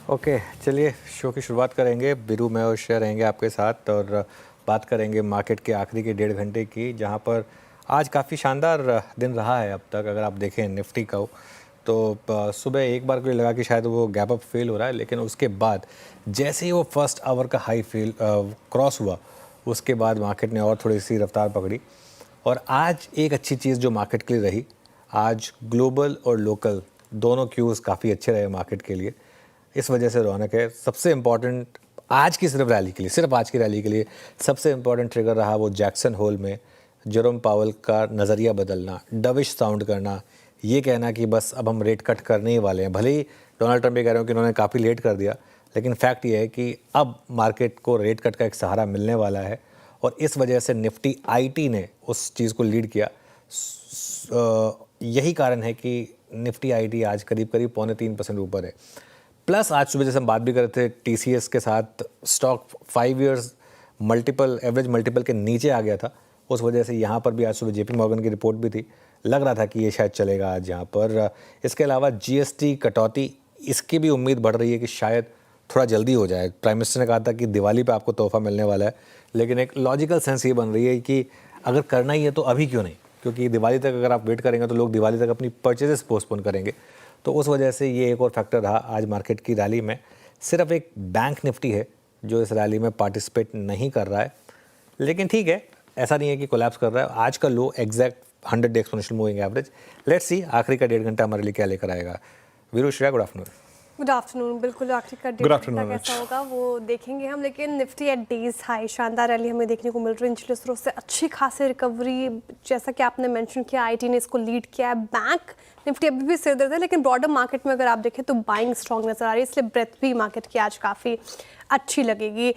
Okay, चलिए show की शुरुआत करेंगे। बिरू, मैं और शेयर रहेंगे आपके साथ और बात करेंगे मार्केट के आखिरी के 1.5 घंटे की, जहां पर आज काफ़ी शानदार दिन रहा है अब तक। अगर आप देखें निफ्टी का तो सुबह एक बार को लगा कि शायद वो गैप अप फेल हो रहा है, लेकिन उसके बाद जैसे ही वो फर्स्ट आवर का हाई फेल क्रॉस हुआ, उसके बाद मार्केट ने और थोड़ी सी रफ्तार पकड़ी। और आज एक अच्छी चीज़ जो मार्केट के लिए रही, आज ग्लोबल और लोकल दोनों क्यूज़ काफ़ी अच्छे रहे मार्केट के लिए। इस वजह से रौनक है। सबसे इम्पॉर्टेंट आज की सिर्फ रैली के लिए, सिर्फ आज की रैली के लिए सबसे इम्पॉर्टेंट ट्रिगर रहा वो जैक्सन होल में जेरोम पावल का नज़रिया बदलना, डविश साउंड करना, ये कहना कि बस अब हम रेट कट करने ही वाले हैं। भले ही डोनाल्ड ट्रंप ये कह रहे हो कि उन्होंने काफ़ी लेट कर दिया, लेकिन फैक्ट ये है कि अब मार्केट को रेट कट का एक सहारा मिलने वाला है। और इस वजह से निफ्टी आईटी ने उस चीज़ को लीड किया। यही कारण है कि निफ्टी आईटी आज करीब करीब 3.25% ऊपर है। प्लस आज सुबह जैसे हम बात भी कर रहे थे, टीसीएस के साथ stock 5 years multiple, average multiple के नीचे आ गया था। उस वजह से यहाँ पर भी आज सुबह जेपी मॉर्गन की रिपोर्ट भी थी, लग रहा था कि ये शायद चलेगा आज यहाँ पर। इसके अलावा जीएसटी कटौती, इसकी भी उम्मीद बढ़ रही है कि शायद थोड़ा जल्दी हो जाए। प्राइम मिनिस्टर ने कहा था कि दिवाली पे आपको तोहफा मिलने वाला है, लेकिन एक लॉजिकल सेंस ये बन रही है कि अगर करना ही है तो अभी क्यों नहीं, क्योंकि दिवाली तक अगर आप वेट करेंगे तो लोग दिवाली तक अपनी परचेजेस पोस्टपोन करेंगे। तो उस वजह से ये एक और फैक्टर रहा आज मार्केट की रैली में। सिर्फ एक बैंक निफ्टी है जो इस रैली में पार्टिसिपेट नहीं कर रहा है, लेकिन ठीक है, ऐसा नहीं है कि कोलैप्स कर रहा है। आज का low exact 100 day exponential moving average. Let's see आखिरी का 1.5 घंटा हमारे लिए क्या लेकर आएगा। Veeru, Shreya, good afternoon. Good afternoon. बिल्कुल आखिर का गुड डेटा आफ्टरनून कैसा होगा वो देखेंगे हम, लेकिन निफ्टी एट डेज हाई शानदार रैली हमें देखने को मिल रही है। निचले स्रोत से अच्छी खासी रिकवरी, जैसा कि आपने मेंशन किया आईटी ने इसको लीड किया है। बैंक निफ्टी अभी भी सिर दर्द है, लेकिन ब्रॉडर मार्केट में अगर आप देखें तो बाइंग स्ट्रॉन्ग नजर आ रही है, इसलिए ब्रेथ भी मार्केट की आज काफ़ी अच्छी लगेगी।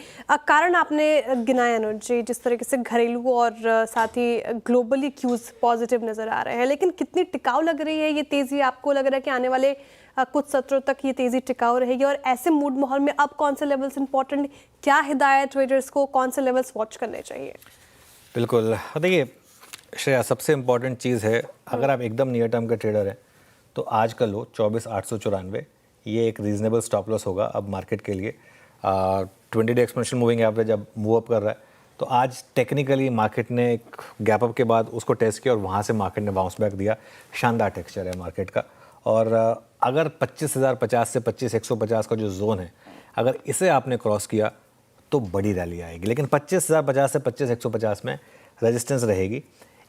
कारण आपने गिनाया अनुज जी, जिस तरीके से घरेलू और साथ ही ग्लोबली क्यूज पॉजिटिव नजर आ रहे हैं, लेकिन कितनी टिकाऊ लग रही है ये तेज़ी? आपको लग रहा है कि आने वाले कुछ सत्रों तक ये तेज़ी टिकाऊ रहेगी? और ऐसे मूड माहौल में अब कौन से लेवल्स इंपॉर्टेंट, क्या हिदायत ट्रेडर्स को कौन से लेवल्स वॉच करने चाहिए? बिल्कुल, देखिए श्रेया, सबसे इम्पॉर्टेंट चीज़ है, अगर आप एकदम नियर टर्म के ट्रेडर हैं तो आज का लो 24,894, ये एक रीजनेबल स्टॉप लॉस होगा अब मार्केट के लिए। 20 डे एक्सपोनेंशियल मूविंग एवरेज अब मूव अप कर रहा है, तो आज टेक्निकली मार्केट ने एक गैप अप के बाद उसको टेस्ट किया और वहाँ से मार्केट ने बाउंस बैक दिया। शानदार टेक्सचर है मार्केट का। और अगर 25,050 से 25,150 का जो जोन है, अगर इसे आपने क्रॉस किया तो बड़ी रैली आएगी। लेकिन 25,050 से 25,150 में रेजिस्टेंस रहेगी।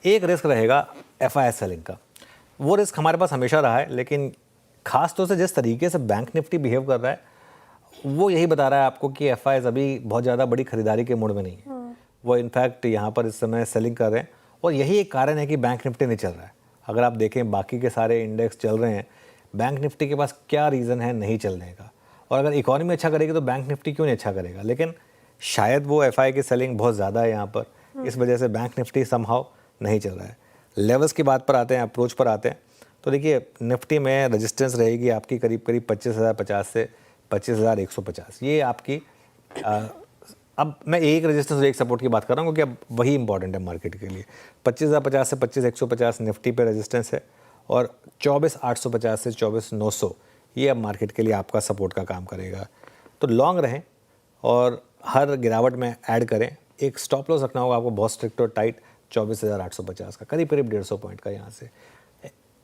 एक रिस्क रहेगा एफआईआई सेलिंग का, वो रिस्क हमारे पास हमेशा रहा है, लेकिन खास तौर से जिस तरीके से बैंक निफ्टी बिहेव कर रहा है वो यही बता रहा है आपको कि एफआईआईज अभी बहुत ज़्यादा बड़ी खरीदारी के मूड में नहीं है। वो इनफैक्ट यहाँ पर इस समय सेलिंग कर रहे हैं, और यही एक कारण है कि बैंक निफ्टी नहीं चल रहा है। अगर आप देखें बाकी के सारे इंडेक्स चल रहे हैं, बैंक निफ्टी के पास क्या रीज़न है नहीं चलने का? और अगर इकोनॉमी अच्छा करेगी तो बैंक निफ्टी क्यों नहीं अच्छा करेगा? लेकिन शायद वो एफआई की सेलिंग बहुत ज़्यादा है यहाँ पर, इस वजह से बैंक निफ्टी समहाउ नहीं चल रहा है। लेवल्स की बात पर आते हैं, अप्रोच पर आते हैं, तो देखिए निफ्टी में रेजिस्टेंस रहेगी आपकी करीब करीब 25,050 से 25,150। ये आपकी अब मैं एक रेजिस्टेंस और एक सपोर्ट की बात कर रहा हूँ, क्योंकि अब वही इंपॉर्टेंट है मार्केट के लिए। 25,050 से 25,150 निफ्टी पे रेजिस्टेंस है, और 24,850 से 24,900 ये अब मार्केट के लिए आपका सपोर्ट का काम करेगा। तो लॉन्ग रहें और हर गिरावट में ऐड करें। एक स्टॉप लॉस रखना होगा आपको बहुत स्ट्रिक्ट और टाइट, 24,850 का, करीब करीब 150 पॉइंट का यहाँ से।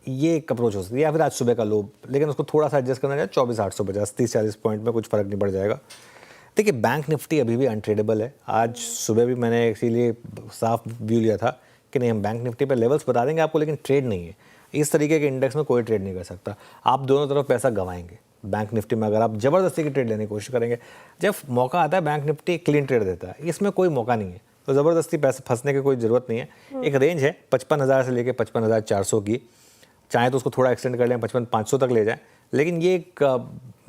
ये एक अप्रोच हो सकती है, या फिर आज सुबह का लो, लेकिन उसको थोड़ा सा एडजस्ट करना चाहिए। 24,850, 30-40 पॉइंट में कुछ फ़र्क नहीं पड़ जाएगा। देखिए बैंक निफ्टी अभी भी अनट्रेडेबल है। आज सुबह भी मैंने इसीलिए साफ व्यू लिया था कि नहीं, हम बैंक निफ्टी पे लेवल्स बता देंगे आपको, लेकिन ट्रेड नहीं है। इस तरीके के इंडेक्स में कोई ट्रेड नहीं कर सकता, आप दोनों तरफ पैसा गंवाएंगे। बैंक निफ्टी में अगर आप ज़बरदस्ती की ट्रेड लेने की कोशिश करेंगे, जब मौका आता है बैंक निफ्टी क्लीन ट्रेड देता है, इसमें कोई मौका नहीं है, तो ज़बरदस्ती पैसे फंसने की कोई ज़रूरत नहीं है। एक रेंज है 55,000 से लेकर 55,400 की, चाहे तो उसको थोड़ा एक्सटेंड कर लें, 55,500 तक ले जाएं, लेकिन ये एक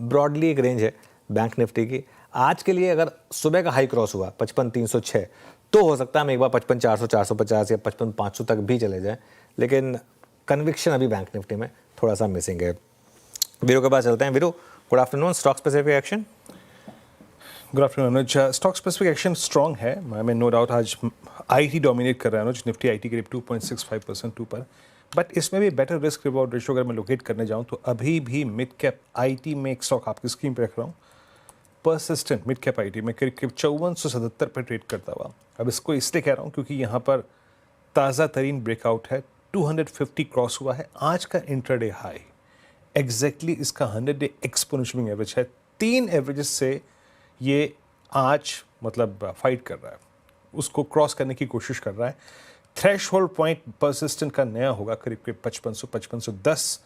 ब्रॉडली एक रेंज है बैंक निफ्टी की। आज के लिए अगर सुबह का हाई क्रॉस हुआ 55,306, तो हो सकता है हम एक बार 55,400, 450 या 55,500 तक भी चले जाएं, लेकिन कन्विक्शन अभी बैंक निफ्टी में थोड़ा सा मिसिंग है। वीरू के पास चलते हैं। Veeru, good afternoon. Stock specific action? Good afternoon Anuj. Stock specific action strong है, मैं नो डाउट आज आईटी डोमिनेट कर रहा है अनुज। निफ्टी आईटी करीब 2.65% ऊपर, बट इसमें भी बेटर रिस्क रिवॉर्ड रेशो अगर मैं लोकेट करने जाऊँ तो अभी भी मिड कैप IT में एक स्टॉक आपकी स्क्रीन पे रख रहा हूँ, परसिस्टेंट मिड कैप IT में करीब करीब 5477 पर ट्रेड करता हुआ। अब इसको इसलिए कह रहा हूँ क्योंकि यहाँ पर ताज़ा तरीन ब्रेकआउट है, 250 क्रॉस हुआ है। आज का इंट्राडे हाई एग्जैक्टली इसका 100 डे एक्सपोनेंशियल एवरेज है। 3 एवरेजेस से ये आज मतलब फाइट कर रहा है, उसको क्रॉस करने की कोशिश कर रहा है। थ्रेशहोल्ड पॉइंट परसिस्टेंट का नया होगा करीब करीब 5510।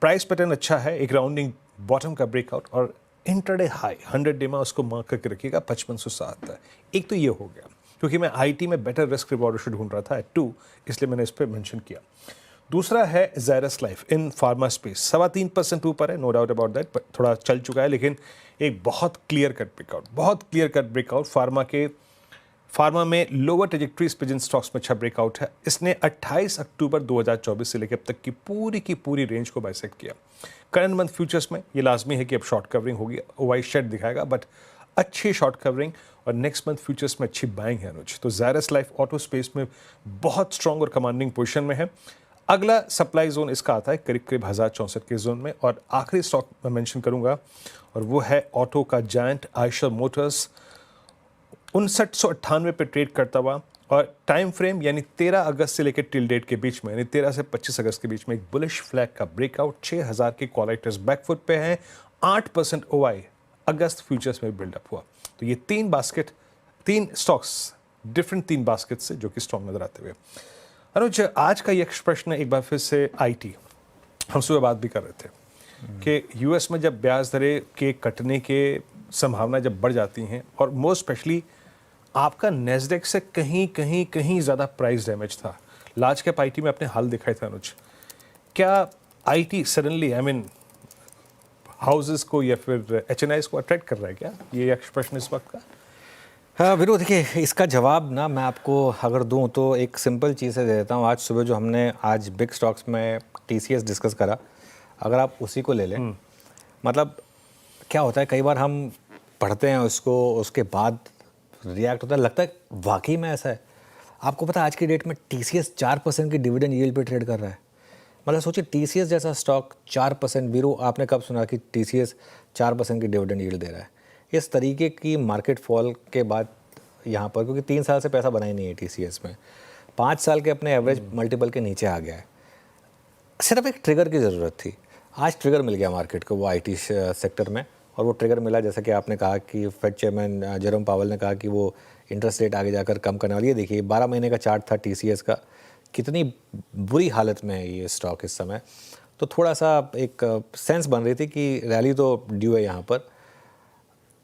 प्राइस पैटर्न अच्छा है, एक राउंडिंग बॉटम का ब्रेकआउट और इंट्राडे हाई 100 डे में उसको मार्क करके रखिएगा 5507। एक तो ये हो गया क्योंकि मैं IT में बेटर रिस्क रिवॉर्ड रेशो ढूंढ रहा था एट 2, इसलिए मैंने इस पर मेंशन किया। दूसरा है Zydus life in pharma space, 3.25% ऊपर है, no doubt about that, but थोड़ा चल चुका है, लेकिन एक बहुत क्लियर कट ब्रेकआउट फार्मा में लोअर ट्रेजेक्ट्रीज पे जिन स्टॉक्स में अच्छा ब्रेकआउट है। इसने 28 अक्टूबर 2024 से लेकर अब तक की पूरी रेंज को बाइसेक्ट किया। करंट मंथ फ्यूचर्स में ये लाजमी है कि अब शॉर्ट कवरिंग होगी, वाइट शेड दिखाएगा, बट अच्छी शॉर्ट कवरिंग और नेक्स्ट मंथ फ्यूचर्स में अच्छी बाइंग है अनुज। तो ज़ायरस लाइफ ऑटो स्पेस में बहुत स्ट्रॉन्ग और कमांडिंग पोजीशन में है। अगला सप्लाई जोन इसका आता है करीब करीब 1064 के जोन में। और आखिरी स्टॉक मैं मेंशन करूंगा और वो है ऑटो का जायंट आयशर मोटर्स, 5998 पे ट्रेड करता हुआ और टाइम फ्रेम यानी 13 अगस्त से लेकर टिल डेट के बीच में, यानी 13 से 25 अगस्त के बीच में एक बुलिश फ्लैग का ब्रेकआउट, 6000 के कॉलेक्टर्स बैकफुट पे हैं, 8% OI अगस्त फ्यूचर्स में बिल्डअप हुआ। तो ये तीन स्टॉक्स डिफरेंट 3 बास्केट से जो कि स्ट्रॉन्ग नजर आते हुए। अनुज, आज का ये प्रश्न एक बार फिर से IT, हम सुबह बात भी कर रहे थे कि US में जब ब्याज दरें के कटने के संभावना जब बढ़ जाती हैं और मोस्ट स्पेशली आपका नेस्डेक से कहीं ज़्यादा प्राइस डैमेज था, लार्ज कैप IT में अपने हाल दिखाए थे अनुज। क्या IT सडनली हाउसेस को या फिर HNIs को अट्रैक्ट कर रहा है क्या, ये प्रश्न इस वक्त का? हाँ वीरू, देखिए इसका जवाब ना मैं आपको अगर दूं तो एक सिंपल चीज़ से दे देता हूँ। आज सुबह जो हमने आज बिग स्टॉक्स में TCS डिस्कस करा, अगर आप उसी को ले लें, मतलब क्या होता है कई बार हम पढ़ते हैं उसको, उसके बाद रिएक्ट होता है, लगता है वाकई में ऐसा है। आपको पता है आज की डेट में TCS 4% की डिविडेंड यील्ड पे ट्रेड कर रहा है। मतलब सोचिए TCS जैसा स्टॉक 4%। वीरू, आपने कब सुना कि TCS 4% की डिविडेंड यील्ड दे रहा है? इस तरीके की मार्केट फॉल के बाद यहाँ पर, क्योंकि 3 साल से पैसा बना ही नहीं है TCS में, 5 साल के अपने एवरेज मल्टीपल के नीचे आ गया है। सिर्फ एक ट्रिगर की ज़रूरत थी, आज ट्रिगर मिल गया मार्केट को वो IT सेक्टर में। और वो ट्रिगर मिला जैसा कि आपने कहा कि फेड चेयरमैन जेरोम पावेल ने कहा कि वो इंटरेस्ट रेट आगे जाकर कम करने वाली है। देखिए 12 महीने का चार्ट था TCS का, कितनी बुरी हालत में है ये स्टॉक इस समय। तो थोड़ा सा एक सेंस बन रही थी कि रैली तो ड्यू है यहाँ पर।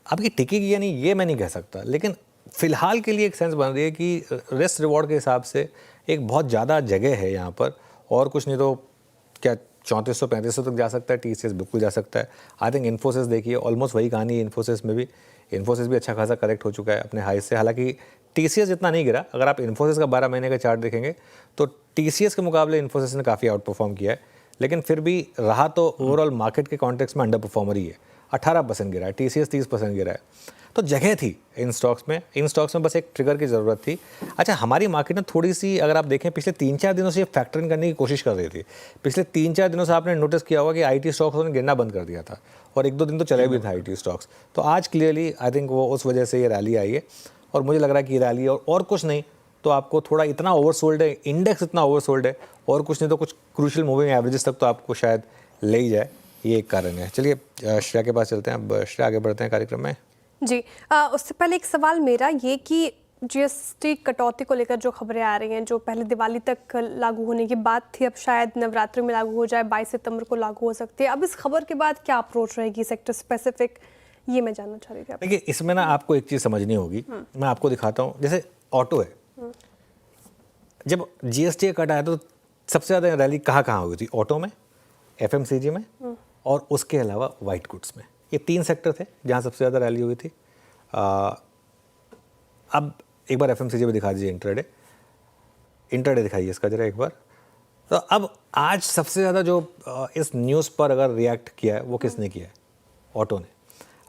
अब ये टिकेगी या नहीं ये मैं नहीं कह सकता, लेकिन फ़िलहाल के लिए एक सेंस बन रही है कि रिस्क रिवॉर्ड के हिसाब से एक बहुत ज़्यादा जगह है यहाँ पर। और कुछ नहीं तो क्या 3400-3500 तक जा सकता है TCS, बिल्कुल जा सकता है। आई थिंक इन्फोसिस देखिए ऑलमोस्ट वही कहानी है इन्फोसिस में भी। इन्फोसिस भी अच्छा खासा करेक्ट हो चुका है अपने हाई से, हालांकि TCS इतना नहीं गिरा। अगर आप इन्फोसिस का 12 महीने का चार्ट देखेंगे तो TCS के मुकाबले इन्फोसिस ने काफ़ी आउट परफॉर्म किया है, लेकिन फिर भी रहा तो ओवरऑल मार्केट के कॉन्टेक्स्ट में अंडर परफॉर्मर ही है। 18% गिरा है, TCS 30% गिरा है। तो जगह थी इन स्टॉक्स में बस एक ट्रिगर की ज़रूरत थी। अच्छा, हमारी मार्केट में थोड़ी सी अगर आप देखें पिछले 3-4 दिनों से ये फैक्टर इन करने की कोशिश कर रही थी। पिछले 3-4 दिनों से आपने नोटिस किया होगा कि IT स्टॉक्स उन्होंने गिरना बंद कर दिया था और 1-2 दिन तो चले भी था IT स्टॉक्स। तो आज क्लियरली आई थिंक वो उस वजह से ये रैली आई है और मुझे लग रहा है कि रैली और कुछ नहीं तो आपको थोड़ा इतना ओवरसोल्ड है, इंडेक्स इतना ओवरसोल्ड है, और कुछ नहीं तो कुछ क्रूशियल मूविंग एवरेजेस तक तो आपको शायद ले ही जाए, ये एक कारण है। चलिए श्रेया के पास चलते हैं, अब श्रेया आगे बढ़ते हैं कार्यक्रम में। जी, उससे पहले एक सवाल मेरा ये कि GST कटौती को लेकर जो खबरें आ रही हैं, जो पहले दिवाली तक लागू होने की बात थी, अब शायद नवरात्रि में लागू हो जाए, 22 सितंबर को लागू हो सकती है। अब इस खबर के बाद क्या अप्रोच रहेगी सेक्टर स्पेसिफिक, ये मैं जानना चाह रही थी। देखिए इसमें ना आपको एक चीज़ समझनी होगी, मैं आपको दिखाता हूँ। जैसे ऑटो है, जब GST कट आया तो सबसे ज़्यादा रैली कहाँ हुई थी? ऑटो में, FMCG में और उसके अलावा वाइट गुड्स में। ये 3 सेक्टर थे जहाँ सबसे ज़्यादा रैली हुई थी। अब एक बार FMCG में दिखा दीजिए, इंट्राडे दिखाइए इसका जरा एक बार। तो अब आज सबसे ज़्यादा जो इस न्यूज़ पर अगर रिएक्ट किया है वो किसने किया है? ऑटो ने।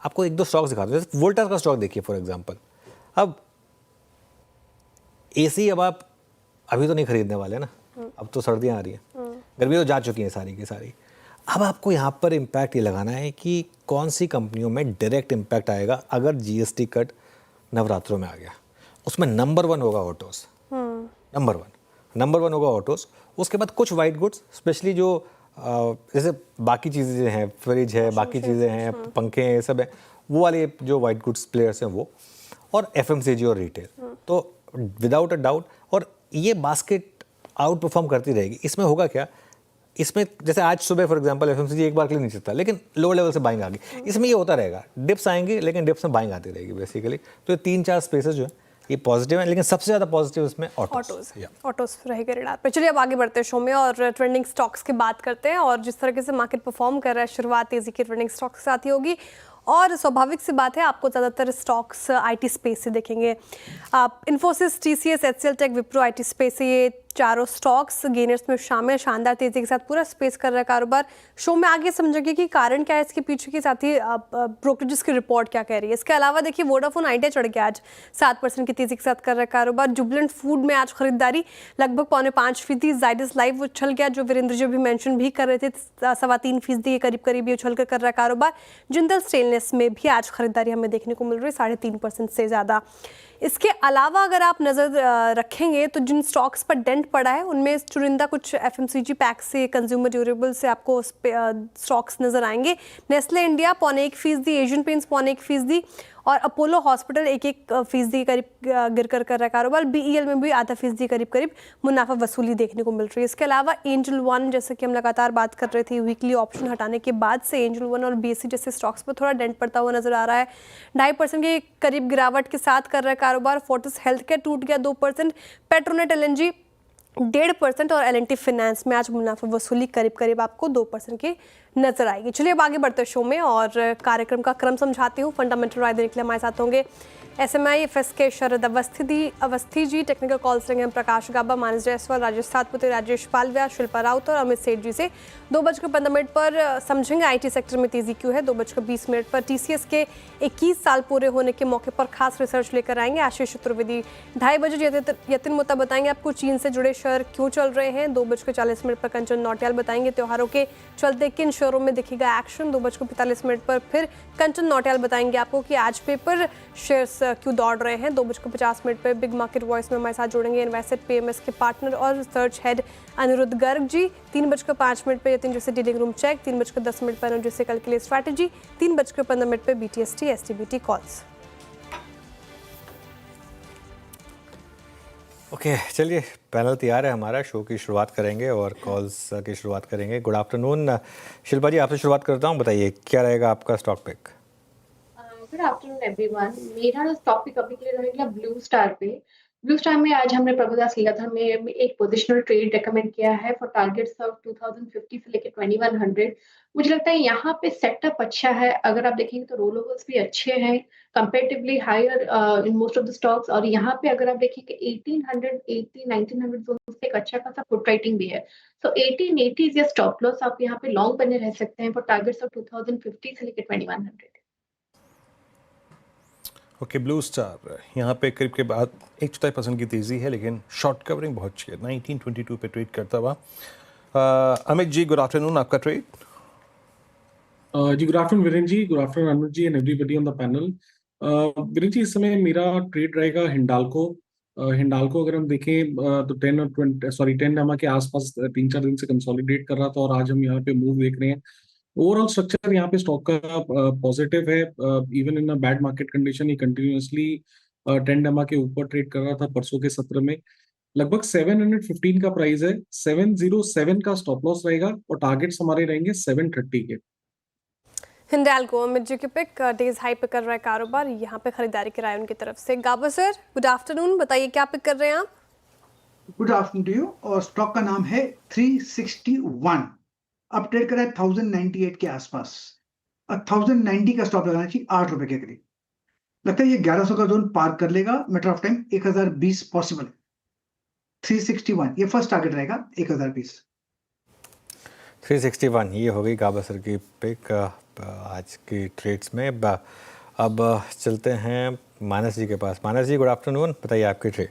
आपको 1-2 स्टॉक्स दिखा दो, जैसे वोल्टास का स्टॉक देखिए फॉर एग्जांपल। अब AC अब आप अभी तो नहीं खरीदने वाले ना, अब तो सर्दियाँ आ रही हैं, गर्मी तो जा चुकी हैं सारी की सारी। अब आपको यहाँ पर इम्पैक्ट ये लगाना है कि कौन सी कंपनियों में डायरेक्ट इम्पैक्ट आएगा अगर जीएसटी कट नवरात्रों में आ गया। उसमें नंबर 1 होगा ऑटोज़, नंबर वन होगा ऑटोज़। उसके बाद कुछ वाइट गुड्स, स्पेशली जो जैसे बाकी चीज़ें हैं, फ्रिज है, बाकी चीज़ें हैं, पंखे हैं, ये सब है, वो वाले जो वाइट गुड्स प्लेयर्स हैं वो, और एफएमसीजी और रिटेल। तो विदाउट अ डाउट, और ये बास्केट आउट परफॉर्म करती रहेगी। इसमें होगा क्या, इसमें जैसे आज सुबह फॉर एग्जांपल एफएमसीजी एक बार के लिए नीचे था, लेकिन लोअर लेवल से बाइंग आ गई। इसमें ये होता रहेगा, डिप्स आएंगी लेकिन डिप्स में बाइंग आती रहेगी बेसिकली। तो ये 3-4 स्पेसेस जो है ये पॉजिटिव है, लेकिन सबसे ज़्यादा पॉजिटिव इसमें ऑटोज रहेगा रेडार पे। चलिए अब आगे बढ़ते हैं शो में और ट्रेंडिंग स्टॉक्स की बात करते हैं, और जिस तरीके से मार्केट परफॉर्म कर रहा है, शुरुआत तेजी की ट्रेंडिंग स्टॉक्स के साथ ही होगी। और स्वाभाविक सी बात है, आपको ज़्यादातर स्टॉक्स आईटी स्पेस से देखेंगे। आप Infosys, TCS, HCL tech, Wipro IT space से ये चारों स्टॉक्स गेनर्स में शामिल। शानदार तेजी के साथ पूरा स्पेस कर रहा है कारोबार। शो में आगे समझेंगे कि कारण क्या है इसके पीछे के, साथ ही ब्रोकरेजेस की रिपोर्ट क्या कह रही है। इसके अलावा देखिए वोडाफोन आइडिया चढ़ गया आज 7% की तेजी के साथ कर रहा है कारोबार। जुबलेंट फूड में आज खरीदारी लगभग 4.5%। जाइडस लाइव उछल गया, जो वीरेंद्र जी भी मेंशन भी कर रहे थे, 3.25% के करीब ये उछल कर रहा है कारोबार। जिंदल स्टेनलेस में भी आज खरीदारी हमें देखने को मिल रही है 3.5% से ज़्यादा। इसके अलावा अगर आप नज़र रखेंगे तो जिन स्टॉक्स पर डेंट पड़ा है उनमें चुनिंदा कुछ एफएमसीजी पैक से, कंज्यूमर ड्यूरेबल से आपको स्टॉक्स नज़र आएंगे। नेस्ले इंडिया 0.25%, एशियन पेंट्स 0.1%, और अपोलो हॉस्पिटल 1% के करीब गिर कर रहा है कारोबार। बीईएल में भी 0.5% करीब मुनाफा वसूली देखने को मिल रही है। इसके अलावा एंजल वन, जैसे कि हम लगातार बात कर रहे थे, वीकली ऑप्शन हटाने के बाद से एंजल वन और बीएससी जैसे स्टॉक्स पर थोड़ा डेंट पड़ता हुआ नजर आ रहा है। 2.5% के करीब गिरावट के साथ कर रहा है कारोबार। फोर्टिस हेल्थ केयर टूट गया 2%, पेट्रोनेट एलएनजी 1.5%, और एलएनटी फाइनेंस में आज मुनाफा वसूली करीब आपको 2% की नजर आएगी। चलिए अब आगे बढ़ते शो में और कार्यक्रम का क्रम समझाती हूँ। फंडामेंटल राय देने के लिए हमारे साथ होंगे एसएमआई एफएस के शरद अवस्थी जी, टेक्निकल कॉल्स रहेंगे प्रकाश गाबा, मानस जायसवाल, राजेश सातपुते, राजेश पालविया, शिल्पा राउत और अमित सेठ जी से। 2:15 पर समझेंगे आईटी सेक्टर में तेजी क्यों है। 2:20 पर टीसीएस के 21 साल पूरे होने के मौके पर खास रिसर्च लेकर आएंगे आशीष चतुर्वेदी। 2:30 यतिन मुत्ता बताएंगे आपको चीन से जुड़े शेयर क्यों चल रहे हैं। 2:40 पर कंचन नौटियाल बताएंगे त्योहारों के चलते किन शेयरों में दिखेगा एक्शन। 2:45 पर फिर कंचन नौटियाल बताएंगे आपको कि आज पेपर शेयर्स क्यों दौड़ रहे हैं। 2:50 पर बिग मार्केट वॉइस में हमारे साथ जुड़ेंगे इन्वेस्टेड पीएमएस के पार्टनर और रिसर्च हेड अनिरुद्ध गर्ग जी। 3:05 पर यतिन जैसे डीलिंग रूम चेक। 3:10 पर अनुज से कल के लिए स्ट्रैटेजी। 3:15 पर बीटीएसटी एसटीबीटी कॉल्स। ओके, चलिए पैनल तैयार है हमारा, शो की शुरुआत करेंगे और कॉल्स की शुरुआत करेंगे। गुड आफ्टरनून शिल्पा जी, आपसे शुरुआत करता हूँ, बताइए क्या रहेगा आपका stock pick. Good afternoon everyone. मेरा स्टॉक पिक अभी के लिए रहेगा ब्लू स्टार पे। ब्लू स्टार में आज हमने प्रभुदास लीलाधर में एक पोजिशनल ट्रेड रेकमेंड किया है फॉर टारगेट्स ऑफ 2050 से लेकर 2100। मुझे लगता है यहाँ पे सेटअप अच्छा है। अगर आप देखेंगे तो रोल ओवर्स भी अच्छे हैं, comparatively higher in most of the stocks. और यहाँ पे अगर आप देखेंगे 1880 1900 जोन से एक अच्छा खासा फुट राइटिंग भी है। सो 1880 या स्टॉप लॉस, आप यहाँ पे लॉन्ग बने रह सकते हैं फॉर टारगेट्स ऑफ 2050 से लेकर 2100। ओके, ब्लू स्टार यहाँ पे करीब के बाद 1.4% की तेज़ी है, लेकिन शॉर्ट कवरिंग बहुत अच्छी है। 1922 पे ट्रेड करता हुआ। अमित जी, गुड आफ्टरनून, आपका ट्रेड। जी good afternoon Virendra ji, good afternoon Anuj ji and everybody on the panel. Virendra ji, इस समय मेरा ट्रेड रहेगा हिंडाल्को। हिंडाल्को अगर हम देखें तो 10 एमआ के आसपास 3-4 दिन से कंसोलिडेट कर रहा था, और आज हम यहाँ पे मूव देख रहे हैं। ओवरऑल स्ट्रक्चर यहाँ पे स्टॉक का पॉजिटिव है। Even in a bad market condition ये कंटिन्यूअसली 10 एमआ के ऊपर ट्रेड कर रहा था परसों के सत्र में। लगभग 715 का प्राइस है, 707 का स्टॉप लॉस रहेगा, और टारगेट्स हमारे रहेंगे 730 के। हिंडाल्को अमित जी के पिक डेज हाई पे कर रहा है कारोबार। यहाँ पे खरीदारी की राय उनकी तरफ से। गाबा सर, गुड आफ्टरनून, बताइए क्या पिक कर रहे हैं आप। Good afternoon to you. और स्टॉक का नाम है 361। अब ट्रेड कर रहा है 1098 के आसपास। 1090 का स्टॉप लगाना चाहिए 8 रुपए के करीब। लगता है ये 1100 का जोन पार कर लेगा। मैटर ऑफ टाइम 1020 पॉसिबल है। 361 ये फर्स्ट टारगेट रहेगा, 1020। 361 ये हो गई गाबा सर की पिक आज की ट्रेड्स में। अब चलते हैं मानस जी के पास। मानस जी, गुड आफ्टरनून, बताइए आपकी ट्रेड।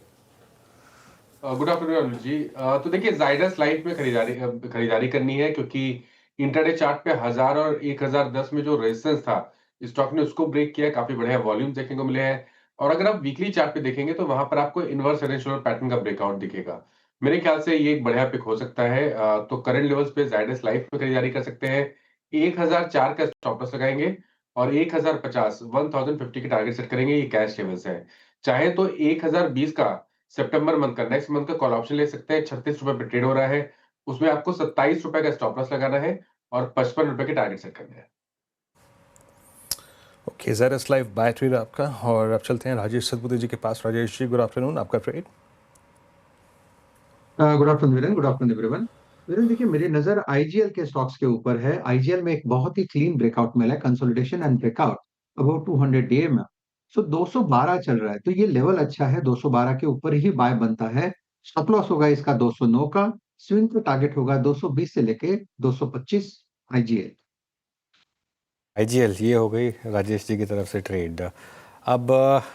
गुड आफ्टरनून अनुज जी। तो देखिए जाइडस लाइफ में खरीदारी करनी है, क्योंकि इंट्राडे चार्ट पे 1000 और 1010 में जो रेजिस्टेंस था, स्टॉक ने उसको ब्रेक किया है। काफी बढ़िया वॉल्यूम देखने को मिले हैं। और अगर आप वीकली चार्ट पे देखेंगे तो वहां पर आपको इनवर्स रेंशनल पैटर्न का ब्रेकआउट दिखेगा। मेरे ख्याल से ये एक बढ़िया पिक हो सकता है। तो करंट लेवल्स पे जाइडस लाइफ में खरीदारी कर सकते हैं। 1004 का स्टॉप लॉस लगाएंगे और 1050 1050 के टारगेट सेट करेंगे। ये कैश लेवल्स है। चाहे तो 1020 का सितंबर मंथ का, नेक्स्ट मंथ का कॉल ऑप्शन ले सकते हैं। 36 रुपए पे ट्रेड हो रहा है। उसमें आपको 27 रुपए का स्टॉप लॉस लगाना है और 55 रुपए के टारगेट सेट करने हैं। Okay, Zydus life buy trade आपका। और अब चलते हैं राजेश सतपुते जी के पास। राजेश जी, गुड आफ्टरनून, आपका trade. Good afternoon Viren, good afternoon everyone. Viren देखिए, मेरी नजर आईजीएल के स्टॉक्स के ऊपर है। आईजीएल में एक बहुत ही क्लीन ब्रेकआउट मिला है, consolidation and breakout about 200 day में। सो 212 चल रहा है, तो ये लेवल अच्छा है। 212 के ऊपर ही बाय बनता है। स्टॉप लॉस होगा इसका 209 का। स्विंग का टारगेट होगा 220 से लेके 225 आईजीएल। आईजीएल ये हो गई राजेश जी की तरफ से ट्रेड। अब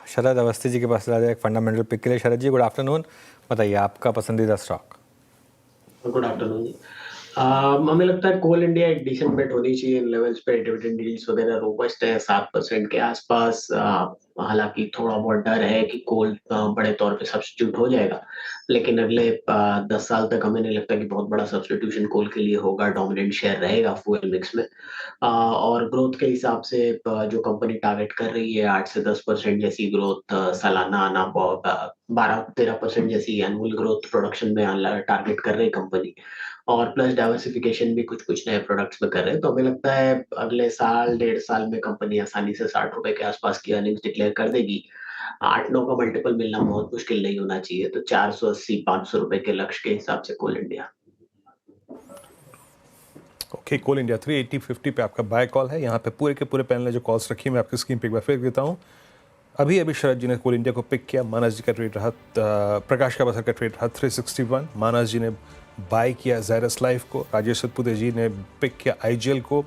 शरद अवस्थी जी के पास आ जाए एक फंडामेंटल पिक के लिए। शरद जी, गुड आफ्टरनून, बताइए आपका पसंदीदा स्टॉक। गुड आफ्टरनून जी। हमें लगता है कोल इंडिया एक डिसेंट बेट होनी चाहिए। इन लेवल्स पे डिविडेंड डील्स वगैरह रोबस्ट है 7% के आसपास। हालांकि थोड़ा बहुत डर है कि कोल बड़े तौर पे सब्स्टिट्यूट हो जाएगा, लेकिन अगले 10 साल तक हमें नहीं लगता कि बहुत बड़ा सब्स्टिट्यूशन कोल के लिए होगा। डोमिनेंट शेयर रहेगा फ्यूल मिक्स में। और ग्रोथ के हिसाब से जो कंपनी टारगेट कर रही है 8 से 10% जैसी ग्रोथ सालाना आना, 12-13% जैसी एनुअल ग्रोथ प्रोडक्शन में टारगेट कर रही है कंपनी। और प्लस डाइवर्सिफिकेशन भी कुछ नए प्रोडक्ट्स में कर रहे हैं। तो हमें लगता है अगले साल 1.5 साल में कंपनी आसानी से 60 रुपए के आसपास की अर्निंग्स डिक्लेयर कर देगी। 8-9 का मल्टीपल मिलना बहुत मुश्किल नहीं होना चाहिए। तो 480-500 रुपए के लक्ष्य के हिसाब से कोल इंडिया। ओके, कोल इंडिया 380-50 पे आपका बाय कॉल है। यहाँ पे पूरे के पूरे पैनल ने जो कॉल्स रखी मैं आपकी स्क्रीन पे एक बार फिर देता हूँ। अभी शरद जी ने कोल इंडिया को पिक किया। मानस जी का ट्रेड रहा, प्रकाश का बसर का ट्रेड रहा 361। मानस जी ने बाय किया ज़ायडस लाइफ को। राजेश सतपुते जी ने पिक किया आईजीएल को।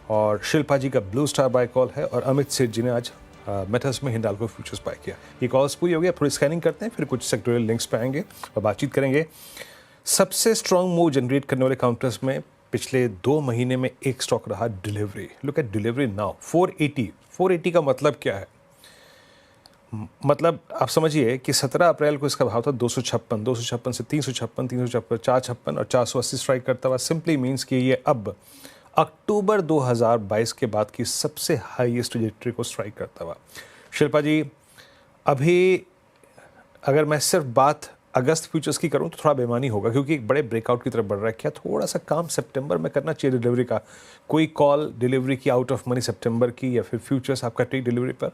और शिल्पा जी का ब्लू स्टार बाय कॉल है। और अमित सेठ जी ने आज मेटल्स में हिंडाल्को फ्यूचर्स बाय किया। ये कॉल्स पूरी हो गया। थोड़ी स्कैनिंग करते हैं, फिर कुछ सेक्टोरियल लिंक्स पे आएंगे और बातचीत करेंगे। सबसे स्ट्रॉन्ग मूव जनरेट करने वाले काउंटर्स में पिछले 2 महीने में एक स्टॉक रहा delivery. Look at delivery now 480 का मतलब क्या है? मतलब आप समझिए कि 17 अप्रैल को इसका भाव था 256 से 356, 356, 456 और 480 स्ट्राइक करता हुआ। सिंपली मींस कि ये अब अक्टूबर 2022 के बाद की सबसे हाईएस्ट ट्रैजेक्टरी को स्ट्राइक करता हुआ। शिल्पा जी, अभी अगर मैं सिर्फ बात अगस्त फ्यूचर्स की करूं तो थोड़ा बेमानी होगा, क्योंकि एक बड़े ब्रेकआउट की तरफ बढ़ रहा है। क्या थोड़ा सा काम सितंबर में करना चाहिए डिलीवरी का? कोई कॉल डिलीवरी की आउट ऑफ मनी सितंबर की, या फिर फ्यूचर्स आपका टेक डिलीवरी पर?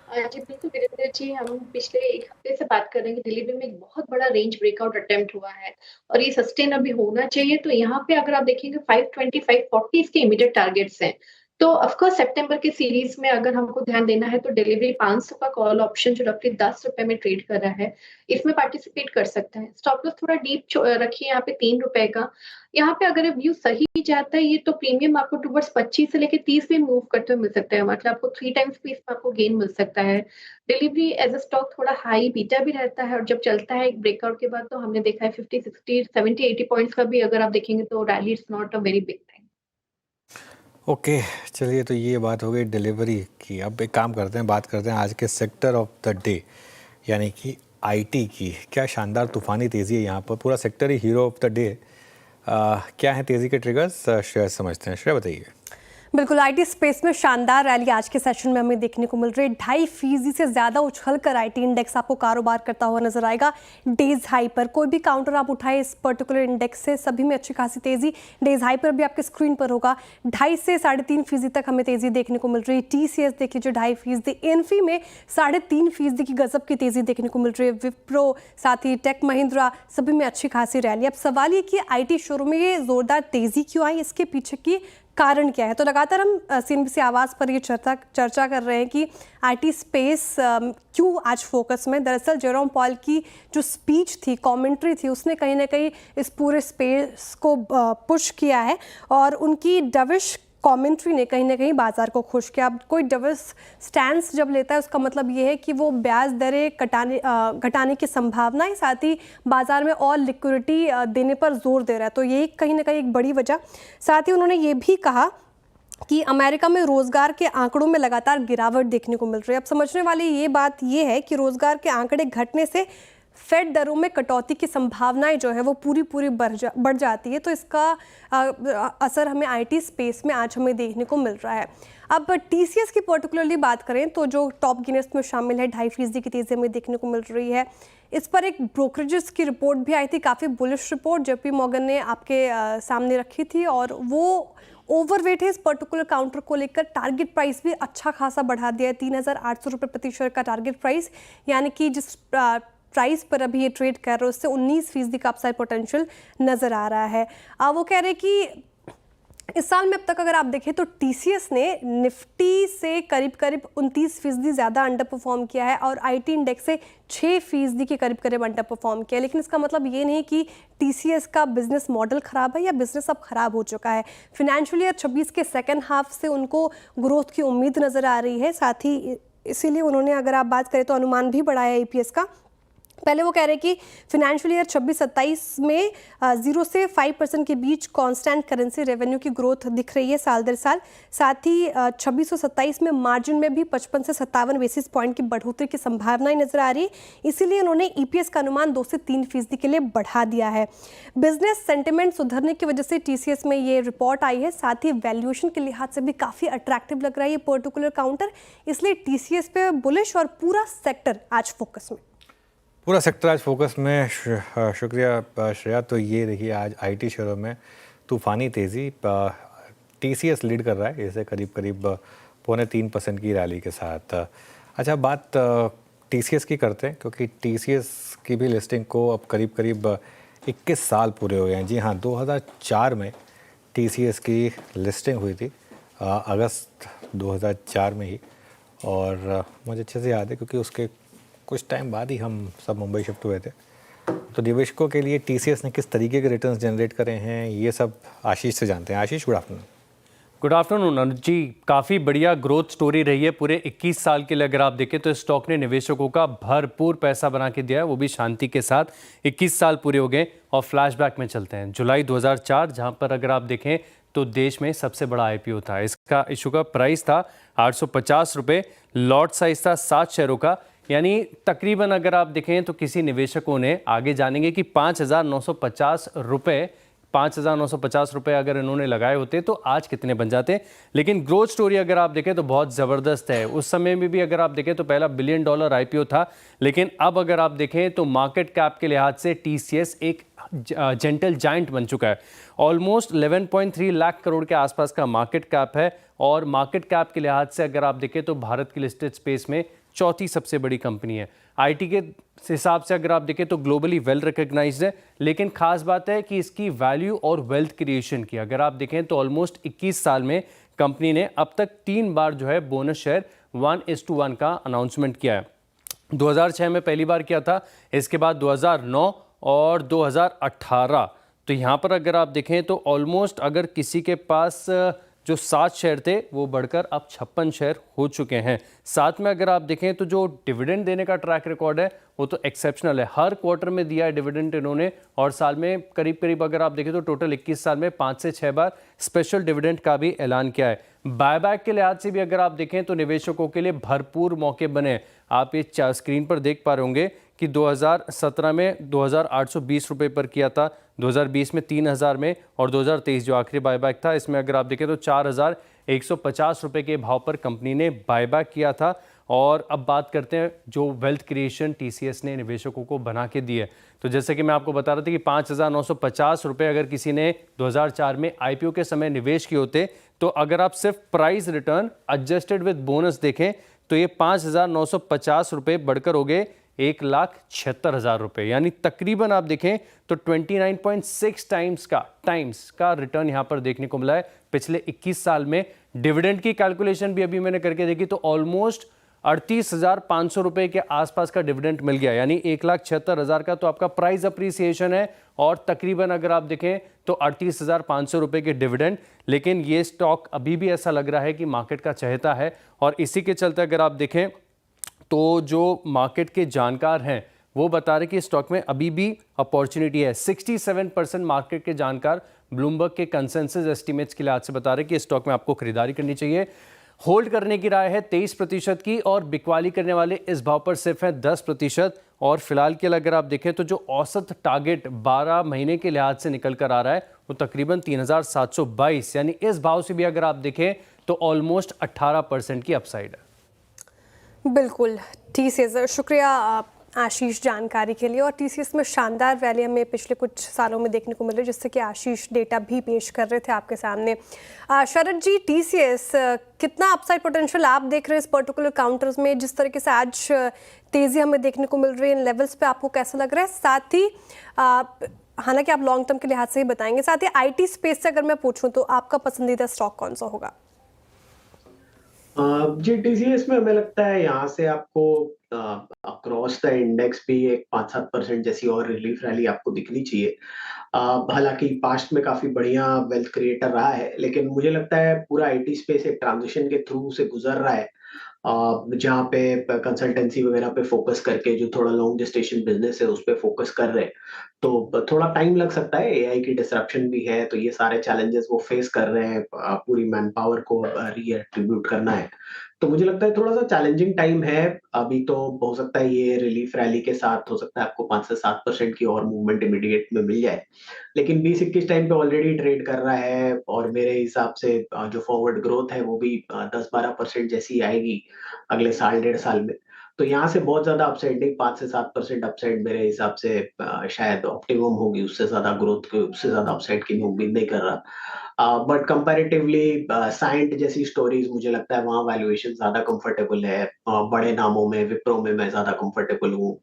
जी बिल्कुल वीरेंद्र जी, हम पिछले 1 हफ्ते से बात कर रहे हैं कि डिलीवरी में एक बहुत बड़ा रेंज ब्रेकआउट अटेम्प्ट हुआ है और ये सस्टेन अभी होना चाहिए। तो यहाँ पे अगर आप देखेंगे 520, 540 इसके इमीडिएट टारगेट्स हैं। तो ऑफ कोर्स सितंबर के सीरीज में अगर हमको ध्यान देना है तो डिलीवरी 500 का कॉल ऑप्शन जो रफली 10 रुपए में ट्रेड कर रहा है, इसमें पार्टिसिपेट कर सकते हैं। स्टॉप लॉस थोड़ा डीप रखिए यहाँ पे 3 रुपए का। यहाँ पे अगर व्यू सही जाता है ये तो प्रीमियम आपको टुवर्ड्स 25 से लेके 30 भी मूव करते हुए मिल सकता है। मतलब आपको 3 टाइम्स भी इसमें आपको गेन मिल सकता है। डिलीवरी एज अ स्टॉक थोड़ा हाई बीटा भी रहता है और जब चलता है एक ब्रेकआउट के बाद तो हमने देखा है 50, 60, 70, 80 पॉइंट्स का भी अगर आप देखेंगे तो rally it's not a very big thing. Okay, चलिए, तो ये बात हो गई डिलीवरी की। अब एक काम करते हैं, बात करते हैं आज के सेक्टर ऑफ द डे यानी कि आईटी की। क्या शानदार तूफानी तेज़ी है यहाँ पर, पूरा sector he hero of the day. क्या है तेज़ी के ट्रिगर्स, श्रेया समझते हैं। श्रेया बताइए। बिल्कुल, आईटी स्पेस में शानदार रैली आज के सेशन में हमें देखने को मिल रही है। 2.5% से ज़्यादा उछलकर आईटी इंडेक्स आपको कारोबार करता हुआ नजर आएगा डेज हाई पर। कोई भी काउंटर आप उठाए इस पर्टिकुलर इंडेक्स से, सभी में अच्छी खासी तेज़ी। डेज हाई पर भी आपके स्क्रीन पर होगा 2.5 से 3.5% तक हमें तेज़ी देखने को मिल रही है। TCS देखिए जो 2.5%, इन्फी में 3.5% की गजब की तेज़ी देखने को मिल रही है। विप्रो, साथ ही टेक महिंद्रा, सभी में अच्छी खासी रैली। अब सवाल ये कि आईटी शोरूम में ये जोरदार तेज़ी क्यों आई, इसके पीछे की कारण क्या है? तो लगातार हम CNBC आवाज़ पर ये चर्चा कर रहे हैं कि आईटी स्पेस क्यों आज फोकस में। दरअसल जेरोम पॉल की जो स्पीच थी, कमेंट्री थी, उसने कहीं ना कहीं इस पूरे स्पेस को पुश किया है और उनकी डविश कमेंट्री ने कहीं ना कहीं बाजार को खुश किया। अब कोई डविस स्टैंस जब लेता है उसका मतलब ये है कि वो ब्याज दरें घटाने की संभावना है, साथ ही बाजार में और लिक्विडिटी देने पर जोर दे रहा है, तो ये कहीं ना कहीं एक बड़ी वजह। साथ ही उन्होंने ये भी कहा कि अमेरिका में रोजगार के आंकड़ों में लगातार गिरावट देखने को मिल रही है। अब समझने वाली ये बात ये है कि रोजगार के आंकड़े घटने से फेड दरों में कटौती की संभावनाएं जो है वो पूरी बढ़ जाती है, तो इसका असर हमें आईटी स्पेस में आज हमें देखने को मिल रहा है। अब टीसीएस की पर्टिकुलरली बात करें तो जो टॉप गेनर्स में शामिल है, 2.5% की तेजी हमें देखने को मिल रही है। इस पर एक ब्रोकरेजेस की रिपोर्ट भी आई थी, काफ़ी बुलिश रिपोर्ट जेपी मॉर्गन ने आपके सामने रखी थी, और वो ओवरवेट है इस पर्टिकुलर काउंटर को लेकर। टारगेट प्राइस भी अच्छा खासा बढ़ा दिया है, 3,800 रुपये प्रति शेयर का टारगेट प्राइस, यानी कि जिस प्राइस पर अभी ये ट्रेड कर रहे हैं उससे 19% का अपसाइड पोटेंशियल नज़र आ रहा है। वो कह रहे हैं कि इस साल में अब तक अगर आप देखें तो टीसीएस ने निफ्टी से करीब 29% ज़्यादा अंडर परफॉर्म किया है और आईटी इंडेक्स से 6% के करीब अंडर परफॉर्म किया है। लेकिन इसका मतलब ये नहीं कि टीसीएस का बिजनेस मॉडल ख़राब है या बिजनेस अब ख़राब हो चुका है। फिनेंशियल ईयर 26 के सेकेंड हाफ से उनको ग्रोथ की उम्मीद नज़र आ रही है। साथ ही इसीलिए उन्होंने, अगर आप बात करें तो अनुमान भी बढ़ाया ईपीएस का। पहले वो कह रहे हैं कि फिनेंशियल ईयर 26-27 में 0 से 5% के बीच कांस्टेंट करेंसी रेवेन्यू की ग्रोथ दिख रही है साल दर साल। साथ ही 26-27 में मार्जिन में भी 55 से 57 बेसिस पॉइंट की बढ़ोतरी की संभावनाएं नजर आ रही है। इसीलिए उन्होंने ईपीएस का अनुमान 2 से 3% के लिए बढ़ा दिया है। बिजनेस सेंटिमेंट सुधरने की वजह से टीसीएस में ये रिपोर्ट आई है। साथ ही वैल्यूएशन के लिहाज से भी काफ़ी अट्रैक्टिव लग रहा है ये पर्टिकुलर काउंटर, इसलिए टीसीएस पे बुलिश और पूरा सेक्टर आज फोकस में। पूरा सेक्टर आज फोकस में। शुक्रिया श्रेया। तो ये देखिए आज आईटी शेयरों में तूफानी तेज़ी, टीसीएस लीड कर रहा है इसे करीब 2.25% की रैली के साथ। अच्छा, बात टीसीएस की करते हैं क्योंकि टीसीएस की भी लिस्टिंग को अब करीब 21 साल पूरे हो गए हैं। जी हाँ, 2004 में टीसीएस की लिस्टिंग हुई थी, अगस्त 2004 में ही, और मुझे अच्छे से याद है क्योंकि उसके कुछ टाइम बाद ही हम सब मुंबई शिफ्ट हुए थे। तो निवेशकों के लिए टीसीएस ने किस तरीके के रिटर्न्स जनरेट करे हैं, ये सब आशीष से जानते हैं। आशीष, good afternoon. Good afternoon Anuj जी। काफ़ी बढ़िया ग्रोथ स्टोरी रही है पूरे 21 साल के लिए। अगर आप देखें तो स्टॉक ने निवेशकों का भरपूर पैसा बना के दिया है, वो भी शांति के साथ। 21 साल पूरे हो गए और फ्लैशबैक में चलते हैं जुलाई 2004, जहां पर अगर आप देखें तो देश में सबसे बड़ा आईपीओ था। इसका इशू का प्राइस था 850 रुपये, लॉट साइज था 7 शेयरों का, यानी तकरीबन अगर आप देखें तो किसी निवेशकों ने, आगे जानेंगे कि 5,950 रुपये अगर इन्होंने लगाए होते तो आज कितने बन जाते। लेकिन ग्रोथ स्टोरी अगर आप देखें तो बहुत ज़बरदस्त है। उस समय में भी अगर आप देखें तो पहला $1 बिलियन आईपीओ था, लेकिन अब अगर आप देखें तो मार्केट कैप के लिहाज से टीसीएस एक जेंटल जाइंट बन चुका है। ऑलमोस्ट 11.3 लाख करोड़ के आसपास का मार्केट कैप है, और मार्केट कैप के लिहाज से अगर आप देखें तो भारत की लिस्टेड स्पेस में चौथी सबसे बड़ी कंपनी है। आईटी के हिसाब से अगर आप देखें तो ग्लोबली वेल रिकग्नाइज्ड है। लेकिन खास बात है कि इसकी वैल्यू और वेल्थ क्रिएशन की अगर आप देखें तो ऑलमोस्ट 21 साल में कंपनी ने अब तक 3 बार जो है बोनस शेयर 1:1 का अनाउंसमेंट किया है। 2006 में पहली बार किया था, इसके बाद 2009 और 2018। तो यहाँ पर अगर आप देखें तो ऑलमोस्ट अगर किसी के पास जो 7 शेयर थे वो बढ़कर अब 56 शेयर हो चुके हैं। साथ में अगर आप देखें तो जो डिविडेंड देने का ट्रैक रिकॉर्ड है वो तो एक्सेप्शनल है। हर क्वार्टर में दिया है डिविडेंड इन्होंने, और साल में करीब अगर आप देखें तो टोटल 21 साल में 5 से 6 बार स्पेशल डिविडेंड का भी ऐलान किया है। बायबैक के लिहाज से भी अगर आप देखें तो निवेशकों के लिए भरपूर मौके बने। आप ये स्क्रीन पर देख पा रहे होंगे कि 2017 में 2,820 रुपये पर किया था, 2020 में 3,000 में, और 2023 जो आखिरी बायबैक था इसमें अगर आप देखें तो 4,150 रुपये के भाव पर कंपनी ने बायबैक किया था। और अब बात करते हैं जो वेल्थ क्रिएशन टीसीएस ने निवेशकों को बना के दी है। तो जैसे कि मैं आपको बता रहा था कि 5,950 रुपये अगर किसी ने 2004 में आईपीओ के समय निवेश किए होते, तो अगर आप सिर्फ price return adjusted with bonus देखें तो ये 5,950 रुपये बढ़कर हो गए 1,76,000 रुपये, यानी तकरीबन आप देखें तो 29.6 टाइम्स का रिटर्न यहाँ पर देखने को मिला है पिछले 21 साल में। डिविडेंड की कैलकुलेशन भी अभी मैंने करके देखी तो ऑलमोस्ट 38,500 रुपए के आसपास का डिविडेंड मिल गया, यानी 1,76,000 का तो आपका प्राइस अप्रिसिएशन है, और तकरीबन अगर आप देखें तो 38,500 रुपए के डिविडेंड। लेकिन ये स्टॉक अभी भी ऐसा लग रहा है कि मार्केट का चहेता है, और इसी के चलते अगर आप देखें तो जो मार्केट के जानकार हैं वो बता रहे कि स्टॉक में अभी भी अपॉर्चुनिटी है। 67% मार्केट के जानकार ब्लूमबर्ग के कंसेंसस एस्टीमेट्स के लिहाज से बता रहे कि स्टॉक में आपको खरीदारी करनी चाहिए। होल्ड करने की राय है 23% की, और बिकवाली करने वाले इस भाव पर सिर्फ है 10%। और फिलहाल के लिए अगर आप देखें तो जो औसत टारगेट 12 महीने के लिहाज से निकल कर आ रहा है वो तकरीबन 3,722, यानी इस भाव से भी अगर आप देखें तो ऑलमोस्ट 18% की अपसाइड है। बिल्कुल, टीसीएस, शुक्रिया आशीष जानकारी के लिए। और टीसीएस में शानदार रैली हमें पिछले कुछ सालों में देखने को मिल रही है, जिससे कि आशीष डेटा भी पेश कर रहे थे आपके सामने। शरद जी, टीसीएस कितना अपसाइड पोटेंशियल आप देख रहे हैं इस पर्टिकुलर काउंटर्स में, जिस तरीके से आज तेज़ी हमें देखने को मिल रही है इन लेवल्स पे, आपको कैसा लग रहा है? साथ ही हालांकि आप लॉन्ग टर्म के लिहाज से ही बताएंगे, साथ ही आईटी स्पेस से अगर मैं पूछूं तो आपका पसंदीदा स्टॉक कौन सा होगा? जी, टीसीएस में हमें लगता है यहाँ से आपको अक्रॉस द इंडेक्स भी एक 5-7% जैसी और रिलीफ रैली आपको दिखनी चाहिए। हालांकि पास्ट में काफी बढ़िया वेल्थ क्रिएटर रहा है, लेकिन मुझे लगता है पूरा आईटी स्पेस एक ट्रांजिशन के थ्रू से गुजर रहा है, जहाँ पे कंसल्टेंसी वगैरह पे फोकस करके जो थोड़ा लॉन्ग जेस्टेशन बिजनेस है उस पे फोकस कर रहे हैं। तो थोड़ा टाइम लग सकता है, एआई की डिसरप्शन भी है, तो ये सारे चैलेंजेस वो फेस कर रहे हैं, पूरी मैन पावर को रीएट्रीब्यूट करना है। तो मुझे लगता है थोड़ा सा चैलेंजिंग टाइम है अभी। तो हो सकता है ये रिलीफ रैली के साथ हो सकता है आपको 5 से 7% की और मूवमेंट इमीडिएट में मिल जाए, लेकिन 20-21 टाइम पे ऑलरेडी ट्रेड कर रहा है, और मेरे हिसाब से जो फॉरवर्ड ग्रोथ है वो भी 10-12% जैसी आएगी अगले साल 1.5 साल में। तो यहाँ से बहुत ज्यादा अपसाइड नहीं, 5 से 7% अपसाइड मेरे हिसाब से शायद ऑप्टिमम होगी, उससे ज्यादा ग्रोथ की, उससे ज्यादा अपसाइड की मैं उम्मीद नहीं कर रहा। बट कंपैरेटिवली साइंट जैसी स्टोरीज मुझे लगता है वहाँ वैल्यूएशन ज्यादा कंफर्टेबल है। बड़े नामों में, विप्रो में मैं ज्यादा कंफर्टेबल हूँ,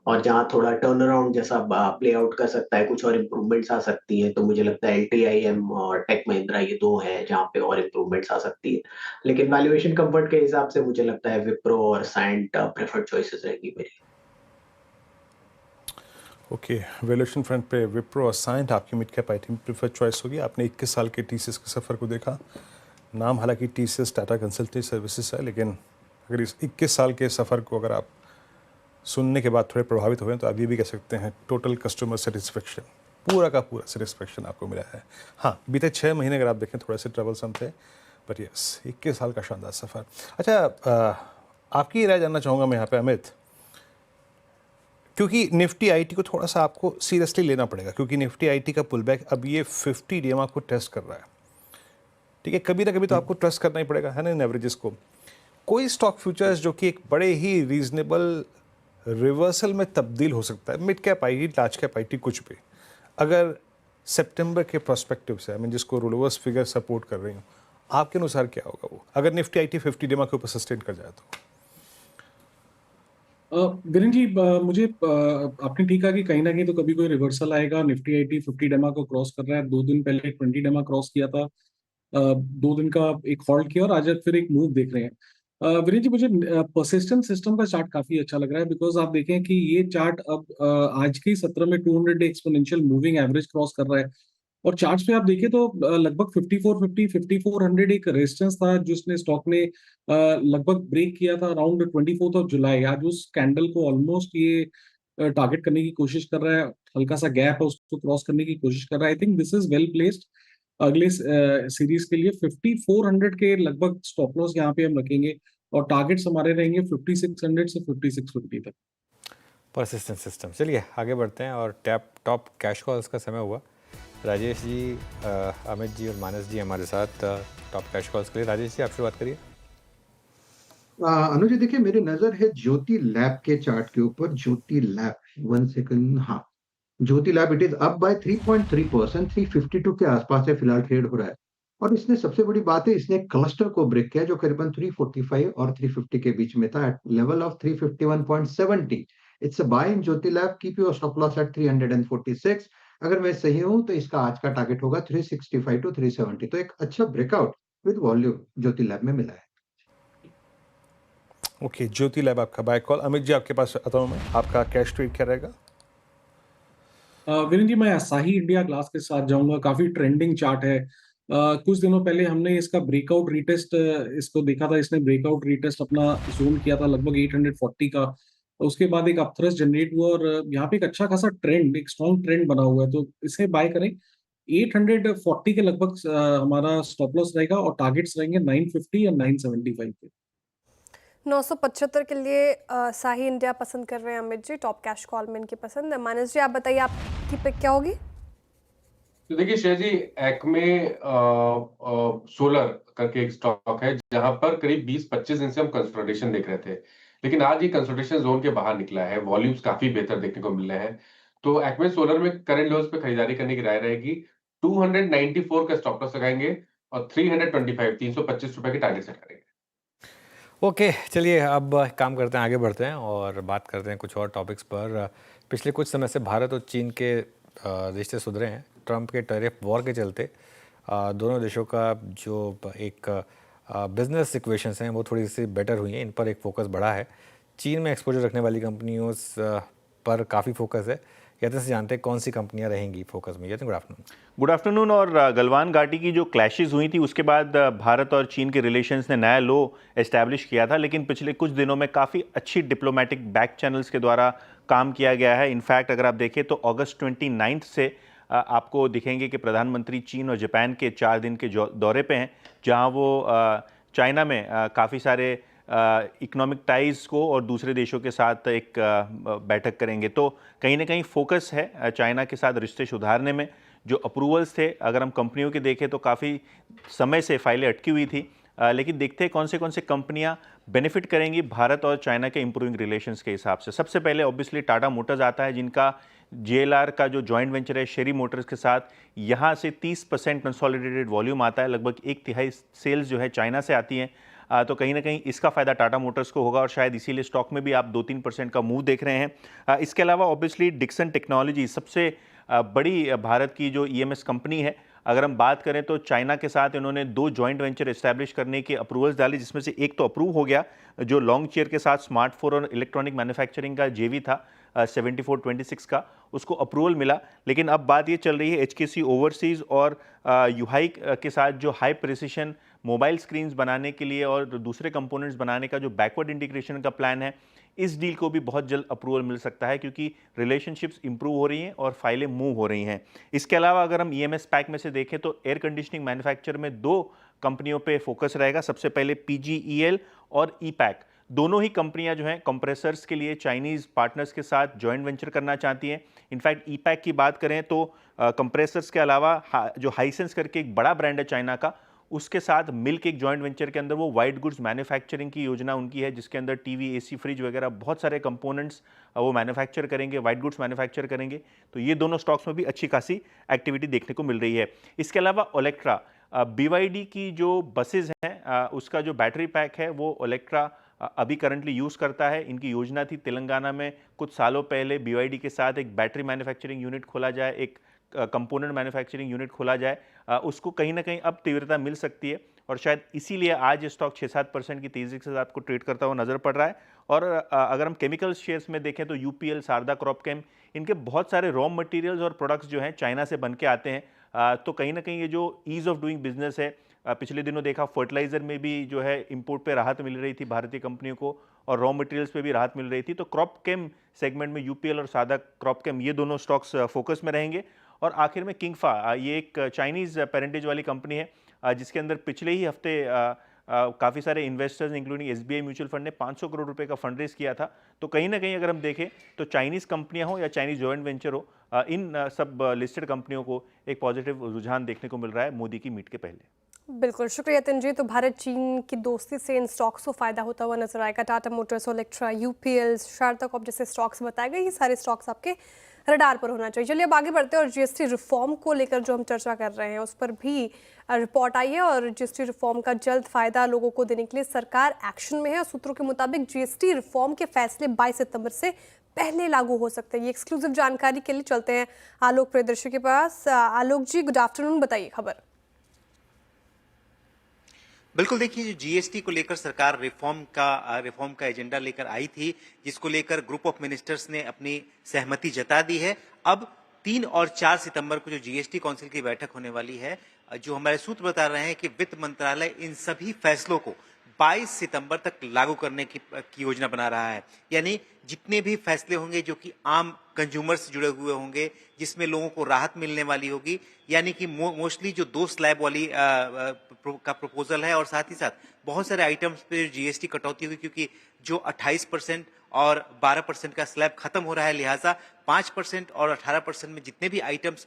और जहाँ थोड़ा टर्न अराउंड जैसा प्ले आउट कर सकता है, कुछ और इम्प्रूवमेंट्स आ सकती हैं, तो मुझे लगता है एलटीआईएम और टेक महिंद्रा ये दो हैं जहाँ पे और इम्प्रूवमेंट्स आ सकती है। लेकिन वैल्यूएशन कंफर्ट के हिसाब से मुझे लगता है विप्रो और साइंट प्रेफर्ड चॉइसेस रहेगी मेरी। ओके, वैल्यूएशन फ्रंट पे विप्रो और साइंट आपकी mid cap IT preferred choice होगी। आपने 21 साल के टीसीएस के सफ़र को देखा। नाम हालांकि टीसीएस टाटा कंसल्टेंसी सर्विसेज है, लेकिन अगर इस 21 साल के सफ़र को अगर आप सुनने के बाद थोड़े प्रभावित हुए तो आप ये भी कह सकते हैं टोटल कस्टमर सेटिस्फेक्शन, पूरा का पूरा सेटिस्फेक्शन आपको मिला है। हाँ, बीते 6 महीने अगर आप देखें थोड़े से ट्रबलसम थे, बट यस 21 साल का शानदार सफ़र। अच्छा, आपकी राय जानना चाहूँगा मैं यहाँ पे अमित, क्योंकि निफ्टी आईटी को थोड़ा सा आपको सीरियसली लेना पड़ेगा, क्योंकि निफ्टी आईटी का पुल बैक अब ये 50 DMA को टेस्ट कर रहा है। ठीक है, कभी ना कभी तो आपको ट्रस्ट करना ही पड़ेगा, है ना, इन एवरेजेस को। कोई स्टॉक फ्यूचर्स जो कि एक बड़े ही रीजनेबल रिवर्सल में तब्दील हो सकता है, mid cap IT, large cap IT, कुछ भी, अगर सितंबर के प्रोस्पेक्टिव से, जिसको रोलवर्स फिगर सपोर्ट कर रही हूँ, आपके अनुसार क्या होगा वो, अगर निफ्टी आईटी 50 DMA के ऊपर सस्टेन कर जाए तो? वीरेंद्र जी, मुझे आपने ठीक कहा कि कहीं ना कहीं तो कभी कोई रिवर्सल आएगा। निफ्टी आईटी 50 डेमा को क्रॉस कर रहा है, 2 दिन पहले 20 डेमा क्रॉस किया था, 2 दिन का एक हॉल्ट किया और आज फिर एक मूव देख रहे हैं। वीरेंद्र जी, मुझे परसिस्टेंट सिस्टम का चार्ट काफी अच्छा लग रहा है, बिकॉज आप देखें कि ये चार्ट अब आज के सत्र में 200 day exponential moving average cross कर रहा है, और चार्ट्स में आप देखें तो लगभग 5450 5400 एक रेजिस्टेंस था जिसने स्टॉक ने लगभग ब्रेक किया था अराउंड 24 जुलाई। आज उस कैंडल को ऑलमोस्ट ये टारगेट करने की कोशिश कर रहा है, हल्का सा गैप है उसको क्रॉस करने की कोशिश कर रहा है। I think this is well placed अगले सीरीज के लिए। 5400 के लगभग स्टॉप लॉस यहाँ पे हम रखेंगे, और टारगेट्स हमारे रहेंगे 5600 से 5650 तक। Persistent system. चलिए आगे बढ़ते हैं और टॉप कैश कॉल्स का समय हुआ। राजेश जी, अमित जी और मानस जी हमारे साथ टॉप कैश कॉल्स के लिए। राजेश जी, आप शुरुआत करिए। अनुज जी, देखिए मेरी नजर है ज्योति लैब के चार्ट के ऊपर। ज्योति लैब, 1 सेकंड, हाँ, Jyothy lab it is up by 3.3%, 352 के आसपास से फिलहाल ट्रेड हो रहा है। और इसने सबसे बड़ी बात है, इसने क्लस्टर को ब्रेक किया जो करीबन 345 और 350 के बीच में था, at level of 351.70। It's a buy in Jyoti lab, keep your stop loss at 346। अगर मैं सही हूं तो इसका आज का टारगेट होगा 365 टू 370। तो एक अच्छा breakout with volume Jyoti lab में मिला है। ओके, ज्योति लैब आपका बाय कॉल। अमित जी आपके पास आता हूँ मैं, आपका कैश ट्रेड क्या रहेगा? विरेन जी, मैं असाही इंडिया ग्लास के साथ जाऊंगा। काफी ट्रेंडिंग चार्ट है। कुछ दिनों पहले हमने इसका ब्रेकआउट रीटेस्ट इसको देखा था। इसने ब्रेकआउट रीटेस्ट अपना जोन किया था लगभग 840 का। उसके बाद एक अपथ्रस्ट जनरेट हुआ और यहाँ पे एक अच्छा खासा ट्रेंड, एक स्ट्रॉन्ग ट्रेंड बना हुआ है, तो इसे बाय करें। 840 के लगभग हमारा स्टॉप लॉस रहेगा और टारगेट्स रहेंगे 950 और 975 के। 975 के लिए साही इंडिया पसंद कर रहे हैं Amit ji, top cash call में इनकी पसंद है। मानस जी आप बताइए आपकी पिक क्या होगी? तो देखिए श्रेया जी, एक्मे सोलर करके एक स्टॉक है जहां पर करीब 20-25 दिन से हम कंसोलिडेशन देख रहे थे, लेकिन आज ये कंसोलिडेशन जोन के बाहर निकला है। वॉल्यूम्स काफी बेहतर देखने को मिल रहे हैं, तो एक्मे सोलर में करंट लेवल्स पे खरीदारी करने की राय रहेगी। 294 का स्टॉप लॉस लगाएंगे और 325 ₹325 की टारगेट सेट करेंगे। ओके, चलिए अब काम करते हैं, आगे बढ़ते हैं और बात करते हैं कुछ और टॉपिक्स पर। पिछले कुछ समय से भारत और चीन के रिश्ते सुधरे हैं। ट्रंप के टैरिफ वॉर के चलते दोनों देशों का जो एक बिजनेस सिचुएशंस हैं वो थोड़ी सी बेटर हुई हैं, इन पर एक फोकस बढ़ा है। चीन में एक्सपोजर रखने वाली कंपनियों पर काफ़ी फोकस है। यतन से जानते हैं कौन सी कंपनियां रहेंगी फोकस में। यतन, गुड आफ्टरनून। Good afternoon. और गलवान घाटी की जो क्लैशेस हुई थी उसके बाद भारत और चीन के रिलेशंस ने नया लो एस्टैब्लिश किया था, लेकिन पिछले कुछ दिनों में काफ़ी अच्छी डिप्लोमेटिक बैक चैनल्स के द्वारा काम किया गया है। इनफैक्ट अगर आप देखें तो अगस्त 29 से आपको दिखेंगे कि प्रधानमंत्री चीन और जापान के 4 दिन के दौरे पे हैं, जहां वो चाइना में काफ़ी सारे इकोनॉमिक टाइज़ को और दूसरे देशों के साथ एक बैठक करेंगे। तो कहीं ना कहीं फोकस है चाइना के साथ रिश्ते सुधारने में। जो अप्रूवल्स थे, अगर हम कंपनियों के देखें तो काफ़ी समय से फाइलें अटकी हुई थी, लेकिन देखते हैं कौन से कंपनियां बेनिफिट करेंगी भारत और चाइना के इंप्रूविंग रिलेशंस के हिसाब से। सबसे पहले ऑब्वियसली टाटा मोटर्स आता है, जिनका JLR का जो जॉइंट वेंचर है शेरी मोटर्स के साथ, यहाँ से 30% कंसोलिडेटेड वॉल्यूम आता है। लगभग 1/3 सेल्स जो है चाइना से आती हैं। तो कहीं ना कहीं इसका फ़ायदा टाटा मोटर्स को होगा और शायद इसीलिए स्टॉक में भी आप 2-3% का मूव देख रहे हैं। इसके अलावा ऑब्वियसली डिक्सन टेक्नोलॉजी सबसे बड़ी भारत की जो EMS कंपनी है। अगर हम बात करें तो चाइना के साथ इन्होंने 2 जॉइंट वेंचर एस्टैब्लिश करने के अप्रूवल्स डाले, जिसमें से एक तो अप्रूव हो गया, जो लॉन्ग चेयर के साथ स्मार्टफोन और इलेक्ट्रॉनिक मैन्युफैक्चरिंग का JV था 7426 का, उसको अप्रूवल मिला। लेकिन अब बात ये चल रही है HKC ओवरसीज़ और यूहाई के साथ जो हाई प्रिसिशन मोबाइल स्क्रीन्स बनाने के लिए और दूसरे कंपोनेंट्स बनाने का जो बैकवर्ड इंटीग्रेशन का प्लान है, इस डील को भी बहुत जल्द अप्रूवल मिल सकता है, क्योंकि रिलेशनशिप्स इंप्रूव हो रही हैं और फाइलें मूव हो रही हैं। इसके अलावा अगर हम EMS पैक में से देखें तो एयर कंडीशनिंग मैन्युफैक्चर में 2 कंपनियों पे फोकस रहेगा। सबसे पहले PGEL और E-पैक, दोनों ही कंपनियां जो हैं कंप्रेसर्स के लिए चाइनीज़ पार्टनर्स के साथ जॉइंट वेंचर करना चाहती हैं। इनफैक्ट E-पैक की बात करें तो कंप्रेसर्स के अलावा जो हाइसेंस करके एक बड़ा ब्रांड है चाइना का, उसके साथ मिलकर एक जॉइंट वेंचर के अंदर वो वाइट गुड्स मैन्युफैक्चरिंग की योजना उनकी है, जिसके अंदर TV, AC, फ्रिज वगैरह बहुत सारे कंपोनेंट्स वो मैन्युफैक्चर करेंगे, वाइट गुड्स मैन्युफैक्चर करेंगे। तो ये दोनों स्टॉक्स में भी अच्छी खासी एक्टिविटी देखने को मिल रही है। इसके अलावा ओलेक्ट्रा, BYD की जो बसेज हैं उसका जो बैटरी पैक है वो ओलेक्ट्रा अभी करंटली यूज़ करता है। इनकी योजना थी तेलंगाना में कुछ सालों पहले BYD के साथ एक बैटरी मैन्युफैक्चरिंग यूनिट खोला जाए, एक कंपोनेंट मैन्युफैक्चरिंग यूनिट खोला जाए। उसको कहीं ना कहीं अब तीव्रता मिल सकती है और शायद इसीलिए आज ये स्टॉक 6-7% की तेज़ी के साथ आपको ट्रेड करता हुआ नज़र पड़ रहा है। और अगर हम केमिकल शेयर्स में देखें तो UPL, शारदा क्रॉपकेम, इनके बहुत सारे रॉ मटेरियल्स और प्रोडक्ट्स जो हैं चाइना से बन के आते हैं। तो कहीं ना कहीं ये जो ईज़ ऑफ डूइंग बिजनेस है, पिछले दिनों देखा फर्टिलाइज़र में भी जो है इंपोर्ट पे राहत मिल रही थी भारतीय कंपनियों को और रॉ मटेरियल्स पे भी राहत मिल रही थी। तो क्रॉपकेम सेगमेंट में UPL और शारदा क्रॉपकेम, ये दोनों स्टॉक्स फोकस में रहेंगे। और आखिर में किंगफा, ये एक चाइनीज़ पेरेंटेज वाली कंपनी है जिसके अंदर पिछले ही हफ्ते काफ़ी सारे investors including SBI mutual fund ने 500 करोड़ रुपए का फंड रेज किया था। तो कहीं ना कहीं अगर हम देखें तो चाइनीज़ कंपनियां हो या चाइनीज़ जॉइंट वेंचर हो, इन सब लिस्टेड कंपनियों को एक पॉजिटिव रुझान देखने को मिल रहा है मोदी की मीट के पहले। बिल्कुल, शुक्रिया यतिन जी। तो भारत चीन की दोस्ती से इन स्टॉक्स को फायदा होता हुआ नजर आएगा। Tata Motors, Olectra, UPL, Sharda crop जैसे स्टॉक्स बताए गए, ये सारे स्टॉक्स आपके रडार पर होना चाहिए। चलिए अब आगे बढ़ते हैं और GST रिफॉर्म को लेकर जो हम चर्चा कर रहे हैं उस पर भी रिपोर्ट आई है और GST रिफॉर्म का जल्द फायदा लोगों को देने के लिए सरकार एक्शन में है और सूत्रों के मुताबिक GST रिफॉर्म के फैसले 22 सितंबर से पहले लागू हो सकते हैं। ये एक्सक्लूसिव जानकारी के लिए चलते हैं आलोक प्रियदर्शी के पास। आलोक जी, गुड आफ्टरनून, बताइए खबर। बिल्कुल, देखिए जो जीएसटी को लेकर सरकार रिफॉर्म का एजेंडा लेकर आई थी, जिसको लेकर ग्रुप ऑफ मिनिस्टर्स ने अपनी सहमति जता दी है। अब 3 और 4 सितंबर को जो जीएसटी काउंसिल की बैठक होने वाली है, जो हमारे सूत्र बता रहे हैं कि वित्त मंत्रालय इन सभी फैसलों को 22 सितंबर तक लागू करने की योजना बना रहा है। यानी जितने भी फैसले होंगे जो कि आम कंज्यूमर से जुड़े हुए होंगे, जिसमें लोगों को राहत मिलने वाली होगी, यानी कि मोस्टली जो 2 स्लैब वाली का प्रपोजल है, और साथ ही साथ बहुत सारे आइटम्स पे जीएसटी कटौती हुई, क्योंकि जो 28% और 12% का स्लैब खत्म हो रहा है, लिहाजा 5% और 18% में जितने भी आइटम्स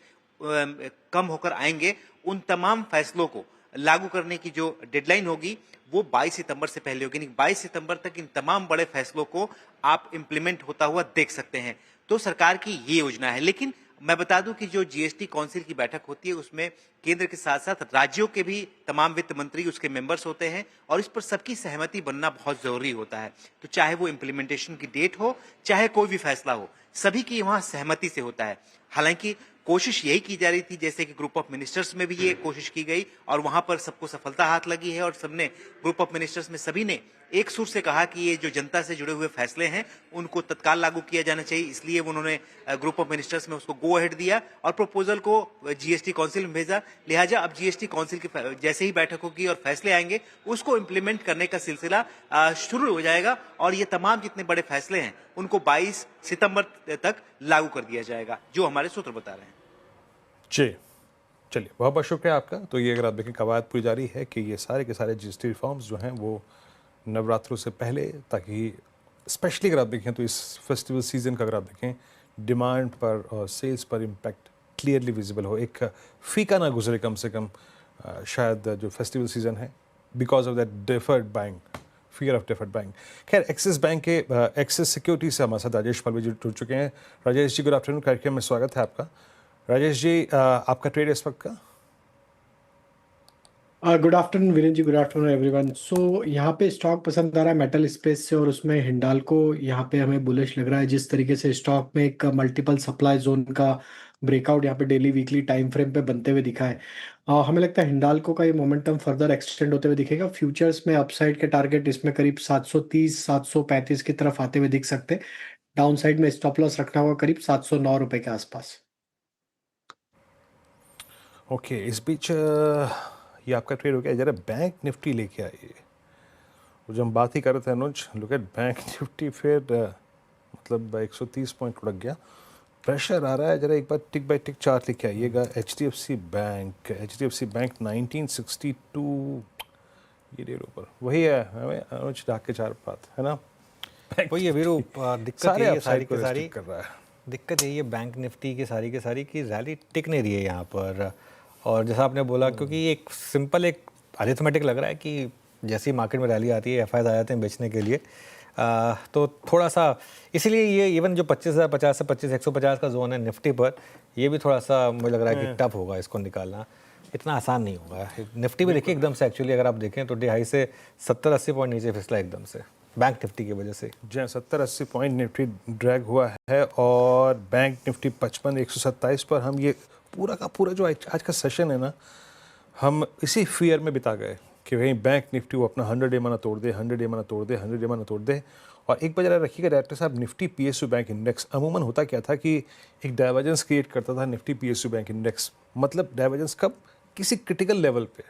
कम होकर आएंगे, उन तमाम फैसलों को लागू करने की जो डेडलाइन होगी वो 22 सितंबर से पहले होगी। 22 सितंबर तक इन तमाम बड़े फैसलों को आप इंप्लीमेंट होता हुआ देख सकते हैं। तो सरकार की ये योजना है। लेकिन मैं बता दूं कि जो जीएसटी काउंसिल की बैठक होती है, उसमें केंद्र के साथ साथ राज्यों के भी तमाम वित्त मंत्री उसके मेंबर्स होते हैं, और इस पर सबकी सहमति बनना बहुत जरूरी होता है। तो चाहे वो इंप्लीमेंटेशन की डेट हो, चाहे कोई भी फैसला हो, सभी की वहां सहमति से होता है। हालांकि कोशिश यही की जा रही थी, जैसे कि ग्रुप ऑफ मिनिस्टर्स में भी ये कोशिश की गई और वहां पर सबको सफलता हाथ लगी है, और सबने ग्रुप ऑफ मिनिस्टर्स में सभी ने एक सुर से कहा कि ये जो जनता से जुड़े हुए फैसले हैं उनको तत्काल लागू किया जाना चाहिए। इसलिए उन्होंने ग्रुप ऑफ मिनिस्टर्स में उसको गो अहेड दिया और प्रपोजल को जीएसटी काउंसिल में भेजा। लिहाजा अब जीएसटी काउंसिल की जैसे ही बैठक होगी और फैसले आएंगे, उसको इम्प्लीमेंट करने का सिलसिला शुरू हो जाएगा, और ये तमाम जितने बड़े फैसले हैं उनको 22 सितंबर तक लागू कर दिया जाएगा, जो हमारे सूत्र बता रहे हैं। जी, चलिए, बहुत बहुत शुक्रिया आपका। तो ये अगर आप देखें, कवायद पूरी जारी है कि ये सारे के सारे जीएसटी रिफॉर्म्स जो हैं वो नवरात्रों से पहले, ताकि स्पेशली अगर आप देखें तो इस फेस्टिवल सीजन का अगर आप देखें, डिमांड पर और सेल्स पर इम्पैक्ट क्लियरली विजिबल हो, एक फीका ना गुजरे कम से कम शायद जो फेस्टिवल सीजन है, because of that deferred buying, fear of deferred buying. खैर, एक्सिस बैंक के एक्सिस सिक्योरिटी से हमारे साथ राजेश पाल जी जुड़ चुके हैं। राजेश जी, गुड आफ्टरनून, कार्यक्रम में स्वागत है आपका। राजेश जी, आपका ट्रेड इस वक्त का? Good afternoon Virendra ji, good afternoon everyone. सो यहाँ पे स्टॉक पसंद आ रहा है मेटल स्पेस से, और उसमें हिंडाल्को यहाँ पे हमें बुलिश लग रहा है। जिस तरीके से स्टॉक में एक मल्टीपल सप्लाई जोन का ब्रेकआउट यहाँ पे डेली वीकली टाइम फ्रेम पे बनते हुए दिखा है, हमें लगता है हिंडाल्को का ये मोमेंटम फर्दर एक्सटेंड होते हुए दिखेगा। फ्यूचर्स में अपसाइड के टारगेट इसमें करीब 730 735 की तरफ आते हुए दिख सकते हैं। डाउन साइड में स्टॉप लॉस रखना होगा करीब 709 रुपए के आसपास। ओके, इस बीच ये आपका ट्रेड हो गया। जरा बैंक निफ्टी लेके आइए। जब हम बात ही कर रहे थे अनुज, लुक एट बैंक निफ्टी, फिर मतलब 130 पॉइंट लग गया, प्रेशर आ रहा है। जरा एक बार टिक बाय टिक चार्ट लेके आइएगा। एचडीएफसी बैंक 1962, ये डेढ़ ऊपर वही है, हमें अनुज ढाके चार बात है ना। वही है वीरू, दिक्कत सारे यही है upside सारी को की सारी, restrict कर रहा है। दिक्कत यही है बैंक निफ्टी की सारी की रैली टिक नहीं रही है यहाँ पर। और जैसा आपने बोला, क्योंकि एक सिंपल एक अरिथमेटिक लग रहा है कि जैसी मार्केट में रैली आती है, एफआईआई आ जाते हैं बेचने के लिए, तो थोड़ा सा इसीलिए ये इवन जो 25,050 से 25,150 का जोन है निफ्टी पर, ये भी थोड़ा सा मुझे लग रहा है कि टफ होगा इसको निकालना, इतना आसान नहीं होगा। निफ्टी भी देखिए एकदम से, एक्चुअली अगर आप देखें तो हाई से 70-80 पॉइंट नीचे फिसला एकदम से बैंक निफ्टी की वजह से। जी, 70-80 पॉइंट निफ्टी ड्रैग हुआ है, और बैंक निफ्टी 55,127 पर। हम ये पूरा का पूरा जो आज का सेशन है ना, हम इसी फियर में बिता गए कि कहीं बैंक निफ्टी वो अपना 100 डे माना तोड़ दे, 100 डे माना तोड़ दे, 100 डे माना तोड़ दे। और एक बार रखिएगा डायरेक्टर साहब, निफ्टी पीएसयू बैंक इंडेक्स अमूमन होता क्या था कि एक डाइवर्जेंस क्रिएट करता था निफ्टी पीएसयू बैंक इंडेक्स। मतलब डाइवर्जेंस कब? किसी क्रिटिकल लेवल पे,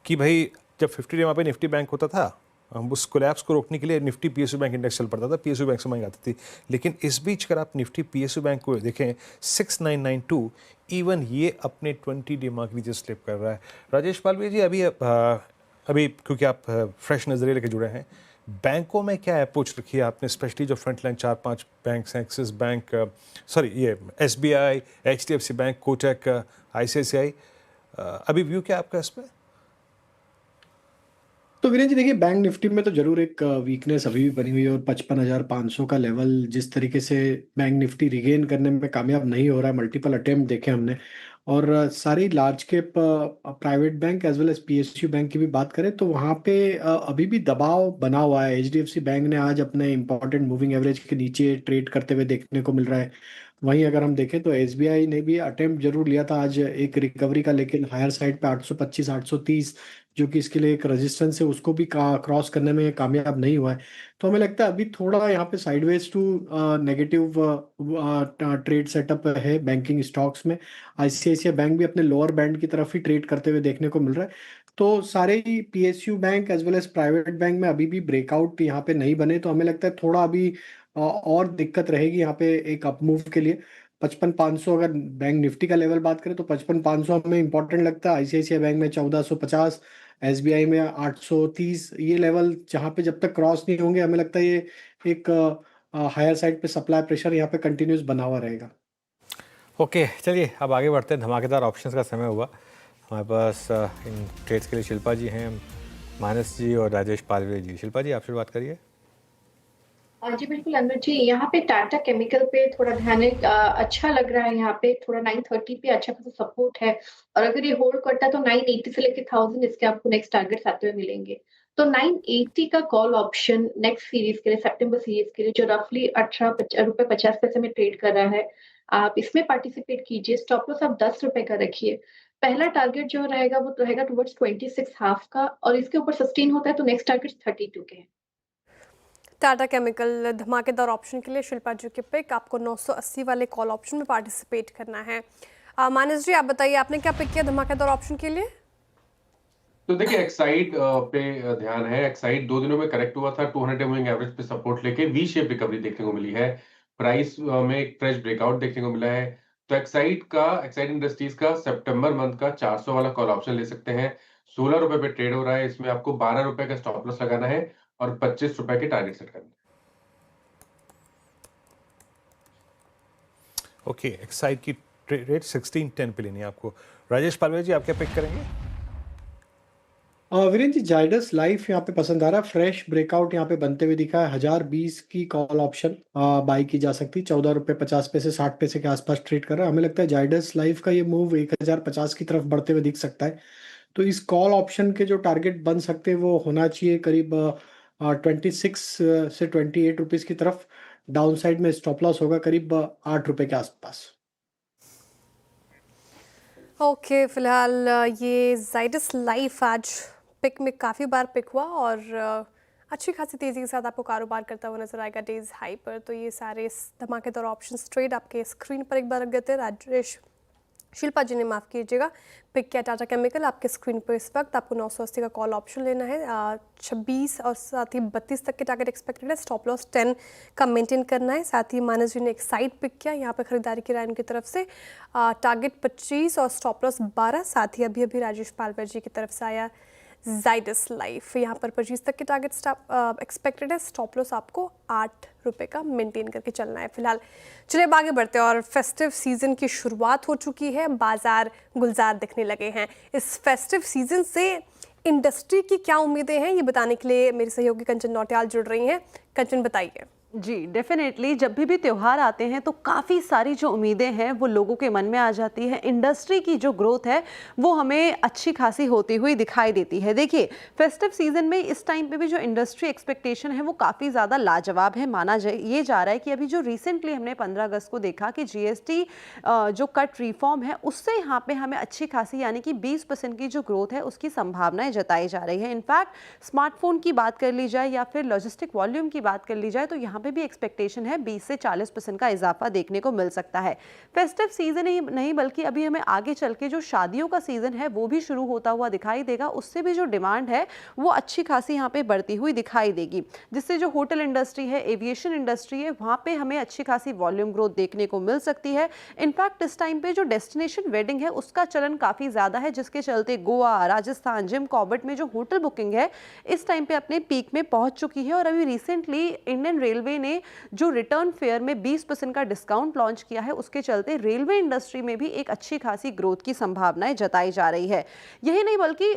कि भाई जब 50 डे वहाँ पे निफ्टी बैंक होता था, हम उस कोलैप्स को रोकने के लिए निफ्टी पीएसयू बैंक इंडेक्स चल पड़ता था, पीएसयू बैंक से महंगी आती थी। लेकिन इस बीच अगर आप निफ्टी पीएसयू बैंक को देखें, 6992, इवन ये अपने 20 डे मार्क नीचे स्लिप कर रहा है। राजेश पाल जी, अभी क्योंकि आप फ्रेश नज़रिए लेके जुड़े हैं, बैंकों में क्या अप्रोच रखी है आपने, स्पेशली जो फ्रंट लाइन 4-5 बैंक हैं, एक्सिस बैंक, ये SBI, HDFC bank, Kotak, ICICI, अभी व्यू क्या आपका इस पर? तो वीरेंद्र जी देखिए, बैंक निफ्टी में तो जरूर एक वीकनेस अभी भी बनी हुई है, और 55,500 का लेवल जिस तरीके से बैंक निफ्टी रिगेन करने में कामयाब नहीं हो रहा है, मल्टीपल अटेम्प्ट देखे हमने। और सारी large cap private bank as well as PSU bank की भी बात करें तो वहाँ पे अभी भी दबाव बना हुआ है। एचडीएफसी बैंक ने आज अपने इंपॉर्टेंट मूविंग एवरेज के नीचे ट्रेड करते हुए देखने को मिल रहा है। वहीं अगर हम देखें तो एसबीआई ने भी अटेम्प्ट जरूर लिया था आज एक रिकवरी का, लेकिन हायर साइड पे 825 830 जो कि इसके लिए एक रेजिस्टेंस है उसको भी क्रॉस करने में कामयाब नहीं हुआ है। तो हमें लगता है अभी थोड़ा यहाँ पे sideways to negative trade setup है बैंकिंग स्टॉक्स में। आईसीआईसीआई बैंक भी अपने लोअर बैंड की तरफ ही ट्रेड करते हुए देखने को मिल रहा है। तो सारे ही PSU bank as well as private bank में अभी भी ब्रेकआउट यहाँ पे नहीं बने, तो हमें लगता है थोड़ा अभी और दिक्कत रहेगी यहाँ पे एक अपमूव के लिए। 5500 अगर बैंक निफ्टी का लेवल बात करें तो 5500 हमें इंपॉर्टेंट लगता है। आईसीआईसीआई बैंक में 1450, एसबीआई में 830, ये लेवल जहाँ पे जब तक क्रॉस नहीं होंगे हमें लगता है ये एक हायर साइड पे सप्लाई प्रेशर यहाँ पे कंटिन्यूस बना हुआ रहेगा। ओके, चलिए अब आगे बढ़ते हैं। धमाकेदार ऑप्शंस का समय हुआ। हमारे पास इन ट्रेड्स के लिए शिल्पा जी हैं, मानस जी और राजेश पालवे जी। शिल्पा जी, आपसे बात करिए। जी बिल्कुल अनु जी, यहाँ पे टाटा केमिकल पे थोड़ा ध्यान है। अच्छा लग रहा है यहाँ पे, थोड़ा 930 पे अच्छा खासा सपोर्ट है, और अगर ये होल्ड करता है तो 980 से लेके 1000 इसके आपको नेक्स्ट टारगेट्स आते हुए मिलेंगे। तो 980 का कॉल ऑप्शन नेक्स्ट सीरीज के लिए, सितंबर सीरीज के लिए, जो रफली 18 रुपए 50 पैसे में ट्रेड कर रहा है, आप इसमें पार्टिसिपेट कीजिए। स्टॉप लॉस आप 10 रुपए का रखिए। पहला टारगेट जो रहेगा वो रहेगा टुवर्ड्स 26 हाफ का, और इसके ऊपर सस्टेन होता है तो नेक्स्ट टारगेट 32 के हैं। टाटा केमिकल धमाकेदार ऑप्शन के लिए शिल्पा जी के पिक, आपको 980 वाले कॉल ऑप्शन में पार्टिसिपेट करना है। मानस जी, आप बताइए आपने क्या पिक किया धमाकेदार ऑप्शन के लिए? तो देखिए एक्साइड पे ध्यान है। एक्साइड 2 दिनों में करेक्ट हुआ था, 200 मूविंग एवरेज पे सपोर्ट लेके वी शेप रिकवरी देखने को मिली है। प्राइस में एक फ्रेश ब्रेकआउट देखने को मिला है। तो एक्साइड इंडस्ट्रीज का सितंबर मंथ का 400 वाला कॉल ऑप्शन ले सकते हैं। 16 रुपए पे ट्रेड हो रहा है। इसमें आपको 12 रुपए का स्टॉप लॉस लगाना है और 25 रुपए के टारगेट सेट करना है। ओके, एक्साइड की रेट 1610 पे लेनी है आपको। राजेश पालवे जी, आप क्या पिक करेंगे? वीरेंद्र जी, जाइडस लाइफ यहाँ पे पसंद आ रहा है। फ्रेश ब्रेकआउट यहाँ पे बनते हुए दिखा है। 1020 की कॉल ऑप्शन बाई की जा सकती है। 14 रुपए 50 पैसे 60 पैसे के आसपास ट्रेड कर रहा है। हमें लगता है जाइडस लाइफ का ये मूव 1050 की तरफ बढ़ते हुए दिख सकता है। तो इस कॉल ऑप्शन के जो टारगेट बन सकते हैं वो होना चाहिए करीब 26 से 28 रुपीज की तरफ। डाउन साइड में स्टॉप लॉस होगा करीब 8 रुपए के आसपास। ओके, फिलहाल ये जाइडस लाइफ आज पिक में काफ़ी बार पिक हुआ और अच्छी खासी तेज़ी के साथ आपको कारोबार करता हुआ नजर आएगा डेज हाई पर। तो ये सारे धमाकेदार ऑप्शंस ट्रेड आपके स्क्रीन पर एक बार रख देते हैं। राजेश, शिल्पा जी ने माफ़ कीजिएगा, पिक किया टाटा केमिकल आपके स्क्रीन पर। इस वक्त आपको 980 का कॉल ऑप्शन लेना है। 26 और साथ ही 32 तक के टारगेट एक्सपेक्टेड है। स्टॉप लॉस 10 का मेंटेन करना है। साथ ही मानस जी ने एक साइड पिक किया, यहाँ पर खरीदारी की राय उनकी तरफ से। टारगेट 25 और स्टॉप लॉस 12। साथ ही अभी राजेश पालवर जी की तरफ से आया जाइडस लाइफ, यहाँ पर 25 तक के टारगेट एक्सपेक्टेड है। स्टॉप लॉस आपको 8 रुपए का मेंटेन करके चलना है। फिलहाल चलिए अब आगे बढ़ते हैं। और फेस्टिव सीजन की शुरुआत हो चुकी है, बाजार गुलजार दिखने लगे हैं। इस फेस्टिव सीजन से इंडस्ट्री की क्या उम्मीदें हैं, ये बताने के लिए मेरी सहयोगी कंचन नौटियाल जुड़ रही हैं। कंचन, बताइए। जी डेफिनेटली, जब भी त्यौहार आते हैं तो काफ़ी सारी जो उम्मीदें हैं वो लोगों के मन में आ जाती है। इंडस्ट्री की जो ग्रोथ है वो हमें अच्छी खासी होती हुई दिखाई देती है। देखिए, फेस्टिव सीजन में इस टाइम पे भी जो इंडस्ट्री एक्सपेक्टेशन है वो काफ़ी ज़्यादा लाजवाब है। माना ये जा रहा है कि अभी जो रिसेंटली हमने 15 अगस्त को देखा कि जीएसटी जो कट रिफॉर्म है उससे यहाँ पे हमें अच्छी खासी यानी कि 20% की जो ग्रोथ है उसकी संभावनाएं जताई जा रही है। इनफैक्ट स्मार्टफोन की बात कर ली जाए या फिर लॉजिस्टिक वॉल्यूम की बात कर ली जाए तो यहाँ पे भी एक्सपेक्टेशन है 20 से 40% का इजाफा देखने को मिल सकता है। फेस्टिव सीजन ही नहीं बल्कि अभी हमें आगे चल के जो शादियों का सीजन है वो भी शुरू होता हुआ दिखाई देगा। उससे भी जो डिमांड है वो अच्छी खासी यहाँ पे बढ़ती हुई दिखाई देगी, जिससे जो होटल इंडस्ट्री है, एविएशन इंडस्ट्री है, वहाँ पे हमें अच्छी खासी वॉल्यूम ग्रोथ देखने को मिल सकती है। इनफैक्ट इस टाइम पे जो डेस्टिनेशन वेडिंग है उसका चलन काफ़ी ज़्यादा है, जिसके चलते गोवा, राजस्थान, जिम कॉर्बेट में जो होटल बुकिंग है इस टाइम पे अपने पीक में पहुँच चुकी है। और अभी रिसेंटली इंडियन रेलवे ने जो रिटर्न फेयर में 20% का डिस्काउंट लॉन्च किया है, उसके चलते रेलवे इंडस्ट्री में भी एक अच्छी खासी ग्रोथ की संभावनाएं जताई जा रही है। यही नहीं बल्कि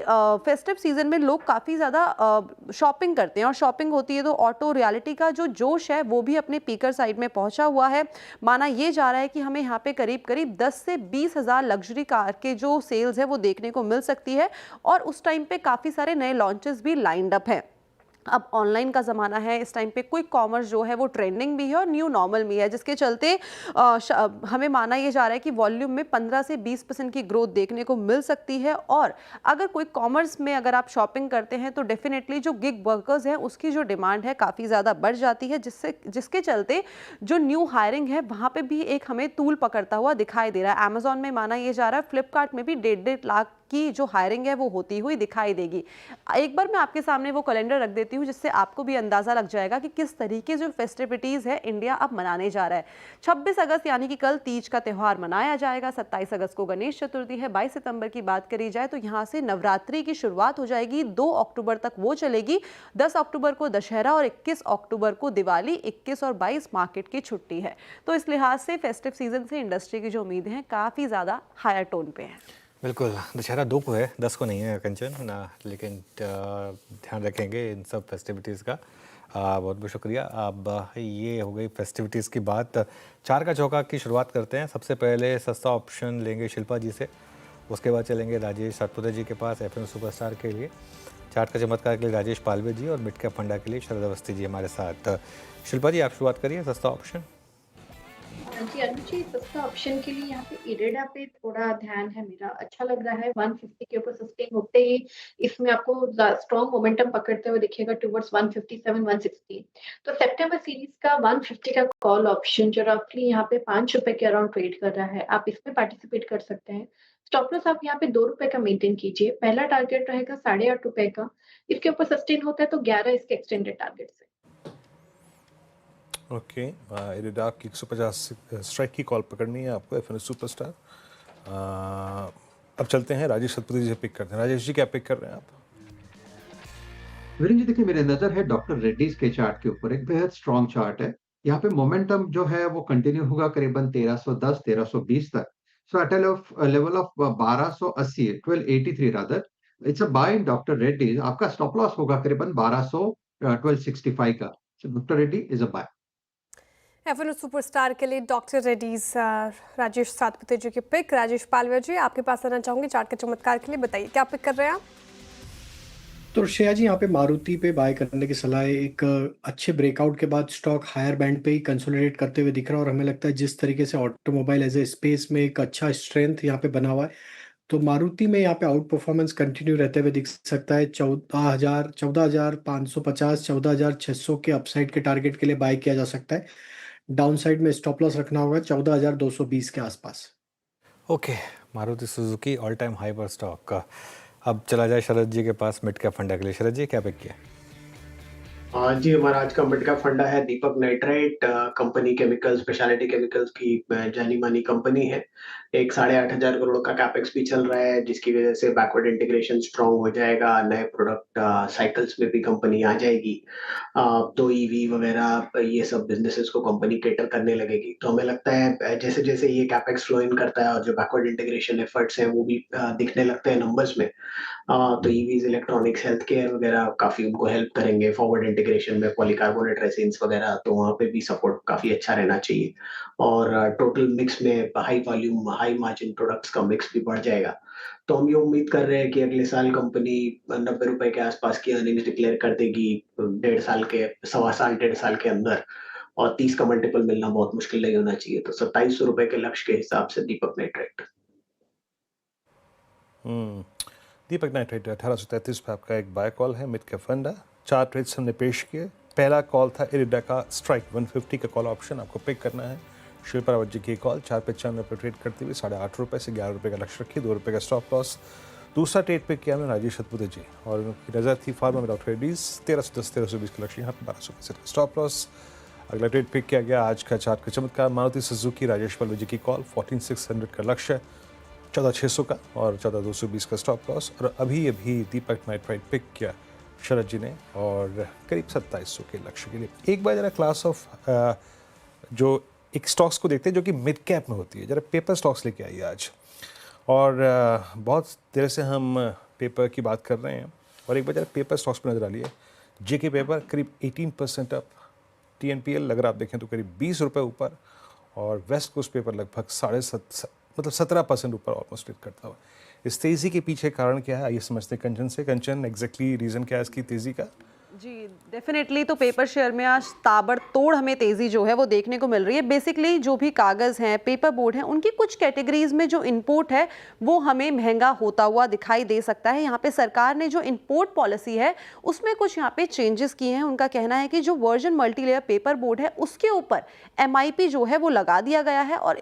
फेस्टिव सीजन में लोग काफ़ी ज़्यादा शॉपिंग करते हैं और शॉपिंग होती है तो ऑटो रियलिटी का जो जोश है वो भी अपने पीकर साइड में पहुंचा हुआ है। माना ये जा रहा है कि हमें यहाँ पे करीब करीब 10 से 20 हज़ार लग्जरी कार के जो सेल्स है वो देखने को मिल सकती है और उस टाइम पे काफ़ी सारे नए लॉन्चेस भी लाइंड अप हैं। अब ऑनलाइन का ज़माना है, इस टाइम पे क्विक कॉमर्स जो है वो ट्रेंडिंग भी है और न्यू नॉर्मल भी है, जिसके चलते हमें माना ये जा रहा है कि वॉल्यूम में 15 से 20% की ग्रोथ देखने को मिल सकती है। और अगर क्विक कॉमर्स में अगर आप शॉपिंग करते हैं तो डेफिनेटली जो गिग वर्कर्स हैं उसकी जो डिमांड है काफ़ी ज़्यादा बढ़ जाती है, जिसके चलते जो न्यू हायरिंग है वहाँ पर भी एक हमें तूल पकड़ता हुआ दिखाई दे रहा है। अमेजॉन में माना ये जा रहा है, फ्लिपकार्ट में भी 1.5 लाख की जो हायरिंग है वो होती हुई दिखाई देगी। एक बार मैं आपके सामने वो कैलेंडर रख देती हूँ जिससे आपको भी अंदाज़ा लग जाएगा कि किस तरीके जो फेस्टिविटीज़ है इंडिया अब मनाने जा रहा है। 26 अगस्त यानी कि कल तीज का त्यौहार मनाया जाएगा, 27 अगस्त को गणेश चतुर्थी है, 22 सितंबर की बात करी जाए तो यहाँ से नवरात्रि की शुरुआत हो जाएगी, 2 अक्टूबर तक वो चलेगी, 10 अक्टूबर को दशहरा और 21 अक्टूबर को दिवाली, 21 और 22 मार्केट की छुट्टी है। तो इस लिहाज से फेस्टिव सीजन से इंडस्ट्री की जो उम्मीदें हैं काफ़ी ज़्यादा हायर टोन पे हैं। बिल्कुल, दशहरा 2 को है, 10 को नहीं है कंचन ना, लेकिन ध्यान रखेंगे इन सब फेस्टिविटीज़ का। बहुत बहुत शुक्रिया। अब ये हो गई फेस्टिविटीज़ की बात। 4 का चौका की शुरुआत करते हैं। सबसे पहले सस्ता ऑप्शन लेंगे शिल्पा जी से, उसके बाद चलेंगे राजेश सातपुते जी के पास एफएम सुपरस्टार के लिए, चार्ट का चमत्कार के लिए राजेश पालवे जी और मिड कैप फंडा के लिए शरद अवस्थी जी हमारे साथ। शिल्पा जी, आप शुरुआत करिए, सस्ता ऑप्शन। जी अनुज जी, सस्ता ऑप्शन के लिए यहाँ पे इरेडा पे थोड़ा ध्यान है मेरा। अच्छा लग रहा है 150 के ऊपर सस्टेन होते ही इसमें आपको स्ट्रॉन्ग मोमेंटम पकड़ते हुए दिखेगा टुवर्ड्स 157 160। तो सितंबर सीरीज का 150 का कॉल ऑप्शन जो रफली यहाँ पे 5 रुपए के अराउंड ट्रेड कर रहा है, आप इसमें पार्टिसिपेट कर सकते हैं। स्टॉप लॉस आप यहाँ पे 2 रुपए का मेंटेन कीजिए। पहला टारगेट रहेगा 8.5 रुपए का, इसके ऊपर सस्टेन होता है तो 11 इसके एक्सटेंडेड टारगेट से। ओके, इरेडा की 150 स्ट्राइक की कॉल पकड़नी है आपको एफएम सुपरस्टार। अब चलते हैं राजेश सतपति जी से पिक करते हैं। राजेश जी, क्या पिक कर रहे हैं आप? वीरेंद्र जी, देखिए मेरे नजर है डॉक्टर रेड्डीज के चार्ट के ऊपर, एक बेहद स्ट्रॉन्ग चार्ट है। यहाँ पे मोमेंटम जो है वो कंटिन्यू होगा करीबन 1310 1320 तक। So at level of 1280 1283 rather, it's a buy in doctor Reddy's. आपका स्टॉप लॉस होगा करीबन 1200 1265 का। So doctor Reddy is a buy. FM superstar के लिए डॉक्टर रेड्डीज राजेश सातपुते जी की पिक। राजेश पालवे जी, आपके पास आना चाहूंगी चार्ट के चमत्कार के लिए, बताइए क्या पिक कर रहे हैं आप? तो श्रेया जी, यहाँ पे मारुति पे बाय करने की सलाह है। एक अच्छे ब्रेकआउट के बाद स्टॉक हायर बैंड पे ही कंसोलिडेट करते हुए दिख रहा है और हमें लगता है जिस तरीके से ऑटोमोबाइल एज ए स्पेस में एक अच्छा स्ट्रेंथ यहाँ पे बना हुआ है, तो मारुति में यहाँ पे आउट परफॉर्मेंस कंटिन्यू रहते हुए दिख सकता है। 14,550 14,600 के अपसाइड के टारगेट के लिए बाय किया जा सकता है। डाउन साइड में स्टॉप लॉस रखना होगा 14,220 के आसपास। Okay, Maruti Suzuki all time high पर स्टॉक का। अब चला जाए शरद जी के पास मिड कैप फंडा के लिए। शरद जी, क्या पिक किया? जी, हमारा आज का मिड कैप फंडा है Deepak nitrite company. Chemical speciality chemicals की जानी मानी कंपनी है। एक 8,500 करोड़ का कैपेक्स भी चल रहा है, जिसकी वजह से बैकवर्ड इंटीग्रेशन स्ट्रांग हो जाएगा। नए प्रोडक्ट साइकिल्स में भी कंपनी आ जाएगी। तो ईवी वगैरह ये सब बिजनेसेस को कंपनी केटर करने लगेगी। तो हमें लगता है जैसे जैसे ये कैपेक्स फ्लो इन करता है और जो बैकवर्ड इंटीग्रेशन एफर्ट्स हैं वो भी दिखने लगते हैं नंबर्स में, तो ईवीज, इलेक्ट्रॉनिक्स, हेल्थ केयर वगैरह काफी उनको हेल्प करेंगे फॉरवर्ड इंटीग्रेशन में, पॉलीकार्बोनेट रेसिन्स वगैरह, तो वहाँ पे भी सपोर्ट काफी अच्छा रहना चाहिए। और टोटल मिक्स में high volume high margin products का मिक्स भी बढ़ जाएगा। तो हम ये उम्मीद कर रहे हैं कि अगले साल कंपनी 90 रुपए के आसपास की अर्निंग्स डिक्लेयर कर देगी 1.5 साल के अंदर, और 30 का मल्टीपल मिलना बहुत मुश्किल नहीं होना चाहिए। तो 2700 रुपए के लक्ष्य के हिसाब से दीपक नाइट्राइट। दीपक नाइट्राइट 1833 पे आपका एक बाय कॉल है मिड कैप फंडा। 4 ट्रेड्स हमने पेश किए। पहला कॉल था इरिडा का स्ट्राइक 150 का कॉल ऑप्शन, आपको पिक करना है। शिल्पा रावत जी की कॉल 4.95 पे ट्रेड करते हुए 8.5 रुपये से 11 रुपये का लक्ष्य रखी, 2 रुपये का स्टॉप लॉस। दूसरा ट्रेड पे किया हमने राजेश सतपुते जी और उनकी नज़र थी फार्मा में डॉक्टर रेड्डीज 1310 1320 का लक्ष्य, यहाँ पे 1200 का स्टॉप लॉस। अगला ट्रेड पिक किया गया आज का चार्ट का चमत्कार मारुति सुजुकी राजेश पालवे जी की कॉल 14,600 का लक्ष्य, 14,600 का और 14,220 का स्टॉप लॉस। और अभी दीपक नाइट्राइट पिक किया शरद जी ने और करीब 2700 के लक्ष्य के लिए। एक बार जरा क्लास ऑफ जो एक स्टॉक्स को देखते हैं जो कि मिड कैप में होती है, जरा पेपर स्टॉक्स लेके आइए आज। और बहुत देर से हम पेपर की बात कर रहे हैं और एक बार जरा पेपर स्टॉक्स पर नजर डालिए। जेके पेपर करीब 18% अप, TNPL अगर आप देखें तो करीब 20 रुपये ऊपर, और वेस्ट कोस्ट पेपर लगभग 17% ऊपर ऑलमोस्ट ट्रेड करता हुआ। इस तेज़ी के पीछे कारण क्या है, आइए समझते हैं कंचन से। कंचन, एग्जैक्टली रीज़न क्या है इसकी तेज़ी का? जी डेफिनेटली। तो पेपर शेयर में आज ताबड़तोड़ हमें तेज़ी जो है वो देखने को मिल रही है। बेसिकली जो भी कागज़ हैं, पेपर बोर्ड हैं, उनकी कुछ कैटेगरीज में जो इंपोर्ट है वो हमें महंगा होता हुआ दिखाई दे सकता है। यहाँ पे सरकार ने जो इंपोर्ट पॉलिसी है उसमें कुछ यहाँ पे चेंजेस किए हैं। उनका कहना है कि जो वर्जन मल्टीलेयर पेपर बोर्ड है उसके ऊपर MIP जो है वो लगा दिया गया है और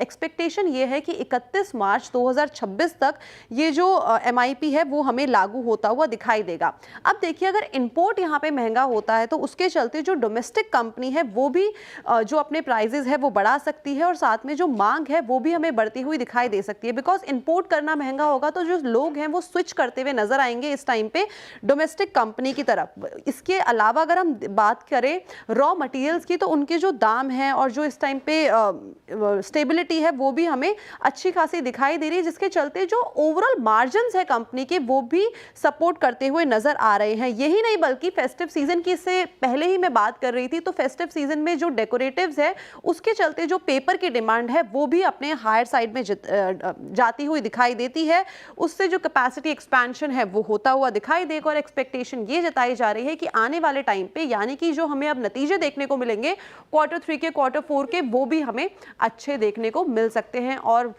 एक्सपेक्टेशन ये है कि 31 मार्च 2026 तक ये जो MIP है वो हमें लागू होता हुआ दिखाई देगा। अब देखिए, अगर इंपोर्ट यहाँ पे महंगा होता है तो उसके चलते जो डोमेस्टिक कंपनी है वो भी जो अपने प्राइजेस है वो बढ़ा सकती है और साथ में जो मांग है वो भी हमें बढ़ती हुई दिखाई दे सकती है। बिकॉज इंपोर्ट करना महंगा होगा तो जो लोग हैं वो स्विच करते हुए नजर आएंगे इस टाइम पे डोमेस्टिक कंपनी की तरफ। इसके अलावा अगर हम बात करें रॉ मटेरियल्स की, तो उनके जो दाम हैं और जो इस टाइम पे स्टेबिलिटी है वो भी हमें अच्छी खासी दिखाई दे रही है, जिसके चलते जो ओवरऑल मार्जिन है कंपनी के वो भी सपोर्ट करते हुए नजर आ रहे हैं। यही नहीं बल्कि फेस्टिव सीजन की इससे पहले ही मैं बात कर रही थी, तो फेस्टिव सीजन में जो डेकोरेटिव्स है उसके चलते जो पेपर की डिमांड है वो भी अपने हायर साइड में जाती हुई दिखाई देती है। उससे जो कैपेसिटी एक्सपेंशन है वो होता हुआ दिखाई देगा और एक्सपेक्टेशन ये जताई जा रही है कि आने वाले टाइम पे, यानी कि जो हमें अब नतीजे देखने को मिलेंगे Q3 के Q4 के, वो भी हमें अच्छे देखने को मिल सकते हैं। और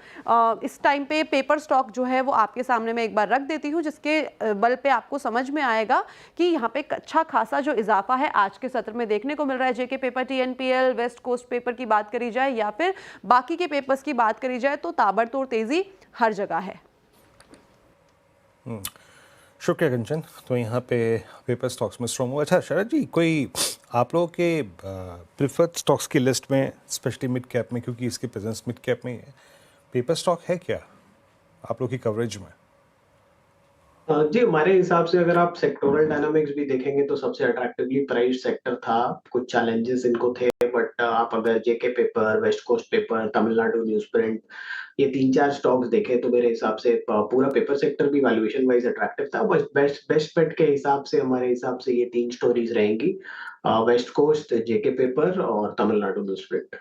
इस टाइम पे पेपर स्टॉक जो है वो आपके सामने मैं एक बार रख देती हूँ, जिसके बल पे आपको समझ में आएगा कि यहाँ पे अच्छा खासा जो इजाफा है आज के सत्र में देखने को मिल रहा है। JK paper, TNPL, west coast paper की बात करी जाए या फिर बाकी के पेपर्स की बात करी जाए तो ताबड़तोड़ तेजी हर जगह है। शुक्रिया कंचन। तो यहाँ पे पेपर स्टॉक्स में स्ट्रॉन्ग हुआ। अच्छा शरद जी, कोई आप लोगों के प्रिफर्ड स्टॉक्स की लिस्ट में, स्पेशली मिड कैप में, क्योंकि इसकी प्रेजेंस मिड कैप में ही है, पेपर स्टॉक है क्या आप लोग की कवरेज में? जी, हमारे हिसाब से अगर आप सेक्टोरल डायनामिक्स भी देखेंगे तो सबसे अट्रैक्टिवली प्राइस्ड सेक्टर था। कुछ चैलेंजेस इनको थे, बट आप अगर JK paper, west coast paper, Tamil Nadu newsprint, ये 3-4 स्टॉक्स देखें तो मेरे हिसाब से पूरा पेपर सेक्टर भी वैल्यूएशन वाइज अट्रैक्टिव था। बस बेस्ट बेट के हिसाब से हमारे हिसाब से ये 3 स्टोरीज रहेंगी, वेस्ट कोस्ट, जेके पेपर और तमिलनाडु न्यूज़ प्रिंट।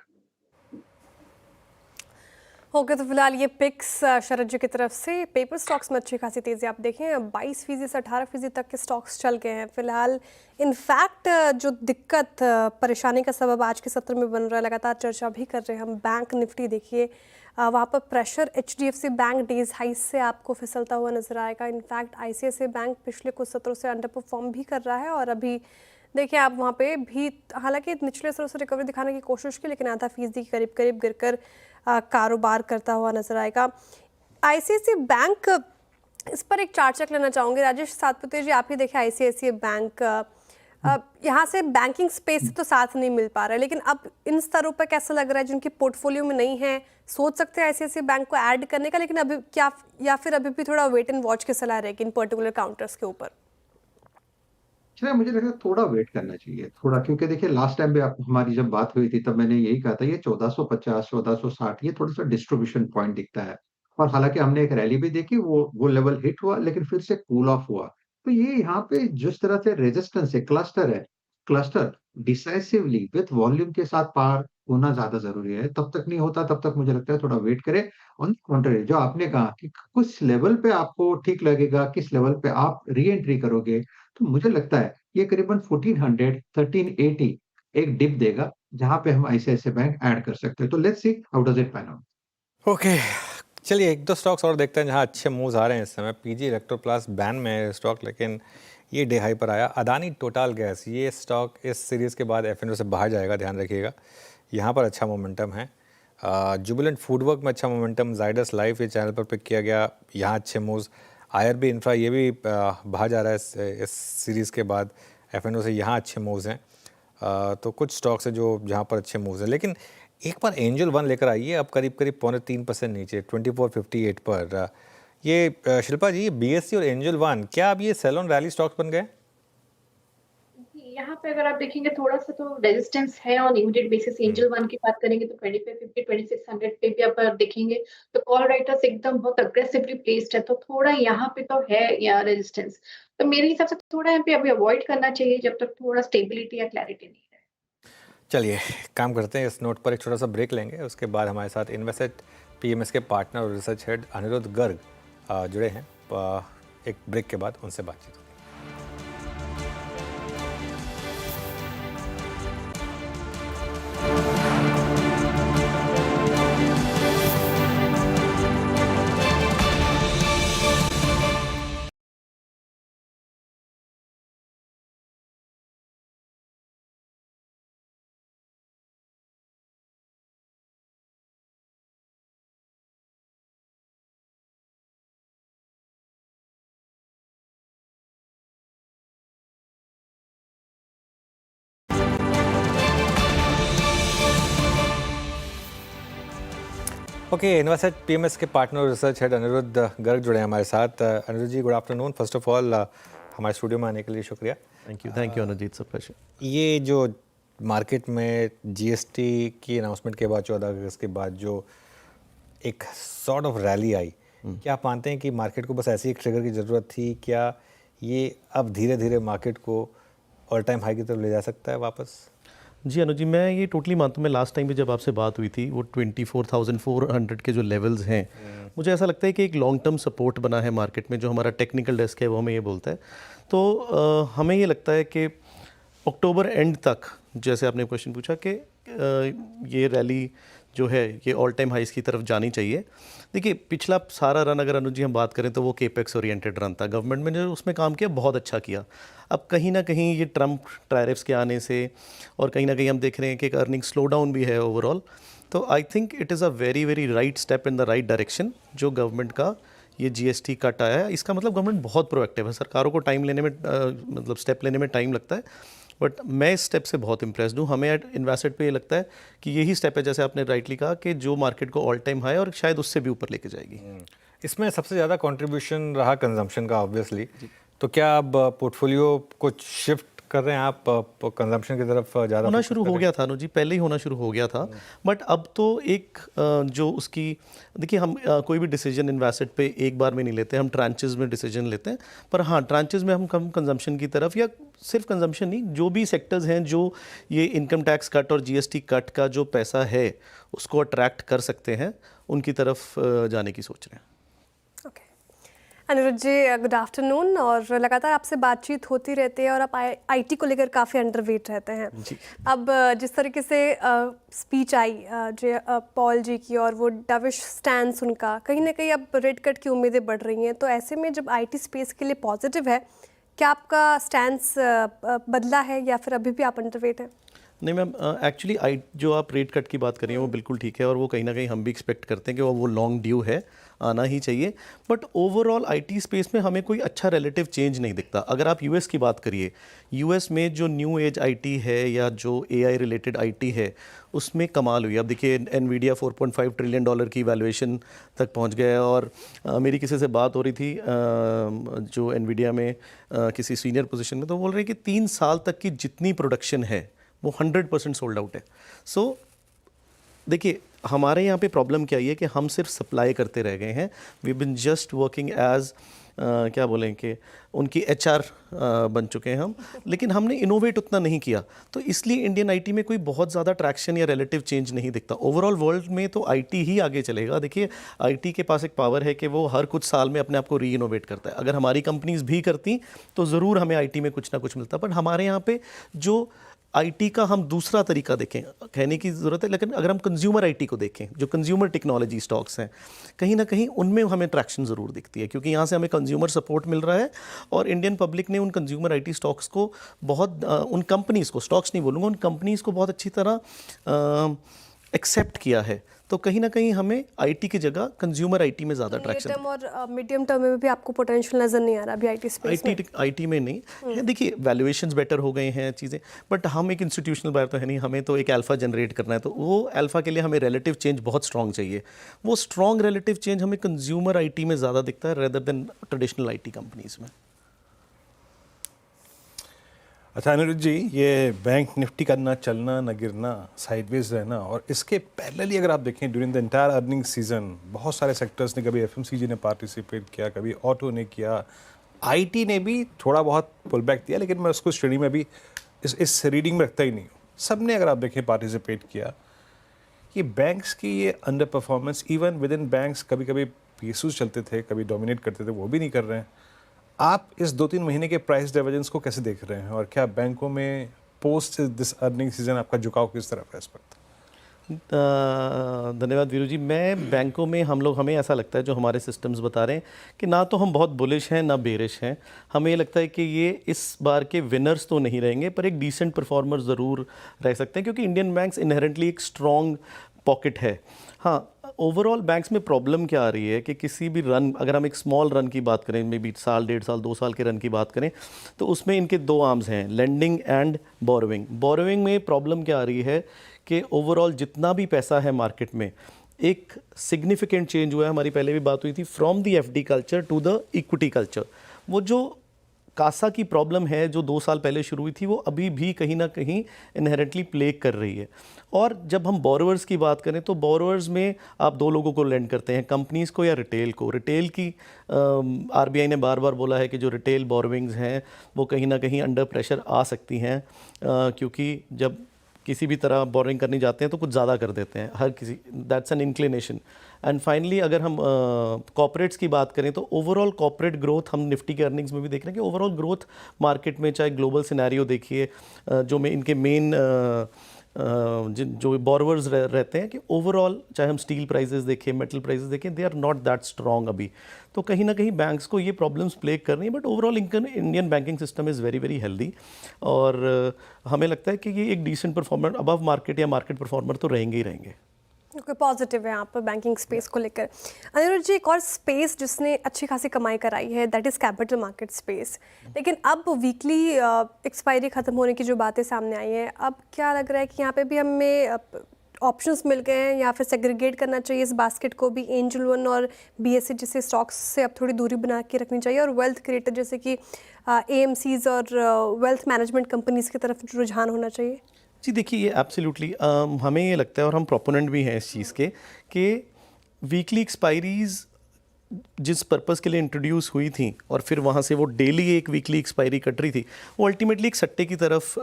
ओके, तो फिलहाल ये पिक्स शरद जी की तरफ से। पेपर स्टॉक्स में अच्छी खासी तेज़ी आप देखें, 22% से 18% तक के स्टॉक्स चल गए हैं फिलहाल। इनफैक्ट जो दिक्कत, परेशानी का सबब आज के सत्र में बन रहा है, लगातार चर्चा भी कर रहे हैं हम, बैंक निफ्टी देखिए वहाँ पर pressure HDFC bank days high से आपको फिसलता हुआ नजर आएगा। इनफैक्ट ICICI बैंक पिछले कुछ सत्रों से अंडर परफॉर्म भी कर रहा है और अभी देखिए आप वहाँ पे भी हालांकि निचले स्तरों से रिकवरी दिखाने की कोशिश की, लेकिन आधा फीसदी के करीब गिरकर कारोबार करता हुआ नजर आएगा। ICICI बैंक, इस पर एक चार्ट चेक लेना चाहूँगी। राजेश सातपुते जी, आप ही देखें ICICI बैंक यहाँ से बैंकिंग स्पेस से तो साथ नहीं मिल पा रहा है, लेकिन अब इन स्तरों पर कैसा लग रहा है जिनकी पोर्टफोलियो में नहीं है, सोच सकते हैं ICICI बैंक को ऐड करने का, लेकिन अभी क्या, या फिर अभी भी थोड़ा वेट एंड वॉच की सलाह रहेगी इन पर्टिकुलर काउंटर्स के ऊपर? चलिए, मुझे लगता है थोड़ा वेट करना चाहिए थोड़ा, क्योंकि देखिए लास्ट टाइम भी आप हमारी जब बात हुई थी तब मैंने यही कहा था, ये 1450 1460 ये थोड़ा सा डिस्ट्रीब्यूशन पॉइंट दिखता है। और हालांकि हमने एक रैली भी देखी, वो लेवल हिट हुआ लेकिन फिर से कूल ऑफ हुआ। तो ये यहाँ पे जिस तरह से रेजिस्टेंस है, क्लस्टर डिसाइसिवली विथ वॉल्यूम के साथ पार होना ज्यादा जरूरी है। तब तक नहीं होता तब तक मुझे लगता है थोड़ा वेट करें। ऑन कॉन्ट्ररी, जो आपने कहा कि कुछ लेवल पे आपको ठीक लगेगा, किस लेवल पे आप री एंट्री करोगे, तो मुझे लगता है ये करीबन 1400 1380 एक डिप देगा, जहां पे हम ICICI बैंक ऐड कर सकते हैं। तो let's see how does it pan out. Okay, चलिए एक दो स्टॉक्स और देखते हैं जहां अच्छे मूव्स आ रहे हैं इस समय। PG इलेक्ट्रोप्लास बैन में है स्टॉक, लेकिन ये डे हाई पर आया। अदानी टोटल गैस, ये स्टॉक इस सीरीज़ के बाद F&O से बाहर जाएगा, ध्यान रखिएगा। यहाँ पर अच्छा मोमेंटम है। जुबिलेंट फूडवर्क में अच्छा मोमेंटम। जाइडस लाइफ ये चैनल पर पिक किया गया, यहाँ अच्छे मूव्स। IRB इंफ्रा ये भी बाहर जा रहा है इस सीरीज़ के बाद F&O से, यहाँ अच्छे मूव्स हैं। तो कुछ स्टॉक्स है जो जहाँ पर अच्छे मूव्स हैं, लेकिन एक बार एंजल वन लेकर आइए, अब करीब 3.25% नीचे 2458 पर। ये शिल्पा जी, BSE और एंजल वन, क्या अब ये सेल ऑन रैली स्टॉक्स बन गए? यहाँ पे अगर आप देखेंगे थोड़ा सा तो रेजिस्टेंस है on immediate basis. Angel one की बात करेंगे तो 2550 2600 पे भी आप देखेंगे तो कॉल राइटर्स एकदम बहुत अग्रेसिवली प्लेस्ड है, तो थोड़ा यहाँ पे तो है यहाँ रेजिस्टेंस। तो मेरे हिसाब से थोड़ा यहाँ पे अभी अवॉइड करना चाहिए जब तक थोड़ा स्टेबिलिटी या क्लैरिटी नहीं है। चलिए काम करते हैं, इस नोट पर एक छोटा सा ब्रेक लेंगे। उसके बाद हमारे साथ इन्वेस्टेड PMS के पार्टनर और रिसर्च हेड अनिरुद्ध गर्ग जुड़े हैं। एक ब्रेक के बाद उनसे बातचीत होगी। ओके, इन्वेस्टेड पीएमएस के partner research head Anirudh Garg जुड़े हैं हमारे साथ। Anirudh ji, good afternoon. First of all हमारे स्टूडियो में आने के लिए शुक्रिया। थैंक यू अनुजीत, सब प्लेजर। ये जो मार्केट में जीएसटी की अनाउंसमेंट के बाद 14 अगस्त के बाद जो एक सॉर्ट ऑफ रैली आई, क्या आप मानते हैं कि मार्केट को बस ऐसी एक ट्रिगर की ज़रूरत थी? क्या ये अब धीरे धीरे मार्केट को ऑल टाइम हाई की तरफ ले जा सकता है वापस? जी अनुजी, मैं ये टोटली मानता हूँ। मैं लास्ट टाइम भी जब आपसे बात हुई थी, वो 24,400 के जो लेवल्स हैं, मुझे ऐसा लगता है कि एक लॉन्ग टर्म सपोर्ट बना है मार्केट में। जो हमारा टेक्निकल डेस्क है वो हमें ये बोलता है। तो हमें ये लगता है कि अक्टूबर एंड तक, जैसे आपने क्वेश्चन पूछा कि ये रैली जो है ये ऑल टाइम हाइस की तरफ जानी चाहिए। देखिए, पिछला सारा रन अगर अनुजी हम बात करें तो वो केपेक्स ओरिएंटेड रन था। गवर्नमेंट ने जो उसमें काम किया बहुत अच्छा किया। अब कहीं ना कहीं ये ट्रम्प टैरिफ्स के आने से और कहीं ना कहीं हम देख रहे हैं कि एक अर्निंग स्लो डाउन भी है ओवरऑल। तो I think it is a very very right step in the right direction जो गवर्नमेंट का ये जीएसटी कट आया है। इसका मतलब गवर्नमेंट बहुत प्रोएक्टिव है। सरकारों को टाइम लेने में मतलब स्टेप लेने में टाइम लगता है, बट मैं इस स्टेप से बहुत इंप्रेस्ड हूँ। हमें एट इन्वेस्टेड पे ये लगता है कि यही स्टेप है, जैसे आपने राइटली कहा, कि जो मार्केट को ऑल टाइम हाई और शायद उससे भी ऊपर लेके जाएगी। इसमें सबसे ज़्यादा कंट्रीब्यूशन रहा कंजम्पशन का ऑब्वियसली। तो क्या अब पोर्टफोलियो कुछ शिफ्ट कर रहे हैं आप कंजम्पशन की तरफ ज़्यादा? होना शुरू हो गया था अनुजी, पहले ही होना शुरू हो गया था, बट अब तो एक जो उसकी, देखिए हम कोई भी डिसीजन इन्वेस्टेड पे एक बार में नहीं लेते, हम ट्रांचेस में डिसीजन लेते हैं। पर हाँ, ट्रांचेस में हम कम कंजम्पशन की तरफ, या सिर्फ कंजम्पशन नहीं, जो भी सेक्टर्स हैं जो ये इनकम टैक्स कट और जीएसटी कट का जो पैसा है उसको अट्रैक्ट कर सकते हैं, उनकी तरफ जाने की सोच रहे हैं। Anirudh ji, good afternoon. और लगातार आपसे बातचीत होती रहती है और आप आईटी को लेकर काफ़ी अंडरवेट रहते हैं। अब जिस तरीके से स्पीच आई पॉल जी की और वो डविश स्टैंस उनका, कहीं ना कहीं अब रेट कट की उम्मीदें बढ़ रही हैं। तो ऐसे में जब आईटी स्पेस के लिए पॉजिटिव है, क्या आपका स्टैंस बदला है या फिर अभी भी आप अंडरवेट हैं? नहीं मैम, एक्चुअली जो आप रेट कट की बात कर रही हैं वो बिल्कुल ठीक है, और वो कहीं ना कहीं हम भी एक्सपेक्ट करते हैं कि वो लॉन्ग ड्यू है, आना ही चाहिए। बट ओवरऑल आईटी स्पेस में हमें कोई अच्छा रिलेटिव चेंज नहीं दिखता। अगर आप यूएस की बात करिए, यूएस में जो न्यू एज आईटी है या जो एआई रिलेटेड आईटी है, उसमें कमाल हुई। अब देखिए, एनवीडिया $4.5 ट्रिलियन की वैल्यूएशन तक पहुंच गया है। और मेरी किसी से बात हो रही थी जो एनवीडिया में किसी सीनियर पोजीशन में, तो बोल रहे हैं कि 3 साल तक की जितनी प्रोडक्शन है वो 100% सोल्ड आउट है। सो देखिए, हमारे यहाँ पे प्रॉब्लम क्या है कि हम सिर्फ सप्लाई करते रह गए हैं। We been just working as क्या बोलें कि उनकी एचआर बन चुके हैं हम, लेकिन हमने इनोवेट उतना नहीं किया। तो इसलिए इंडियन आईटी में कोई बहुत ज़्यादा ट्रैक्शन या रिलेटिव चेंज नहीं दिखता। ओवरऑल वर्ल्ड में तो आईटी ही आगे चलेगा। देखिए, आईटी के पास एक पावर है कि वो हर कुछ साल में अपने आप को री इनोवेट करता है। अगर हमारी कंपनीज भी करती तो ज़रूर हमें आईटी में कुछ ना कुछ मिलता। बट हमारे यहाँ पे जो आईटी का हम दूसरा तरीका देखें, कहने की ज़रूरत है, लेकिन अगर हम कंज्यूमर आईटी को देखें, जो कंज्यूमर टेक्नोलॉजी स्टॉक्स हैं, कहीं ना कहीं उनमें हमें ट्रैक्शन ज़रूर दिखती है, क्योंकि यहाँ से हमें कंज्यूमर सपोर्ट मिल रहा है। और इंडियन पब्लिक ने उन कंज्यूमर आईटी स्टॉक्स को बहुत, उन कंपनीज़ को, स्टॉक्स नहीं बोलूँगा, उन कंपनीज़ को बहुत अच्छी तरह एक्सेप्ट किया है। तो कहीं ना कहीं हमें आईटी की जगह कंज्यूमर आईटी में ज़्यादा ट्रैक्शन, और मीडियम टर्म में भी आपको पोटेंशियल नज़र नहीं आ रहा अभी आईटी स्पेस में? आईटी में नहीं है। देखिए, वैल्यूएशंस बेटर हो गए हैं चीज़ें, बट हम एक इंस्टीट्यूशनल बायर तो है नहीं, हमें तो एक अल्फा जनरेट करना है। तो वो अल्फा के लिए हमें रिलेटिव चेंज बहुत स्ट्रॉन्ग चाहिए। वो स्ट्रॉन्ग रिलेटिव चेंज हमें कंज्यूमर आईटी में ज़्यादा दिखता है rather than traditional IT companies में। अच्छा अनिरुद्ध जी, ये बैंक निफ्टी का ना चलना ना गिरना, साइडवेज रहना, और इसके पैरेलली अगर आप देखें during the entire earning season बहुत सारे सेक्टर्स ने, कभी एफएमसीजी ने पार्टिसिपेट किया, कभी ऑटो ने किया, आईटी ने भी थोड़ा बहुत पुल बैक दिया, लेकिन मैं उसको श्रेणी में भी इस रीडिंग में रखता ही नहीं हूँ। सब ने अगर आप देखें पार्टिसिपेट किया। ये बैंक्स की ये under performance, even with in banks कभी कभी पीएसयूज चलते थे, कभी डोमिनेट करते थे, वो भी नहीं कर रहे हैं। आप इस 2-3 महीने के प्राइस डाइवर्जेंस को कैसे देख रहे हैं, और क्या बैंकों में पोस्ट दिस अर्निंग सीजन आपका झुकाव किस तरफ है इस वक्त? धन्यवाद वीरू जी। मैं बैंकों में हमें ऐसा लगता है, जो हमारे सिस्टम्स बता रहे हैं, कि ना तो हम बहुत बुलिश हैं ना बेरिश हैं। हमें ये लगता है कि ये इस बार के विनर्स तो नहीं रहेंगे, पर एक डिसेंट परफॉर्मर ज़रूर रह सकते हैं, क्योंकि इंडियन बैंक्स इनहेरेंटली एक स्ट्रॉन्ग पॉकेट है। हाँ, ओवरऑल बैंक्स में प्रॉब्लम क्या आ रही है कि किसी भी रन, अगर हम एक स्मॉल रन की बात करें, मे बी साल, 1.5 साल, 2 साल के रन की बात करें, तो उसमें इनके 2 आर्म्स हैं, लेंडिंग एंड बोरोइंग। बोरोइंग में प्रॉब्लम क्या आ रही है कि ओवरऑल जितना भी पैसा है मार्केट में, एक सिग्निफिकेंट चेंज हुआ है। हमारी पहले भी बात हुई थी, from the FD culture to the equity culture. वो जो कासा की प्रॉब्लम है जो 2 साल पहले शुरू हुई थी, वो अभी भी कहीं ना कहीं इनहेरेंटली प्ले कर रही है। और जब हम बोरोवर्स की बात करें तो बोरोवर्स में आप 2 लोगों को लेंड करते हैं, कंपनीज़ को या रिटेल को। रिटेल की आरबीआई ने बार बार बोला है कि जो रिटेल बोरोविंग्स हैं वो कहीं ना कहीं अंडर प्रेशर आ सकती हैं, क्योंकि जब किसी भी तरह बोरिंग करने जाते हैं तो कुछ ज़्यादा कर देते हैं हर किसी, that's an inclination. And finally अगर हम कॉर्पोरेट्स की बात करें तो ओवरऑल कॉर्पोरेट ग्रोथ हम निफ्टी के अर्निंग्स में भी देख रहे हैं कि ओवरऑल ग्रोथ मार्केट में, चाहे ग्लोबल सिनेरियो देखिए, जो में इनके मेन जो बोरोवर्स रहते हैं, कि ओवरऑल चाहे हम स्टील प्राइसेस देखें, मेटल प्राइसेस देखें, they are not that strong अभी। तो कहीं ना कहीं बैंक्स को ये प्रॉब्लम्स प्ले कर रही हैं, but overall Indian banking system is very very healthy. और हमें लगता है कि ये एक डिसेंट परफॉर्मर, अबव मार्केट या मार्केट परफॉर्मर तो रहेंगे ही रहेंगे। ओके, पॉजिटिव है आप बैंकिंग स्पेस को लेकर। अनिरुद्ध जी, एक और स्पेस जिसने अच्छी खासी कमाई कराई है that is capital market space, लेकिन अब वीकली एक्सपायरी ख़त्म होने की जो बातें सामने आई हैं, अब क्या लग रहा है कि यहाँ पे भी हमें ऑप्शंस मिल गए हैं या फिर सेग्रीगेट करना चाहिए इस बास्केट को भी? एंजल वन और बीएससी जैसे स्टॉक्स से अब थोड़ी दूरी बना के रखनी चाहिए, और वेल्थ क्रिएटर जैसे कि एएमसीज और वेल्थ मैनेजमेंट कंपनीज़ की तरफ रुझान होना चाहिए? जी देखिए, ये एब्सोल्युटली हमें ये लगता है, और हम प्रोपोनेंट भी हैं इस चीज़ के, कि वीकली एक्सपायरीज़ जिस पर्पस के लिए इंट्रोड्यूस हुई थी और फिर वहाँ से वो डेली एक वीकली एक्सपायरी कट रही थी, वो अल्टीमेटली एक सट्टे की तरफ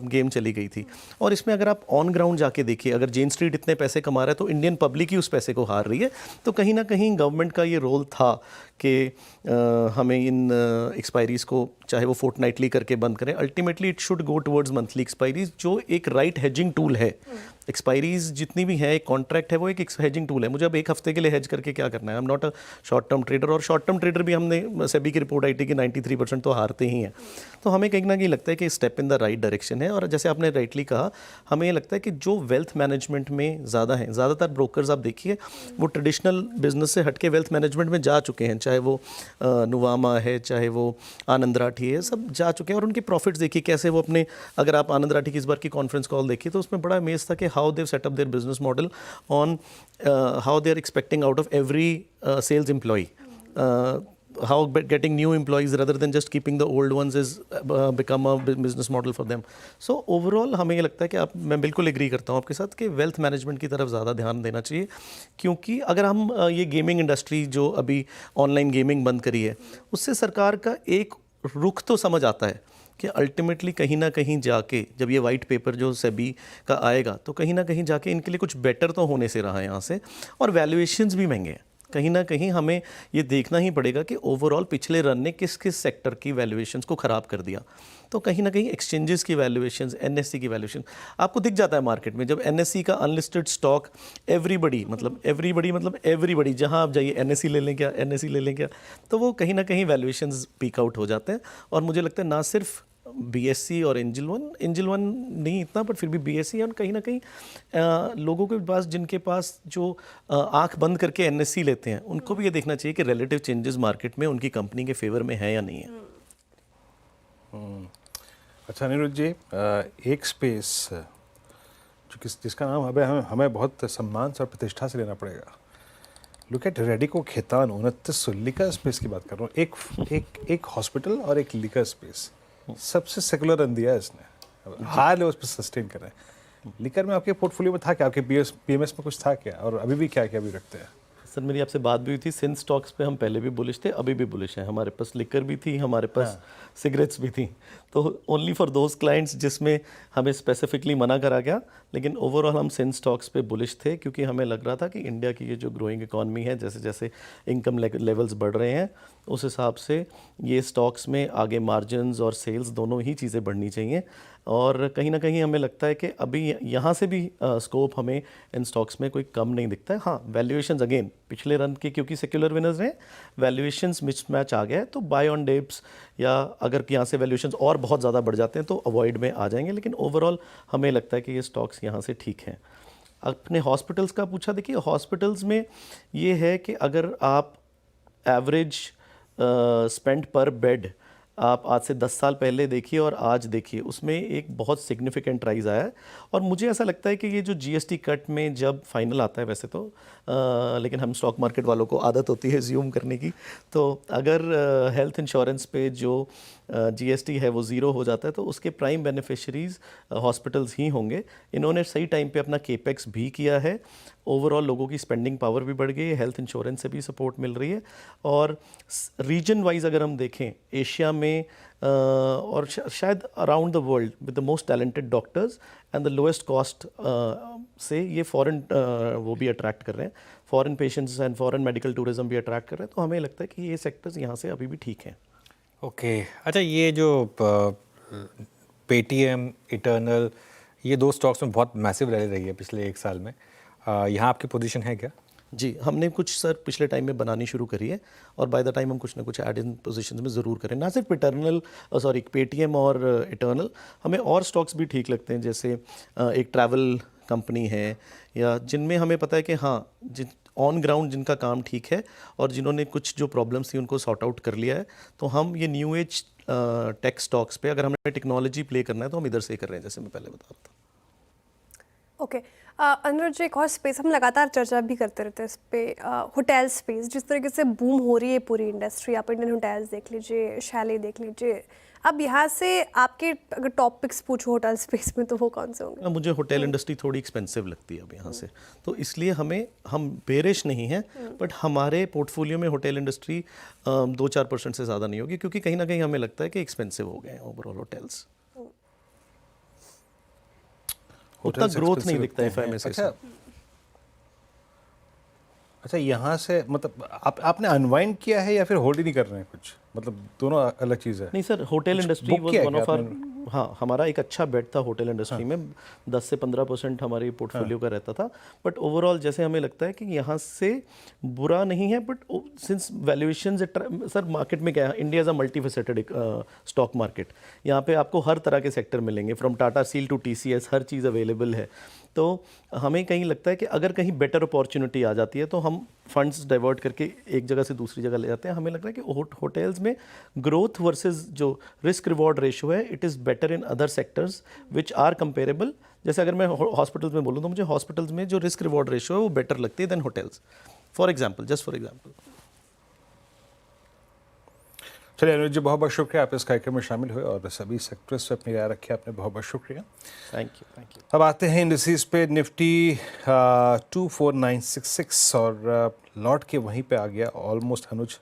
गेम चली गई थी। और इसमें अगर आप ऑन ग्राउंड जाके देखिए, अगर जेन स्ट्रीट इतने पैसे कमा रहा है तो इंडियन पब्लिक ही उस पैसे को हार रही है। तो कहीं ना कहीं गवर्नमेंट का ये रोल था कि हमें इन एक्सपायरीज़ को चाहे वो फोर्टनाइटली करके बंद करें। Ultimately it should go towards monthly expiries, जो एक राइट हेजिंग टूल है। एक्सपायरीज़ जितनी भी है, एक कॉन्ट्रैक्ट है, वो एक हेजिंग टूल है। मुझे अब 1 हफ्ते के लिए हेज करके क्या करना है? I am not a short term trader, और शॉर्ट टर्म ट्रेडर भी हमने सेबी की रिपोर्ट आई थी कि 93% तो हारते ही हैं। तो हमें कहीं ना कहीं लगता है कि step in the right direction है। और जैसे आपने राइटली कहा, हमें ये लगता है कि जो वेल्थ मैनेजमेंट में ज़्यादा हैं, ज़्यादातर ब्रोकर्स आप देखिए वो ट्रेडिशनल बिजनेस से हट के वेल्थ मैनेजमेंट में जा चुके हैं, चाहे वो नुवामा है, चाहे वो आनंद राठी है, सब जा चुके हैं। और उनके प्रॉफिट्स देखिए कैसे वो अपने, अगर आप आनंद राठी की इस बार की कॉन्फ्रेंस कॉल देखिए तो उसमें बड़ा अमेज था कि how they've set up their business model on how they are expecting out of every sales employ, how getting new employees rather than just keeping the old ones is become a business model for them. So overall हमें ये लगता है कि मैं बिल्कुल agree करता हूँ आपके साथ कि वेल्थ मैनेजमेंट की तरफ ज़्यादा ध्यान देना चाहिए। क्योंकि अगर हम ये गेमिंग इंडस्ट्री जो अभी ऑनलाइन गेमिंग बंद करी है, उससे सरकार का एक रुख तो समझ आता है कि अल्टीमेटली कहीं ना कहीं जाके जब ये वाइट पेपर जो सेबी का आएगा तो कहीं ना कहीं जाके इनके लिए कुछ बेटर तो होने से रहा है यहाँ से। और वैल्यूएशंस भी महंगे हैं, कहीं ना कहीं हमें ये देखना ही पड़ेगा कि ओवरऑल पिछले रन ने किस किस सेक्टर की वैल्यूएशंस को ख़राब कर दिया। तो कहीं ना कहीं एक्सचेंजेस की वैल्यूएशंस, एनएससी की वैल्यूएशन आपको दिख जाता है मार्केट में। जब एनएससी का अनलिस्टेड स्टॉक एवरीबडी जहां आप जाइए एनएससी ले लें क्या, एनएससी ले लें क्या, तो वो कहीं ना कहीं वैल्यूएशंस पीक आउट हो जाते हैं। और मुझे लगता है ना सिर्फ बीएससी और एंजल वन नहीं इतना, पर फिर भी बीएससी और कहीं ना कहीं लोगों के पास, जिनके पास जो आंख बंद करके एनएससी लेते हैं, उनको भी ये देखना चाहिए कि रिलेटिव चेंजेस मार्केट में उनकी कंपनी के फेवर में है या नहीं है। अच्छा अनिरुद्ध जी, एक स्पेस जिसका नाम हमें बहुत सम्मान और प्रतिष्ठा से लेना पड़ेगा। Look at Radico Khaitan 29 liquor space की बात कर रहा हूँ। एक हॉस्पिटल और एक लिकर स्पेस, सबसे सेकुलर रन दिया है इसने, हाई लेवल पे सस्टेन कर रहे हैं। लिकर में आपके पोर्टफोलियो में था क्या, आपके पीएमएस में कुछ था क्या, और अभी भी क्या क्या भी रखते हैं? सर मेरी आपसे बात भी हुई थी, सिंस स्टॉक्स पे हम पहले भी बुलिश थे, अभी भी बुलिश हैं। हमारे पास लिकर भी थी, हमारे पास सिगरेट्स भी थी। तो ओनली फॉर दोज क्लाइंट्स जिसमें हमें स्पेसिफिकली मना करा गया, लेकिन ओवरऑल हम सिंस स्टॉक्स पे बुलिश थे, क्योंकि हमें लग रहा था कि इंडिया की ये जो ग्रोइंग इकॉनमी है, जैसे जैसे इनकम लेवल्स बढ़ रहे हैं, उस हिसाब से ये स्टॉक्स में आगे मार्जिन्स और सेल्स दोनों ही चीज़ें बढ़नी चाहिए। और कहीं ना कहीं हमें लगता है कि अभी यहाँ से भी स्कोप हमें इन स्टॉक्स में कोई कम नहीं दिखता है। हाँ, वैल्यूएशंस अगेन पिछले रन के क्योंकि सेक्युलर विनर्स हैं, वैल्यूएशंस मिसमैच आ गया है, तो बाय ऑन डिप्स या अगर यहाँ से वैल्यूएशंस और बहुत ज़्यादा बढ़ जाते हैं तो अवॉइड में आ जाएंगे। लेकिन ओवरऑल हमें लगता है कि ये स्टॉक्स यहाँ से ठीक हैं। अपने हॉस्पिटल्स का पूछा, देखिए हॉस्पिटल्स में ये है कि अगर आप एवरेज स्पेंड पर बेड आप आज से 10 साल पहले देखिए और आज देखिए, उसमें एक बहुत सिग्निफिकेंट राइज आया है। और मुझे ऐसा लगता है कि ये जो जीएसटी कट में जब फाइनल आता है, वैसे तो लेकिन हम स्टॉक मार्केट वालों को आदत होती है ज़्यूम करने की, तो अगर हेल्थ इंश्योरेंस पे जो जीएसटी है वो ज़ीरो हो जाता है तो उसके प्राइम बेनिफिशरीज़ हॉस्पिटल्स ही होंगे। इन्होंने सही टाइम पे अपना केपेक्स भी किया है, ओवरऑल लोगों की स्पेंडिंग पावर भी बढ़ गई है, हेल्थ इंश्योरेंस से भी सपोर्ट मिल रही है। और रीजन वाइज अगर हम देखें एशिया में और शायद around the world with the most talented doctors and the lowest cost से ये फॉरेन वो भी अट्रैक्ट कर रहे हैं, foreign patients and foreign medical tourism भी अट्रैक्ट कर रहे हैं। तो हमें लगता है कि ये सेक्टर्स यहाँ से अभी भी ठीक हैं। ओके अच्छा, ये जो पेटीएम, इटर्नल, ये दो स्टॉक्स में बहुत मैसिव रैली रही है पिछले एक साल में, यहाँ आपकी पोजीशन है क्या? जी, हमने कुछ सर पिछले टाइम में बनानी शुरू करी है और बाय द टाइम हम कुछ ना कुछ एड इन पोजीशंस में ज़रूर करें। ना सिर्फ पेटीएम और इटर्नल, हमें और स्टॉक्स भी ठीक लगते हैं, जैसे एक ट्रैवल कंपनी है, या जिनमें हमें पता है कि हाँ जिन ऑन ग्राउंड जिनका काम ठीक है और जिन्होंने कुछ जो प्रॉब्लम्स थी उनको सॉर्ट आउट कर लिया है। तो हम ये न्यू एज टेक स्टॉक्स पे अगर हमें टेक्नोलॉजी प्ले करना है तो हम इधर से ही कर रहे हैं, जैसे मैं पहले बता रहा था। ओके अनुराग जी, एक और स्पेस हम लगातार चर्चा भी करते रहते हैं इस पे, होटल स्पेस जिस तरीके से बूम हो रही है पूरी इंडस्ट्री, आप इंडियन होटल्स देख लीजिए, शैले देख लीजिए। अब यहाँ से आपके अगर टॉपिक्स पूछो होटल स्पेस में तो वो कौन से होंगे? मुझे होटल इंडस्ट्री थोड़ी एक्सपेंसिव लगती है अब यहाँ से, तो इसलिए हम बेरिश नहीं हैं, बट हमारे पोर्टफोलियो में होटल इंडस्ट्री 2-4% से ज़्यादा नहीं होगी, क्योंकि कहीं ना कहीं हमें लगता है कि एक्सपेंसिव हो गए हैं ओवरऑल होटल्स। उतना ग्रोथ नहीं दिखता है एफएमएस से। अच्छा, यहाँ से मतलब आपने अनवाइंड किया है या फिर होल्ड ही नहीं कर रहे हैं कुछ, मतलब दोनों अलग चीज़ है? नहीं sir, hotel industry was one of our, हाँ हमारा एक अच्छा बेट था होटल इंडस्ट्री में, 10 से 15% हमारे पोर्टफोलियो का रहता था। बट ओवरऑल जैसे हमें लगता है कि यहाँ से बुरा नहीं है, but since valuation sir market में क्या है, India is a multifaceted stock market. यहाँ पे आपको हर तरह के सेक्टर मिलेंगे, from Tata steel to TCS, हर चीज़ अवेलेबल है। तो हमें कहीं लगता है कि अगर कहीं बेटर अपॉर्चुनिटी आ जाती है तो हम फंड्स डाइवर्ट करके एक जगह से दूसरी जगह ले जाते हैं। हमें लग रहा है कि होटल्स में ग्रोथ वर्सेस जो रिस्क रिवॉर्ड रेशियो है, it is better in other sectors which are comparable. जैसे अगर मैं हॉस्पिटल्स में बोलूँ तो मुझे हॉस्पिटल्स में जो रिस्क रिवॉर्ड रेशियो है वो बेटर लगती है then hotels, for example, just for example. चलिए अनुज जी, बहुत बहुत शुक्रिया आप इस कार्यक्रम में शामिल हुए और सभी सेक्टर्स पे अपनी राय रखी आपने, बहुत बहुत शुक्रिया। Thank you. अब आते हैं इंडिसेस पे। निफ्टी 24966 और लौट के वहीं पे आ गया ऑलमोस्ट। अनुज,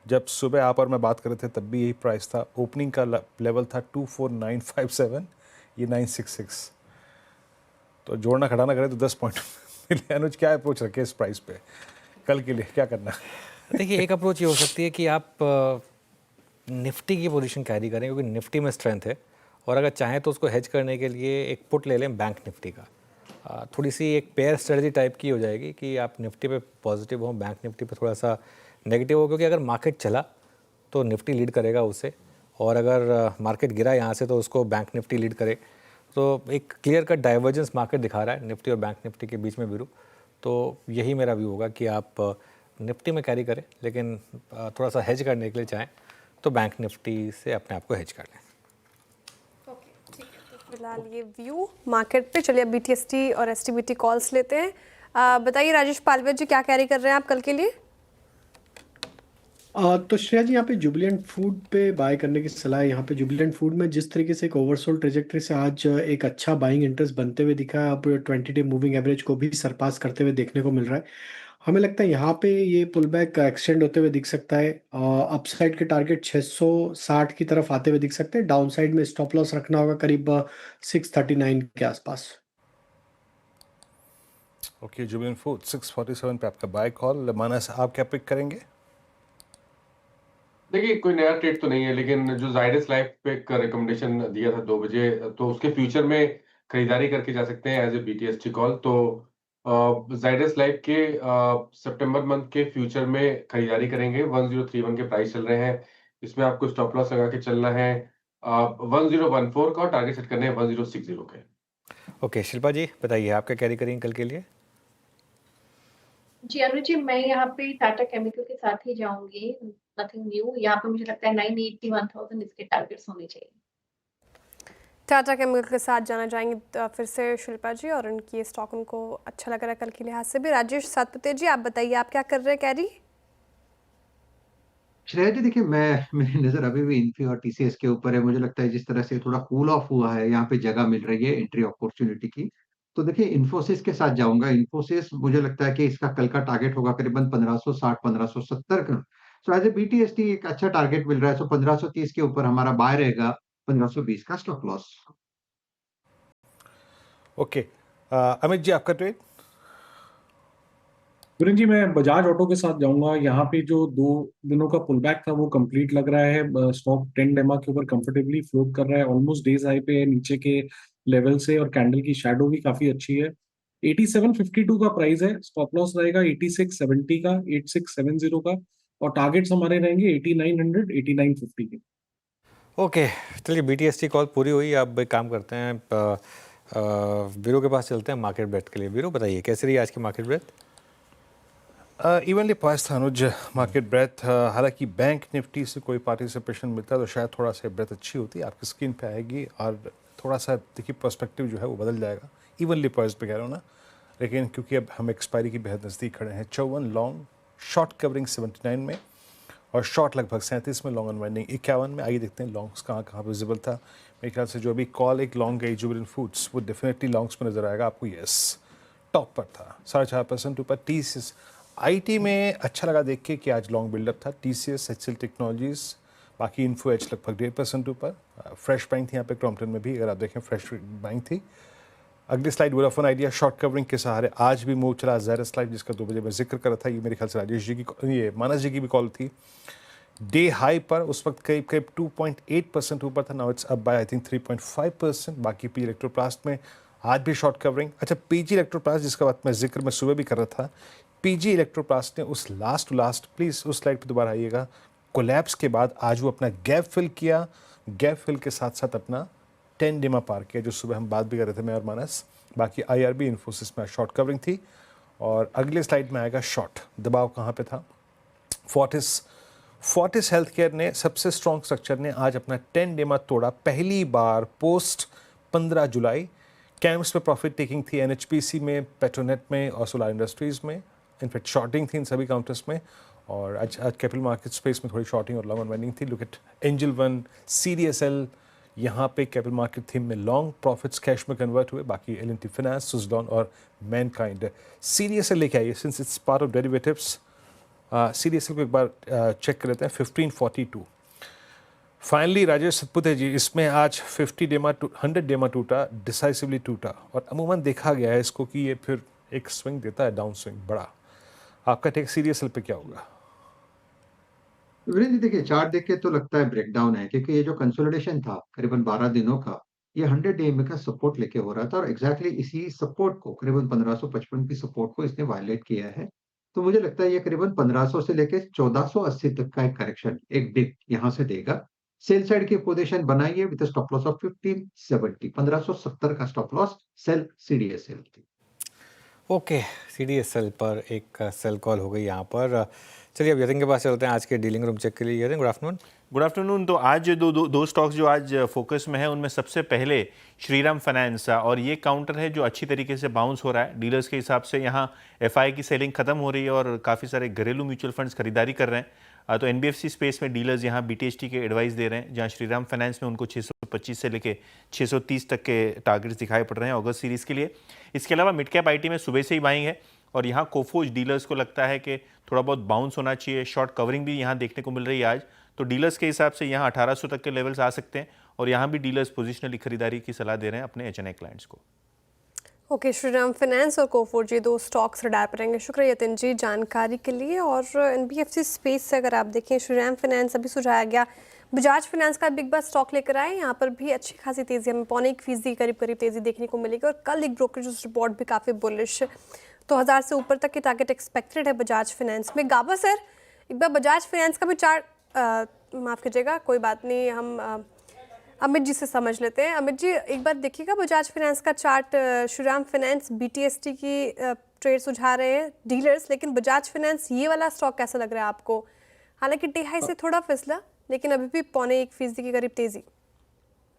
जब सुबह आप और मैं बात कर रहे थे तब भी यही प्राइस था, ओपनिंग का लेवल था 24957, ये 966, तो जोड़ना घटाना करें तो 10 पॉइंट मिले। अनुज, क्या अप्रोच रखे इस प्राइस पे कल के लिए, क्या करना? देखिए, एक अप्रोच ये हो सकती है कि आप निफ्टी की पोजीशन कैरी करें, क्योंकि निफ्टी में स्ट्रेंथ है, और अगर चाहें तो उसको हेज करने के लिए एक पुट ले लें बैंक निफ्टी का। थोड़ी सी एक पेयर स्ट्रेटजी टाइप की हो जाएगी कि आप निफ्टी पे पॉजिटिव हो, बैंक निफ्टी पे थोड़ा सा नेगेटिव हो, क्योंकि अगर मार्केट चला तो निफ्टी लीड करेगा उसे, और अगर मार्केट गिरा यहाँ से तो उसको बैंक निफ्टी लीड करे। तो एक क्लियर कट डाइवर्जेंस मार्केट दिखा रहा है निफ्टी और बैंक निफ्टी के बीच में भी। तो यही मेरा व्यू होगा कि आप निफ्टी में कैरी करें, लेकिन थोड़ा सा हेज करने के लिए चाहें तो बैंक निफ्टी से अपने आप को हेज कर लें। फिलहाल ये व्यू मार्केट पे। चलिए अब बीटीएसटी और एसटीबीटी कॉल्स लेते हैं। बताइए राजेश पालवे जी, क्या कैरी कर रहे हैं आप कल के लिए? तो श्रेया जी, यहाँ पे जुबिलेंट फूड पे बाय करने की सलाह है। यहाँ पे जुबिलेंट फूड में जिस तरीके से एक ओवरसोल्ड ट्रेजेक्टरी से आज एक अच्छा बाइंग इंटरेस्ट बनते हुए दिखा है, अब 20 डे मूविंग एवरेज को भी सरपास करते हुए देखने को मिल रहा है। हमें लगता है यहाँ पे ये पुल बैक एक्सटेंड होते हुए दिख सकता है। अपसाइड के टारगेट 660 की तरफ आते हुए दिख सकते हैं। डाउन साइड में स्टॉप लॉस रखना होगा करीब 639 के आसपास। ओके, जुबिलेंट फूड 647 पे आपका बाय कॉल। मानस, आप क्या पिक करेंगे? देखिए, कोई नया ट्रेड तो नहीं है, लेकिन जो जाइडस लाइफ पे एक रिकमेंडेशन दिया था 2 बजे, तो उसके फ्यूचर में खरीदारी करके जा सकते हैं एज ए बीटीएसटी कॉल। तो जाइडस लाइफ के सितंबर मंथ के फ्यूचर में खरीदारी करेंगे। 1031 के प्राइस चल रहे हैं, इसमें आपको स्टॉप लॉस लगा के चलना है 1014 का, और टारगेट सेट करने हैं 1060 के। ओके, शिल्पा जी बताइए, आप क्या कैरी करेंगे कल के लिए? जी अनुज जी, मैं यहाँ पे टाटा केमिकल के साथ ही जाऊंगी। Nothing new. यहाँ पे मुझे लगता है 980 1000 इसके टारगेट्स होने चाहिए। टाटा केमिकल के साथ जाना चाहेंगे फिर से शिल्पा जी, और उनकी स्टॉक उनको अच्छा लग रहा है कल के लिहाज से भी। राजेश सातपुते जी, आप बताइए आप क्या कर रहे हैं कैरी? श्रेया जी देखिए, मेरी नजर अभी भी इन्फी और टीसीएस के ऊपर है। मुझे लगता है जिस तरह से थोड़ा कूल ऑफ हुआ है, यहाँ पे जगह मिल रही है एंट्री अपॉर्चुनिटी की। तो देखिए इन्फोसिस के साथ जाऊंगा। इन्फोसिस मुझे लगता है कि इसका कल का टारगेट होगा करीबन 1560 1570 का। सो एज ए बीटीएसटी एक अच्छा टारगेट मिल रहा है। सो 1530 के ऊपर हमारा बाय रहेगा, 1520 का stop loss. Okay, Amit ji आपका ट्रेड? वीरेंद्र जी, मैं बजाज ऑटो के साथ जाऊंगा। यहाँ पे जो 2 दिनों का पुल बैक था वो कंप्लीट लग रहा है। स्टॉक 10 डेमा के ऊपर कंफर्टेबली फ्लोट कर रहा है, ऑलमोस्ट डेज हाई पे है नीचे के लेवल से, और कैंडल की शैडो भी काफी अच्छी है। 8752 का प्राइस है, स्टॉप लॉस रहेगा 8670 का, 8670 का, और टारगेट्स हमारे रहेंगे 8900 8950 के। ओके, चलिए बीटीएसटी कॉल पूरी हुई। अब एक काम करते हैं, वीरो के पास चलते हैं मार्केट ब्रेथ के लिए। वीरो बताइए कैसे रही आज की मार्केट ब्रेथ? इवनली पॉइस था अनुज मार्केट ब्रेथ। हालांकि बैंक निफ्टी से कोई पार्टिसिपेशन मिलता तो शायद थोड़ा सा ब्रेथ अच्छी होती, आपकी स्क्रीन पे आएगी, और थोड़ा सा देखिए पर्सपेक्टिव जो है वो बदल जाएगा। इवनली पॉइस पे कह रहा हूँ ना, लेकिन क्योंकि अब हम एक्सपायरी की बेहद नज़दीक खड़े हैं। 54 लॉन्ग, शॉर्ट कवरिंग 79 में, और शॉर्ट लगभग 37 में, लॉन्ग अनवाइंडिंग 51 में। आइए देखते हैं लॉन्ग्स कहाँ कहाँ विजिबल था। मेरे ख्याल से जो अभी कॉल एक लॉन्ग गई जुबिलेंट फूड्स, वो डेफिनेटली लॉन्ग्स में नजर आएगा आपको। यस, टॉप पर था 4.5% ऊपर। टीसीएस आईटी में अच्छा लगा देख के कि आज लॉन्ग बिल्डअप था। टीसीएस, एचसीएल टेक्नोलॉजीज, बाकी इन्फो एच लगभग 1.5% ऊपर। फ्रेश बैंक थी यहाँ पे क्रॉम्पटन में भी, अगर आप देखें फ्रेश बैंक थी। अगली slide Vodafone idea short covering के सहारे आज भी मूव चला। ज़ायरस स्लाइड जिसका 2 बजे मैं जिक्र कर रहा था, ये मेरे ख्याल से राजेश जी की, ये मानस जी की भी कॉल थी। डे हाई पर उस वक्त करीब 2.8% ऊपर था। Now it's up by I think 3.5%। बाकी पी इलेक्ट्रोप्लास्ट में आज भी शॉर्ट कवरिंग। अच्छा, पीजी इलेक्ट्रोप्लास्ट जिसका बात मैं जिक्र मैं सुबह भी कर रहा था, पीजी इलेक्ट्रोप्लास्ट ने उस लास्ट टू लास्ट, प्लीज़ उस स्लाइड पे दोबारा आइएगा, कोलैप्स के बाद आज वो अपना गैप फिल किया। गैप फिल के साथ साथ अपना 10 डेमा पार किया, जो सुबह हम बात भी कर रहे थे मैं और मानस। बाकी आईआरबी इन्फोसिस में शॉर्ट कवरिंग थी। और अगले स्लाइड में आएगा शॉर्ट दबाव कहाँ पे था। फोर्टिस हेल्थ केयर ने, सबसे स्ट्रॉन्ग स्ट्रक्चर ने आज अपना 10 डेमा तोड़ा, पहली बार पोस्ट 15 जुलाई। कैम्स में प्रॉफिट टेकिंग थी, एनएचपीसी में, पेट्रोनेट में और सोलार इंडस्ट्रीज में। इनफैक्ट शॉर्टिंग थी इन सभी काउंटर्स में। और आज कैपिटल मार्केट स्पेस में थोड़ी शॉर्टिंग और लॉन्ग अनवाइंडिंग थी। Look at angel one, CDSL, यहाँ पे कैपिटल मार्केट थीम में लॉन्ग प्रॉफिट्स कैश में कन्वर्ट हुए। बाकी एल&टी फाइनेंस, सुजलॉन और मैनकाइंड। सीडीएसएल लेके आइए, since it's part of derivatives. CDSL को एक बार चेक कर लेते हैं। 1542 फाइनली राजेश सतपुते जी, इसमें आज 100 डेमा टूटा, डिसाइसिवली टूटा, और अमूमन देखा गया है इसको कि ये फिर एक स्विंग देता है, डाउन स्विंग बड़ा। आपका टेक सीडीएसएल पे क्या होगा? वीरेंद्र जी देखिए, चार्ट देख के तो लगता है ब्रेकडाउन है, क्योंकि ये जो कंसोलिडेशन था करीबन 12 दिनों का, ये 100 डे का सपोर्ट लेके हो रहा था, और एग्जैक्टली इसी सपोर्ट को, करीबन 1555 की सपोर्ट को इसने वायलेट किया है। तो मुझे लगता है ये करीबन 1500 से लेके 1480 तक का एक करेक्शन, एक डिप यहाँ से देगा। सेल साइड की पोजीशन बनाइए विद स्टॉप लॉस ऑफ 1570, 1570 का stop loss sell CDSL. Okay, CDSL पर एक सेल कॉल हो गई यहाँ पर। चलिए अब यतिन के पास चलते हैं आज के डीलिंग रूम चेक के लिए। Yatin, good afternoon. Good afternoon. तो आज दो स्टॉक्स जो आज फोकस में है, उनमें सबसे पहले श्रीराम फाइनेंस, और ये काउंटर है जो अच्छी तरीके से बाउंस हो रहा है। डीलर्स के हिसाब से यहाँ एफआई की सेलिंग खत्म हो रही है और काफ़ी सारे घरेलू म्यूचुअल फंड्स खरीदारी कर रहे हैं। तो एनबीएफसी स्पेस में डीलर्स यहाँ बीटीएसटी के एडवाइस दे रहे हैं, जहाँ श्रीराम फाइनेंस में उनको 625 से लेके 630 तक के टारगेट्स दिखाई पड़ रहे हैं अगस्त सीरीज़ के लिए। इसके अलावा मिड कैप आईटी में सुबह से ही बाइंग है, और यहाँ कोफोज डीलर्स को लगता है कि थोड़ा बहुत बाउंस होना चाहिए। शॉर्ट कवरिंग भी यहाँ देखने को मिल रही है आज, तो डीलर्स के हिसाब से यहाँ 1800 तक के लेवल्स आ सकते हैं, और यहाँ भी डीलर्स पोजिशनली खरीदारी की सलाह दे रहे हैं अपने एचएनआई क्लाइंट्स को। ओके, श्रीराम फाइनेंस और कोफोर्ज, ये 2 स्टॉक्स रडार पर रहेंगे। शुक्रिया यतिन जी जानकारी के लिए। और एनबीएफसी स्पेस से अगर आप देखें, श्रीराम फाइनेंस अभी सुझाया गया, बजाज फाइनेंस का बिग बास स्टॉक लेकर आए। यहाँ पर भी अच्छी खासी तेज़ी, हमें 0.25% करीब तेज़ी देखने को मिलेगी। और कल एक ब्रोकरेज रिपोर्ट भी काफ़ी बुलिश, तो 1000 से ऊपर तक की टारगेट एक्सपेक्टेड है बजाज फाइनेंस में। गाबा सर, एक बार बजाज फाइनेंस का भी चार्ट, माफ़ कीजिएगा, कोई बात नहीं, हम अमित जी से समझ लेते हैं। अमित जी, एक बार देखिएगा बजाज फाइनेंस का चार्ट। श्रीराम फाइनेंस बीटीएसटी की ट्रेड सुझा रहे हैं डीलर्स, लेकिन बजाज फाइनेंस ये वाला स्टॉक कैसा लग रहा है आपको? हालांकि डे हाई से थोड़ा फिसला, लेकिन अभी भी 0.25% के करीब तेजी।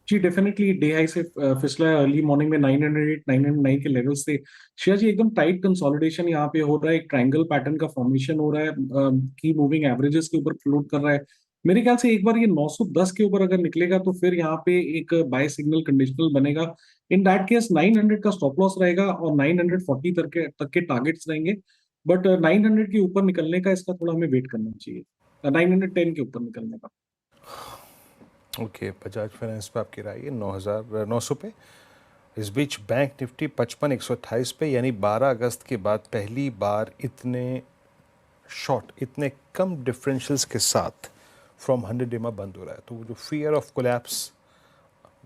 जी डेफिनेटली डे हाई से फिसला है। अर्ली मॉर्निंग में 908 909 के लेवल्स थे। श्रेया जी एकदम टाइट कंसोलिडेशन यहाँ पे हो रहा है, एक ट्रायंगल पैटर्न का फॉर्मेशन हो रहा है, की मूविंग एवरेजेस के ऊपर फ्लोट कर रहा है। मेरे ख्याल से एक बार ये 910 के ऊपर अगर निकलेगा तो फिर यहाँ पे एक बाय सिग्नल कंडीशनल बनेगा। इन दैट केस 900 का स्टॉप लॉस रहेगा और 940 तक के टारगेट्स रहेंगे। बट 900 के ऊपर निकलने का इसका थोड़ा हमें वेट करना चाहिए, 910 के ऊपर निकलने का। ओके, बजाज फाइनेंस पे आपकी राय है 9,900 पे। इस बीच बैंक निफ्टी 55,128 पे, यानी 12 अगस्त के बाद पहली बार इतने शॉर्ट, इतने कम डिफरेंशियल्स के साथ फ्रॉम 100 डेमा बंद हो रहा है। तो वो जो फियर ऑफ कोलैप्स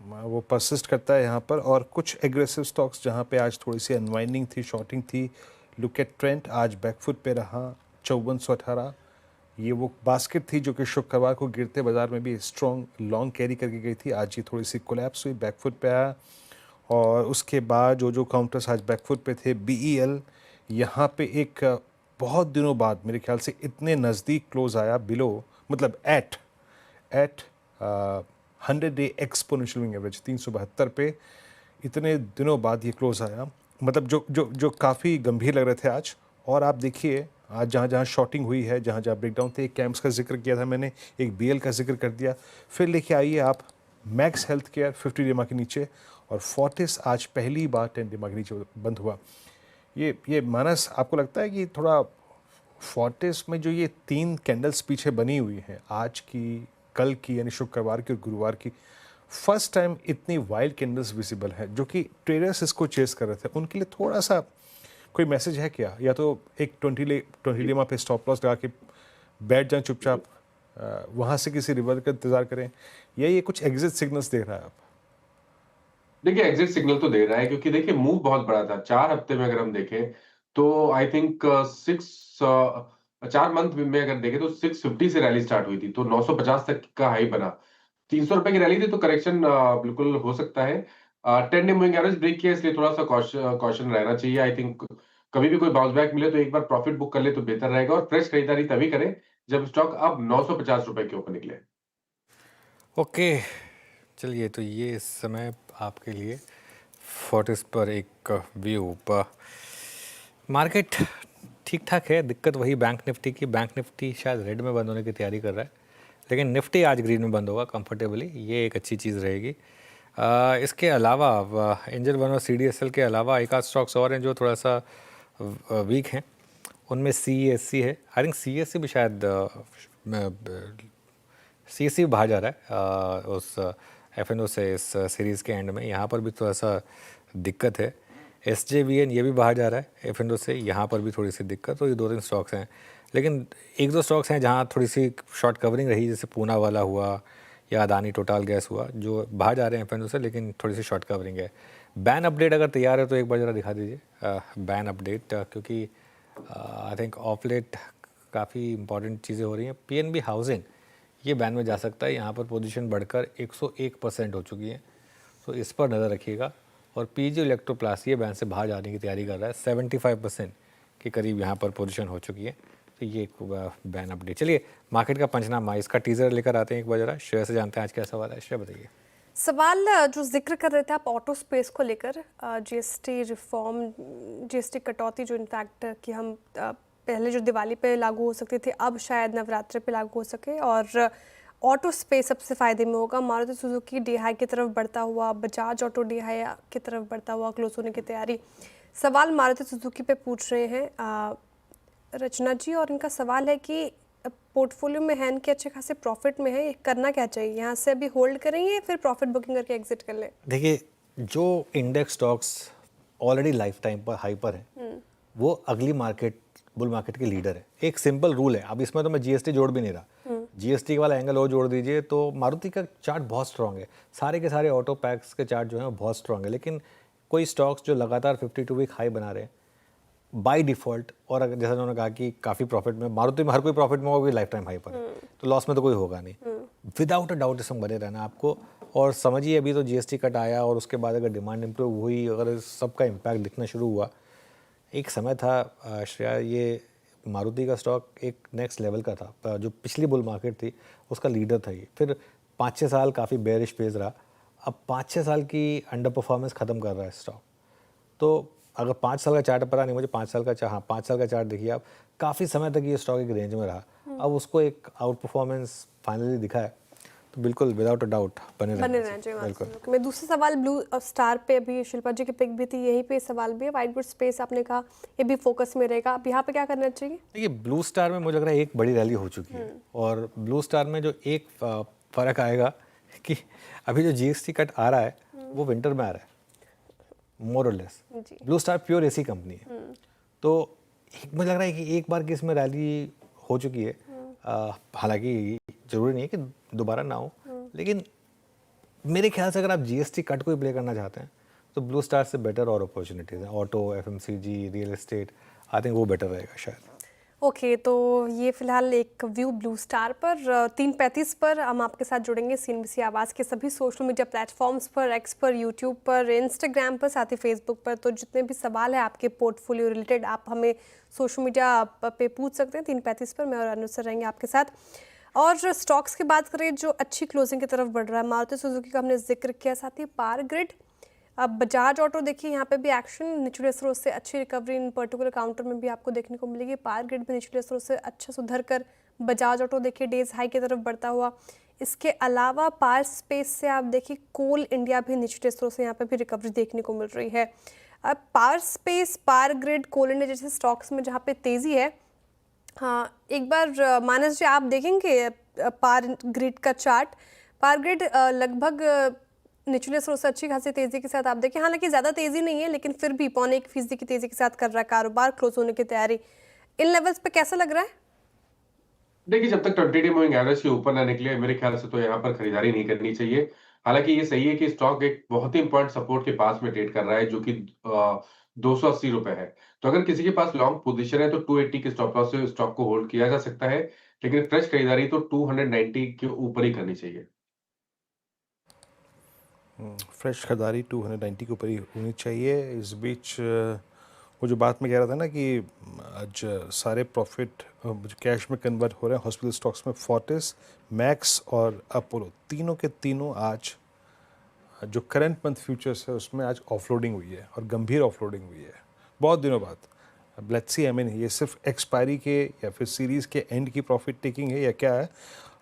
वो परसिस्ट करता है यहाँ पर। और कुछ एग्रेसिव स्टॉक्स जहाँ पे आज थोड़ी सी अनवाइंडिंग थी, शॉर्टिंग थी। लुक एट ट्रेंड, आज बैकफुट पे रहा 5418। ये वो बास्केट थी जो कि शुक्रवार को गिरते बाजार में भी स्ट्रॉन्ग लॉन्ग कैरी करके गई थी। आज ये थोड़ी सी कोलैप्स हुई, बैकफुट पे आया। और उसके बाद जो काउंटर्स आज बैकफुट पे थे, BEL यहाँ पे एक बहुत दिनों बाद मेरे ख्याल से इतने नज़दीक क्लोज आया, बिलो मतलब at 100 day exponential moving average 372 पे इतने दिनों बाद ये क्लोज आया। मतलब जो काफ़ी गंभीर लग रहे थे आज। और आप देखिए आज जहाँ शॉर्टिंग हुई है, जहाँ ब्रेकडाउन थे, एक कैंप्स का जिक्र किया था मैंने, एक BL का जिक्र कर दिया। फिर लेके आइए आप मैक्स हेल्थ केयर 50 डेमा के नीचे, और फोर्टिस आज पहली बार 10 डेमा के नीचे बंद हुआ। ये मानस आपको लगता है कि थोड़ा फोर्टिस में जो ये 3 कैंडल्स पीछे बनी हुई हैं, आज की, कल की यानी शुक्रवार की और गुरुवार की, फर्स्ट टाइम इतनी वाइल्ड कैंडल्स विजिबल है, जो कि ट्रेडर्स इसको चेस कर रहे थे, उनके लिए थोड़ा सा कोई मैसेज है क्या? या तो एक 20 डेमा पे स्टॉप लॉस लगा के बैठ जाएं चुपचाप, वहाँ से किसी रिवर्स का इंतजार करें, या ये कुछ एग्जिट सिग्नल्स दे रहा है आप? देखिए एग्जिट सिग्नल तो दे रहा है, क्योंकि देखिए मूव बहुत बड़ा था 4 हफ्ते में। अगर हम देखें तो आई थिंक 4 मंथ में अगर देखें तो 650 से रैली स्टार्ट हुई थी, तो 950 तक का हाई बना। 300 रुपए की रैली थी, तो करेक्शन बिल्कुल हो सकता है। 10 डे मूविंग एवरेज ब्रेक किया, इसलिए थोड़ा सा कॉशन रहना चाहिए। आई थिंक कभी भी कोई बाउंस बैक मिले तो एक बार प्रॉफिट बुक कर ले तो बेहतर रहेगा, और फ्रेश खरीदारी तभी करें जब स्टॉक अब 950 रुपए के ऊपर निकले। ओके, चलिए, तो ये इस समय आपके लिए फोर्टिस पर एक व्यू। मार्केट ठीक ठाक है, दिक्कत वही बैंक निफ्टी की। बैंक निफ्टी शायद रेड में बंद होने की तैयारी कर रहा है, लेकिन निफ्टी आज ग्रीन में बंद होगा कंफर्टेबली, ये एक अच्छी चीज़ रहेगी। इसके अलावा एंजल वन और CDSL के अलावा एक आध स्टॉक्स और हैं जो थोड़ा सा वीक हैं। उनमें CESC है। आई थिंक CESC भी शायद CESC बाहर जा रहा है उस FNO से इस सीरीज़ के एंड में, यहाँ पर भी थोड़ा सा दिक्कत है। SJVN ये भी बाहर जा रहा है FNO से, यहाँ पर भी थोड़ी सी दिक्कत। तो ये 2-3 स्टॉक्स हैं, लेकिन 1-2 स्टॉक्स हैं जहाँ थोड़ी सी शॉर्ट कवरिंग रही, जैसे पूना वाला हुआ या अदानी टोटल गैस हुआ, जो बाहर जा रहे हैं FNO से, लेकिन थोड़ी सी शॉर्ट कवरिंग है। बैन अपडेट अगर तैयार है तो एक बार ज़रा दिखा दीजिए बैन अपडेट, क्योंकि आई थिंक ऑफ लेट काफ़ी इंपॉर्टेंट चीज़ें हो रही हैं। PNB हाउसिंग ये बैन में जा सकता है, यहाँ पर पोजीशन बढ़कर 101% हो चुकी है, तो इस पर नज़र रखिएगा। और PG इलेक्ट्रोप्लास्ट ये बैन से बाहर जाने की तैयारी कर रहा है, 75% के करीब यहाँ पर पोजीशन हो चुकी है, तो ये एक बैन अपडेट। चलिए मार्केट का पंचनामा, इसका टीज़र लेकर आते हैं एक बार जरा। श्रेया से जानते हैं आज क्या सवाल है। श्रेया बताइए। सवाल जो जिक्र कर रहे थे आप ऑटो स्पेस को लेकर, GST रिफॉर्म, GST कटौती जो इनफैक्ट कि हम पहले जो दिवाली पे लागू हो सकती थी, अब शायद नवरात्रि पे लागू हो सके, और ऑटो स्पेस सबसे फ़ायदे में होगा। मारुति सुजुकी डे हाई की तरफ बढ़ता हुआ, बजाज ऑटो डे हाई की तरफ बढ़ता हुआ क्लोज होने की तैयारी। सवाल मारुति सुजुकी पे पूछ रहे हैं रचना जी, और इनका सवाल है कि पोर्टफोलियो में है इनके अच्छे खासे प्रॉफिट में है, करना क्या चाहिए? यहाँ से अभी होल्ड करेंगे या फिर प्रॉफिट बुकिंग करके एग्जिट कर लें? देखिए, जो index stocks already life time पर हाई पर हैं, वो अगली बुल मार्केट के लीडर है। एक सिंपल रूल है, अब इसमें तो मैं GST जोड़ भी नहीं रहा, GST वाला एंगल और जोड़ दीजिए तो मारुति का चार्ट बहुत स्ट्रांग है, सारे के सारे ऑटो पैक्स के चार्ट जो हैं वो बहुत स्ट्रांग है। लेकिन कोई स्टॉक्स जो लगातार 52 वीक हाई बना रहे हैं बाय डिफ़ॉल्ट, और अगर जैसा उन्होंने कहा कि काफ़ी प्रॉफिट में, मारुति में हर कोई प्रॉफिट में होगा, लाइफ टाइम हाई पर है, तो लॉस में तो कोई होगा नहीं। विदाउट अ डाउट इसमें बने रहना आपको। और समझिए अभी तो GST कट आया, और उसके बाद अगर डिमांड इंप्रूव हुई, अगर सबका इम्पैक्ट दिखना शुरू हुआ, एक समय था श्रेया, ये मारुति का स्टॉक एक नेक्स्ट लेवल का था, जो पिछली बुल मार्केट थी उसका लीडर था ये। फिर 5-6 साल काफ़ी बेयरिश फेज रहा, अब 5-6 साल की अंडर परफॉर्मेंस ख़त्म कर रहा है स्टॉक। तो अगर 5 साल का चार्ट पता नहीं मुझे, 5 साल का हाँ 5 साल का चार्ट देखिए आप, काफ़ी समय तक ये स्टॉक एक रेंज में रहा, अब उसको एक आउट परफॉर्मेंस फाइनली दिखा है, तो बिल्कुल विदाउट अ डाउट बने रहना चाहिए। बिल्कुल। मैं दूसरा सवाल ब्लू स्टार पे, अभी शिल्पा जी की पिक भी थी, यहीं पे सवाल भी है, वाइट गुड स्पेस आपने कहा ये भी फोकस में रहेगा, अब यहाँ पे क्या करना चाहिए? देखिए ब्लू स्टार में मुझे लग रहा है एक बड़ी रैली हो चुकी है, और ब्लू स्टार में जो एक फ़र्क आएगा कि अभी जो जीएसटी कट आ रहा है वो विंटर में आ रहा है मोर और less. Blue star pure AC company है, तो मुझे लग रहा है कि एक बार की इसमें रैली हो चुकी है, हालांकि जरूरी नहीं है कि दोबारा ना हो, लेकिन मेरे ख्याल से अगर आप जीएसटी कट को ही प्ले करना चाहते हैं तो ब्लू स्टार से बेटर और अपॉर्चुनिटीज़ हैं, auto, FMCG, real estate, I think वो बेटर रहेगा शायद। ओके, तो ये फिलहाल एक व्यू ब्लू स्टार पर। 3:35 पर हम आपके साथ जुड़ेंगे सीएनबीसी आवाज़ के सभी सोशल मीडिया प्लेटफॉर्म्स पर, एक्स पर, यूट्यूब पर, इंस्टाग्राम पर, साथ ही फेसबुक पर। तो जितने भी सवाल है आपके पोर्टफोलियो रिलेटेड आप हमें सोशल मीडिया पे पूछ सकते हैं। 3:35 पर मैं और अनुज सर रहेंगे आपके साथ। और स्टॉक्स की बात करें जो अच्छी क्लोजिंग की तरफ बढ़ रहा है, मारुति सुजुकी का हमने जिक्र किया, साथ ही पावर ग्रिड, अब बजाज ऑटो देखिए यहाँ पे भी एक्शन, निचले स्रोत से अच्छी रिकवरी इन पर्टिकुलर काउंटर में भी आपको देखने को मिलेगी। पावर ग्रिड में निचले स्रोत से अच्छा सुधर कर बजाज ऑटो देखिए डेज हाई की तरफ बढ़ता हुआ। इसके अलावा पावर स्पेस से आप देखिए कोल इंडिया भी निचले स्रोत से यहाँ पे भी रिकवरी देखने को मिल रही है। अब पावर स्पेस, पावर ग्रिड, कोल इंडिया जैसे स्टॉक्स में जहाँ पे तेज़ी है, हाँ एक बार मानस जी आप देखेंगे पावर ग्रिड का चार्ट। पावर ग्रिड लगभग निचले स्रोत से अच्छी खासी तेजी के साथ आप देखिए, हालांकि ज़्यादा तेजी नहीं है लेकिन फिर भी 0.25% की तेजी के साथ कर रहा है कारोबार, क्लोज होने की तैयारी। इन लेवल्स पे कैसा लग रहा है? देखिए जब तक 20 डे मूविंग एवरेज के ऊपर ना निकले मेरे ख्याल से तो यहाँ पर खरीदारी नहीं करनी चाहिए। हालांकि ये सही है कि स्टॉक एक बहुत ही इंपॉर्टेंट सपोर्ट के पास में ट्रेड कर रहा है जो कि 280 रुपए है। तो अगर किसी के पास लॉन्ग पोजीशन है तो 280 के स्टॉप लॉस से स्टॉक को होल्ड किया जा सकता है, लेकिन फ्रेश खरीदारी तो 290 के ऊपर ही करनी चाहिए। फ्रेश खरीदारी 290 के ऊपर ही होनी चाहिए। इस बीच वो जो बात मैं कह रहा था ना कि आज सारे प्रॉफिट कैश में कन्वर्ट हो रहे हैं हॉस्पिटल स्टॉक्स में, फोर्टिस, मैक्स और अपोलो, तीनों के तीनों आज जो करंट मंथ फ्यूचर्स है उसमें आज ऑफलोडिंग हुई है और गंभीर ऑफलोडिंग हुई है बहुत दिनों बाद। अब लेट्स सी, आई मीन ये सिर्फ एक्सपायरी के या फिर सीरीज़ के एंड की प्रॉफिट टेकिंग है या क्या है।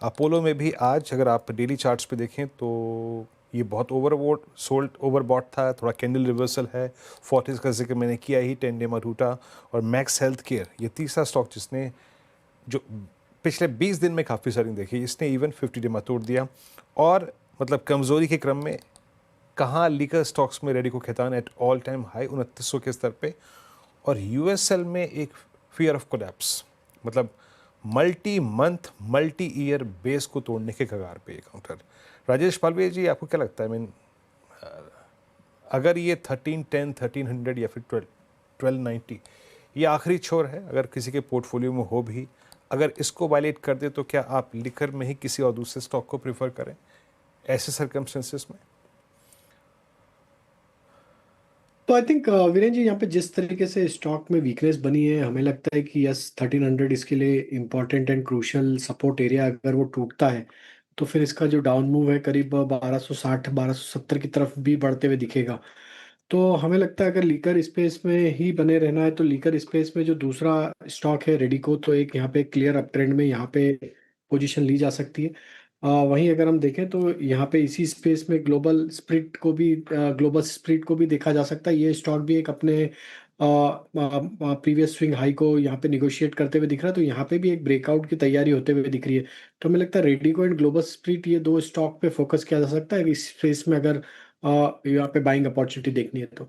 अपोलो में भी आज अगर आप डेली चार्ट्स पे देखें तो ये बहुत ओवरबॉट था, थोड़ा कैंडल रिवर्सल है। फोर्टिस का जिक्र मैंने किया ही, 10 डे मरूटा और मैक्स हेल्थ केयर, ये तीसरा स्टॉक जिसने जो पिछले 20 दिन में काफ़ी सर्विंग देखी, इसने इवन 50 डे तोड़ दिया। और मतलब कमज़ोरी के क्रम में कहाँ लीकर स्टॉक्स में Radico Khaitan at all time high 2900 के स्तर पे, और यूएसएल में एक फियर ऑफ कोलैप्स, मतलब multi month multi year base को तोड़ने के कगार पे ये काउंटर। राजेश पालवे जी आपको क्या लगता है, आई मीन अगर ये 1310, 1300 या फिर 1290 ये आखिरी छोर है, अगर किसी के पोर्टफोलियो में हो भी, अगर इसको वायलेट कर दे तो क्या आप लिकर में ही किसी और दूसरे स्टॉक को प्रेफर करें ऐसे सर्कमस्टेंसेस में? तो आई थिंक वीरेन जी, यहाँ पे जिस तरीके से स्टॉक में वीकनेस बनी है, हमें लगता है कि यस 1300 इसके लिए important and crucial support area, अगर वो टूटता है तो फिर इसका जो डाउन मूव है करीब 1260 1270 की तरफ भी बढ़ते हुए दिखेगा। तो हमें लगता है अगर लीकर स्पेस में ही बने रहना है तो लीकर स्पेस में जो दूसरा स्टॉक है रेडिको, तो एक यहाँ पे क्लियर अप ट्रेंड में यहाँ पे पोजीशन ली जा सकती है। वहीं अगर हम देखें तो यहाँ पे इसी स्पेस में ग्लोबल स्प्रिट को भी देखा जा सकता है। ये स्टॉक भी एक अपने प्रीवियस स्विंग हाई को यहाँ पे निगोशिएट करते हुए दिख रहा है, तो यहाँ पे भी एक ब्रेकआउट की तैयारी होते हुए दिख रही है। तो हमें लगता है रेडिको एंड ग्लोबल स्प्रिट, ये दो स्टॉक पे फोकस किया जा सकता है इस स्पेस में अगर यहाँ पे बाइंग अपॉर्चुनिटी देखनी है तो।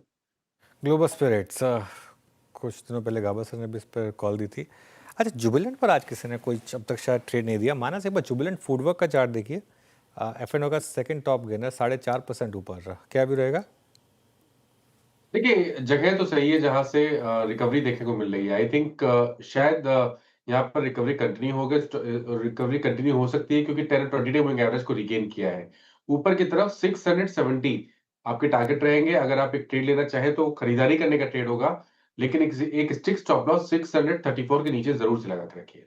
ग्लोबल स्पिरिट्स, कुछ दिनों पहले गाबा सर ने भी इस पर कॉल दी थी। अच्छा, जुबिलेंट पर आज किसी ने कोई अब तक शायद ट्रेड नहीं दिया। मानस एक बार जुबिलेंट फूडवर्क का चार्ट देखिए, एफएनओ का सेकंड टॉप गेनर 4.5% ऊपर रहा, क्या भी रहेगा? देखिए जगह तो सही है जहां से रिकवरी देखने को मिल रही है। आई थिंक शायद यहाँ पर रिकवरी कंटिन्यू हो सकती है क्योंकि 10 और 20 डे मूविंग एवरेज को रिगेन किया है। ऊपर की तरफ 670 आपके टारगेट रहेंगे। अगर आप एक ट्रेड लेना चाहें तो खरीदारी करने का ट्रेड होगा, लेकिन एक स्ट्रिक्ट स्टॉप लॉस 634 के नीचे जरूर से लगा के रखिए।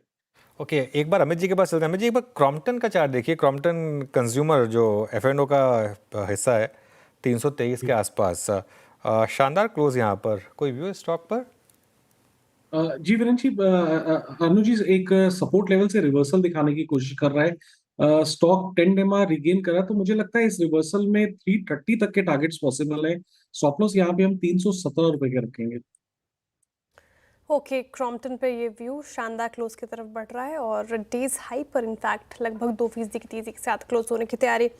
ओके, एक बार अमित जी के पास चलते हैं। अमित जी, एक बार क्रॉम्पटन का चार्ट देखिए। क्रॉम्पटन कंज्यूमर जो F&O का हिस्सा है 323 के आसपास, शानदार क्लोज यहाँ पर। कोई व्यू है स्टॉक पर? जी वीरेंद्र जी, अनुज जी एक सपोर्ट लेवल से रिवर्सल दिखाने की कोशिश कर रहा है। स्टॉक 10 डेमा रिगेन करा, तो मुझे लगता है इस रिवर्सल में 330 तक के टारगेट्स पॉसिबल है। स्टॉप लॉस यहाँ पे हम 317 रुपए के रखेंगे। ओके, क्रॉम्पटन पे ये व्यू शानदार क्लोज की तरफ बढ़ रहा है और डेज हाई पर इनफैक्ट लगभग 2% की तेजी के साथ क्लोज होने की तैयारी।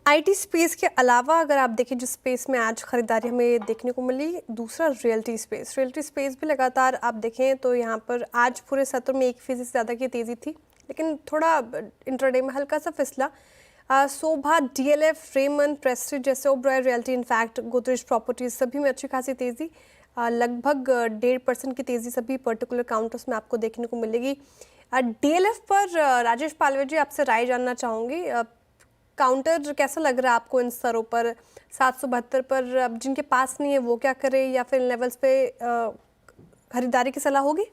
आईटी स्पेस के अलावा अगर आप देखें जिस स्पेस में आज खरीदारी हमें देखने को मिली, दूसरा रियल्टी स्पेस भी लगातार आप देखें तो यहाँ पर आज पूरे सत्र में 1% से ज़्यादा की तेज़ी थी, लेकिन थोड़ा इंट्राडे में हल्का सा फिसला। सोभा, DLF, रेमन, प्रेस्टीज जैसे Oberoi realty, in fact Godrej properties सभी में अच्छी खासी तेज़ी, लगभग 1.5% की तेज़ी सभी पर्टिकुलर काउंटर्स में आपको देखने को मिलेगी। DLF पर राजेश पालवे जी आपसे राय जानना चाहूँगी। काउंटर कैसा लग रहा है आपको इन स्तरों पर 772 पर? अब जिनके पास नहीं है वो क्या करे, या फिर इन लेवल्स पे खरीदारी की सलाह होगी?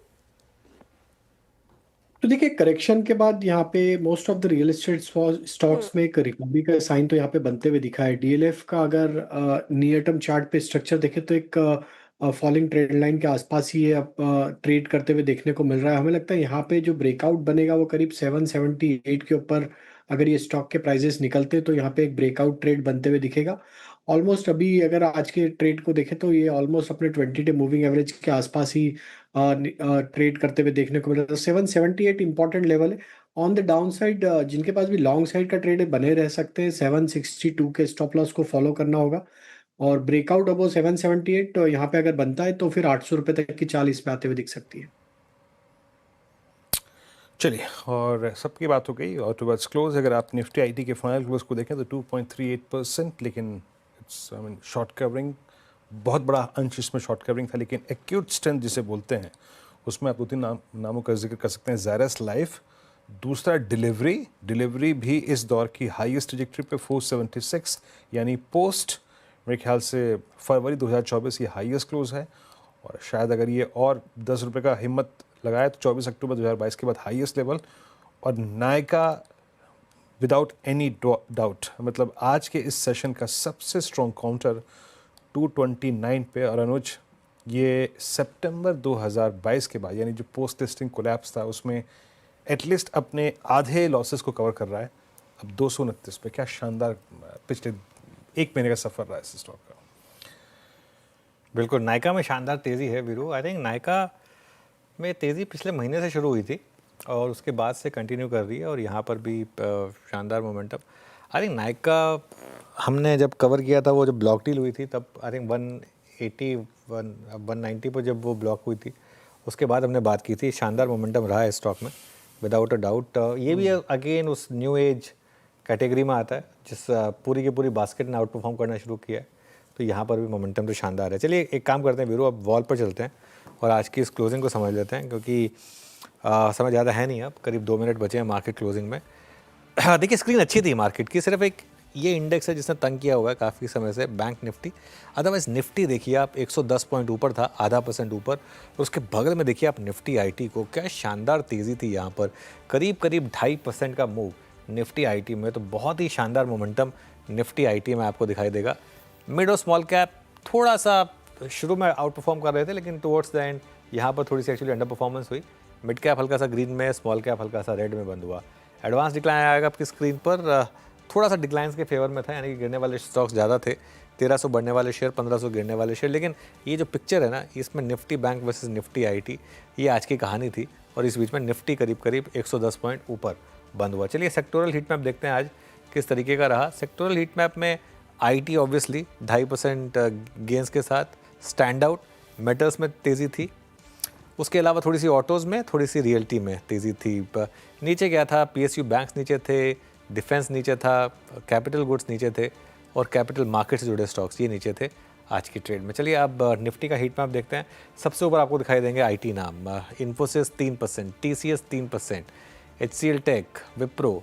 तो देखिए, करेक्शन के बाद यहाँ पे most of the real estate stocks में एक रिकवरी का साइन तो यहाँ पे बनते हुए दिखा है। DLF का अगर नियर टर्म चार्ट पे स्ट्रक्चर देखे तो एक फॉलिंग ट्रेंड लाइन के आसपास ही है, अब ट्रेड करते हुए देखने को मिल रहा है। हमें लगता है यहाँ पे जो ब्रेकआउट बनेगा वो करीब 778 के ऊपर अगर ये स्टॉक के प्राइजेस निकलते तो यहाँ पे एक ब्रेकआउट ट्रेड बनते हुए दिखेगा। ऑलमोस्ट अभी अगर आज के ट्रेड को देखें तो ये ऑलमोस्ट अपने 20 डे मूविंग एवरेज के आसपास ही ट्रेड करते हुए देखने को मिल रहा है। 778 इंपॉर्टेंट लेवल है। ऑन द डाउन साइड जिनके पास भी लॉन्ग साइड का ट्रेड बने रह सकते हैं, 762 के स्टॉप लॉस को फॉलो करना होगा और ब्रेकआउट अबो 778 तो यहाँ पे अगर बनता है तो फिर 800 रुपये तक की चाल इसमें आते हुए दिख सकती है। चलिए, और सबकी बात हो गई और टुवर्ड्स क्लोज अगर आप निफ्टी आईटी के फाइनल क्लोज को देखें तो 2.38%, लेकिन इट्स शॉर्ट कवरिंग, बहुत बड़ा अंश इसमें शॉर्ट कवरिंग था, लेकिन एक्यूट स्ट्रेंथ जिसे बोलते हैं उसमें आप 2-3 नामों का जिक्र कर सकते हैं। ज़ायरस लाइफ, दूसरा डिलीवरी भी इस दौर की हाईएस्ट ट्रैजेक्टरी पे 476, यानी पोस्ट मेरे ख्याल से फरवरी 2024 ये हाईएस्ट क्लोज है, और शायद अगर ये और 10 रुपये का हिम्मत लगाए तो 24 अक्टूबर 2022 के बाद हाईएस्ट लेवल। और नायका विदाउट एनी डाउट, मतलब आज के इस सेशन का सबसे स्ट्रॉन्ग काउंटर 229 पे। और अनुज, ये सितंबर 2022 के बाद यानी जो पोस्ट लिस्टिंग कोलैप्स था उसमें एटलीस्ट अपने आधे लॉसेस को कवर कर रहा है। अब 229 पे, क्या शानदार पिछले एक महीने का सफ़र रहा है इस स्टॉक का। बिल्कुल, नायका में शानदार तेज़ी है वीरू। आई थिंक नायका में तेज़ी पिछले महीने से शुरू हुई थी और उसके बाद से कंटिन्यू कर रही है, और यहाँ पर भी शानदार मोमेंटम। आई थिंक नायका हमने जब कवर किया था, वो जब ब्लॉक डील हुई थी तब आई थिंक 190 पर जब वो ब्लॉक हुई थी उसके बाद हमने बात की थी। शानदार मोमेंटम रहा है स्टॉक में विदाउट अ डाउट। ये भी अगेन उस न्यू एज कैटेगरी में आता है जिस पूरी की पूरी बास्केट ने आउट परफॉर्म करना शुरू किया है, तो यहाँ पर भी मोमेंटम तो शानदार है। चलिए एक काम करते हैं वीरू, अब वॉल पर चलते हैं और आज की इस क्लोजिंग को समझ लेते हैं, क्योंकि समय ज़्यादा है नहीं, अब करीब 2 मिनट बचे हैं मार्केट क्लोजिंग में। देखिए, स्क्रीन अच्छी थी मार्केट की, सिर्फ एक ये इंडेक्स है जिसने तंग किया हुआ है काफ़ी समय से, बैंक निफ्टी। अदरवाइज निफ्टी देखिए आप 110 पॉइंट ऊपर था, आधा % ऊपर। और उसके बगल में देखिए आप निफ्टी आईटी को, क्या शानदार तेज़ी थी यहाँ पर, करीब 2.5% का मूव निफ्टी आईटी में। तो बहुत ही शानदार मोमेंटम निफ्टी आईटी में आपको दिखाई देगा। मिड और स्मॉल कैप थोड़ा सा शुरू में आउट परफॉर्म कर रहे थे, लेकिन टुवर्ड्स द एंड यहाँ पर थोड़ी सी एक्चुअली अंडर परफॉर्मेंस हुई। मिड कैप हल्का सा ग्रीन में, स्मॉल कैप हल्का सा रेड में बंद हुआ। एडवांस डिक्लाइन आएगा आपकी स्क्रीन पर, थोड़ा सा डिक्लाइंस के फेवर में था, यानी कि गिरने वाले स्टॉक्स ज़्यादा थे, 1300 बढ़ने वाले शेयर, 1500 गिरने वाले शेयर। लेकिन ये जो पिक्चर है ना, इसमें Nifty bank versus Nifty IT, ये आज की कहानी थी, और इस बीच में निफ्टी करीब 110 पॉइंट ऊपर बंद हुआ। चलिए सेक्टोरल हीट मैप देखते हैं आज किस तरीके का रहा। सेक्टोरल हीट मैप में आईटी ऑब्वियसली 2.5% गेंस के साथ स्टैंड आउट, मेटल्स में तेज़ी थी, उसके अलावा थोड़ी सी ऑटोज़ में, थोड़ी सी रियल्टी में तेज़ी थी। नीचे क्या था, पीएसयू बैंक्स नीचे थे, डिफेंस नीचे था, कैपिटल गुड्स नीचे थे, और कैपिटल मार्केट से जुड़े स्टॉक्स ये नीचे थे आज की ट्रेड में। चलिए अब निफ्टी का हीट मैप देखते हैं। सबसे ऊपर आपको दिखाई देंगे आईटी नाम, Infosys 3%, TCS 3%, HCL tech, Wipro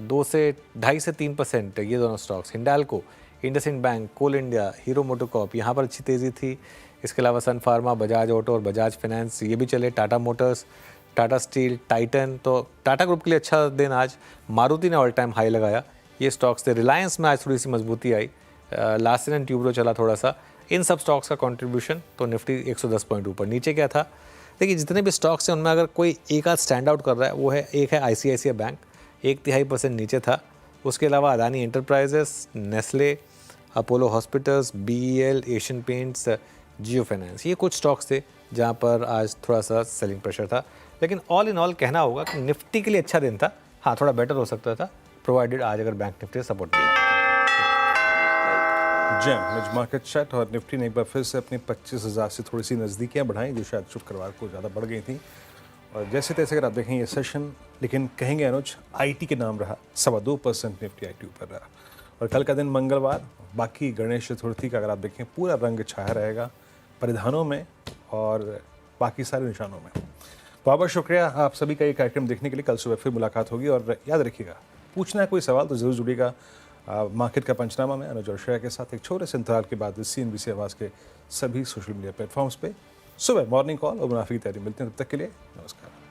2.5 से 3%, ये दोनों stocks, Hindalco, IndusInd bank, Coal India, Hero MotoCorp, यहाँ पर अच्छी तेज़ी थी। इसके अलावा सन फार्मा, बजाज ऑटो और बजाज फाइनेंस ये भी चले, Tata Motors, Tata steel, Titan. तो टाटा ग्रुप के लिए अच्छा दिन आज। मारुति ने ऑल टाइम हाई लगाया, ये स्टॉक्स थे। रिलायंस में आज थोड़ी सी मजबूती आई, लार्सन ट्यूब्रो चला थोड़ा सा। इन सब स्टॉक्स का कंट्रीब्यूशन तो निफ्टी 110 पॉइंट ऊपर। नीचे क्या था, देखिए जितने भी स्टॉक्स हैं उनमें अगर कोई एक आध स्टैंड आउट कर रहा है वो है, एक है ICICI बैंक, 1.5% नीचे था। उसके अलावा Adani enterprises, Nestle, Apollo hospitals, BEL, Asian paints, Jio finance, ये कुछ स्टॉक्स थे जहाँ पर आज थोड़ा सा सेलिंग प्रेशर था। लेकिन ऑल इन ऑल कहना होगा कि निफ्टी के लिए अच्छा दिन था। हाँ, थोड़ा बेटर हो सकता था प्रोवाइडेड आज अगर बैंक निफ्टी सपोर्ट दिया। जैम मार्केट सेट और निफ्टी ने एक बार फिर से अपनी 25,000 से थोड़ी सी नज़दीकियाँ बढ़ाई, जो शायद शुक्रवार को ज़्यादा बढ़ गई थी। और जैसे तैसे अगर आप देखें ये सेशन, लेकिन कहेंगे अनुज IT के नाम रहा, 2.25% निफ्टी IT ऊपर रहा। और कल का दिन मंगलवार, बाकी गणेश चतुर्थी का अगर आप देखें पूरा रंग छाया रहेगा परिधानों में और बाकी सारे निशानों में। बहुत बहुत शुक्रिया आप सभी का ये कार्यक्रम देखने के लिए। कल सुबह फिर मुलाकात होगी और याद रखिएगा, पूछना है कोई सवाल तो ज़रूर जुड़ेगा मार्केट का पंचनामा में अनुज और श्रेया के साथ। एक छोटे से अंतराल के बाद CNBC आवाज़ के सभी सोशल मीडिया प्लेटफॉर्म्स पे सुबह मॉर्निंग कॉल और मुनाफी की तैयारी। मिलते हैं, तब तक के लिए नमस्कार।